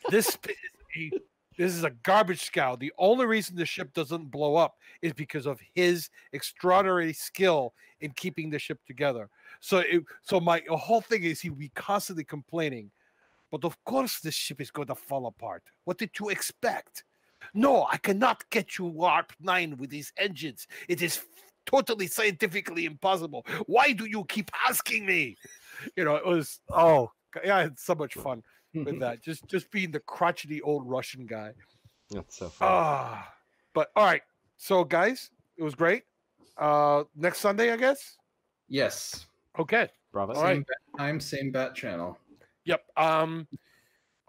This is a garbage scow. The only reason the ship doesn't blow up is because of his extraordinary skill in keeping the ship together. So my whole thing is he would be constantly complaining, but of course this ship is going to fall apart. What did you expect? No, I cannot get you warp 9 with these engines. It is totally scientifically impossible. Why do you keep asking me? It was, I had so much fun with that. Just being the crotchety old Russian guy. That's so fun. But all right. So guys, it was great. Next Sunday, I guess? Yes. Okay. Bravo. All right. Same bat channel. Yep.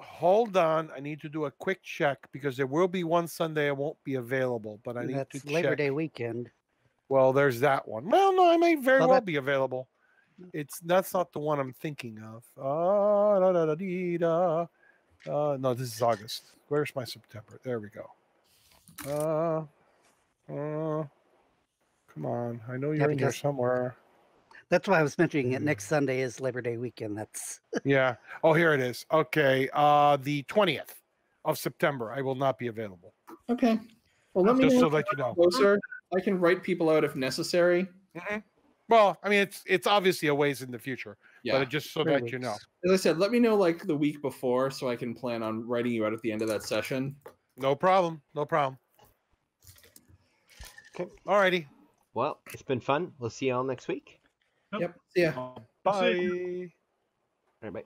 Hold on. I need to do a quick check because there will be one Sunday I won't be available, but I need to check. Labor Day weekend. Well, there's that one. Well, no, I may very well be available. That's not the one I'm thinking of. No, this is August. Where's my September? There we go. Come on. I know you're in there somewhere. That's why I was mentioning it. Next Sunday is Labor Day weekend. That's yeah. Oh, here it is. Okay. The 20th of September, I will not be available. Okay. Well, let me just know so that you know. Closer. I can write people out if necessary. Mm-hmm. Well, I mean, it's obviously a ways in the future, but just so that you know. As I said, let me know like the week before so I can plan on writing you out at the end of that session. No problem. Okay. Alrighty. Well, it's been fun. We'll see you all next week. Yep. See ya. Bye. All right, bye.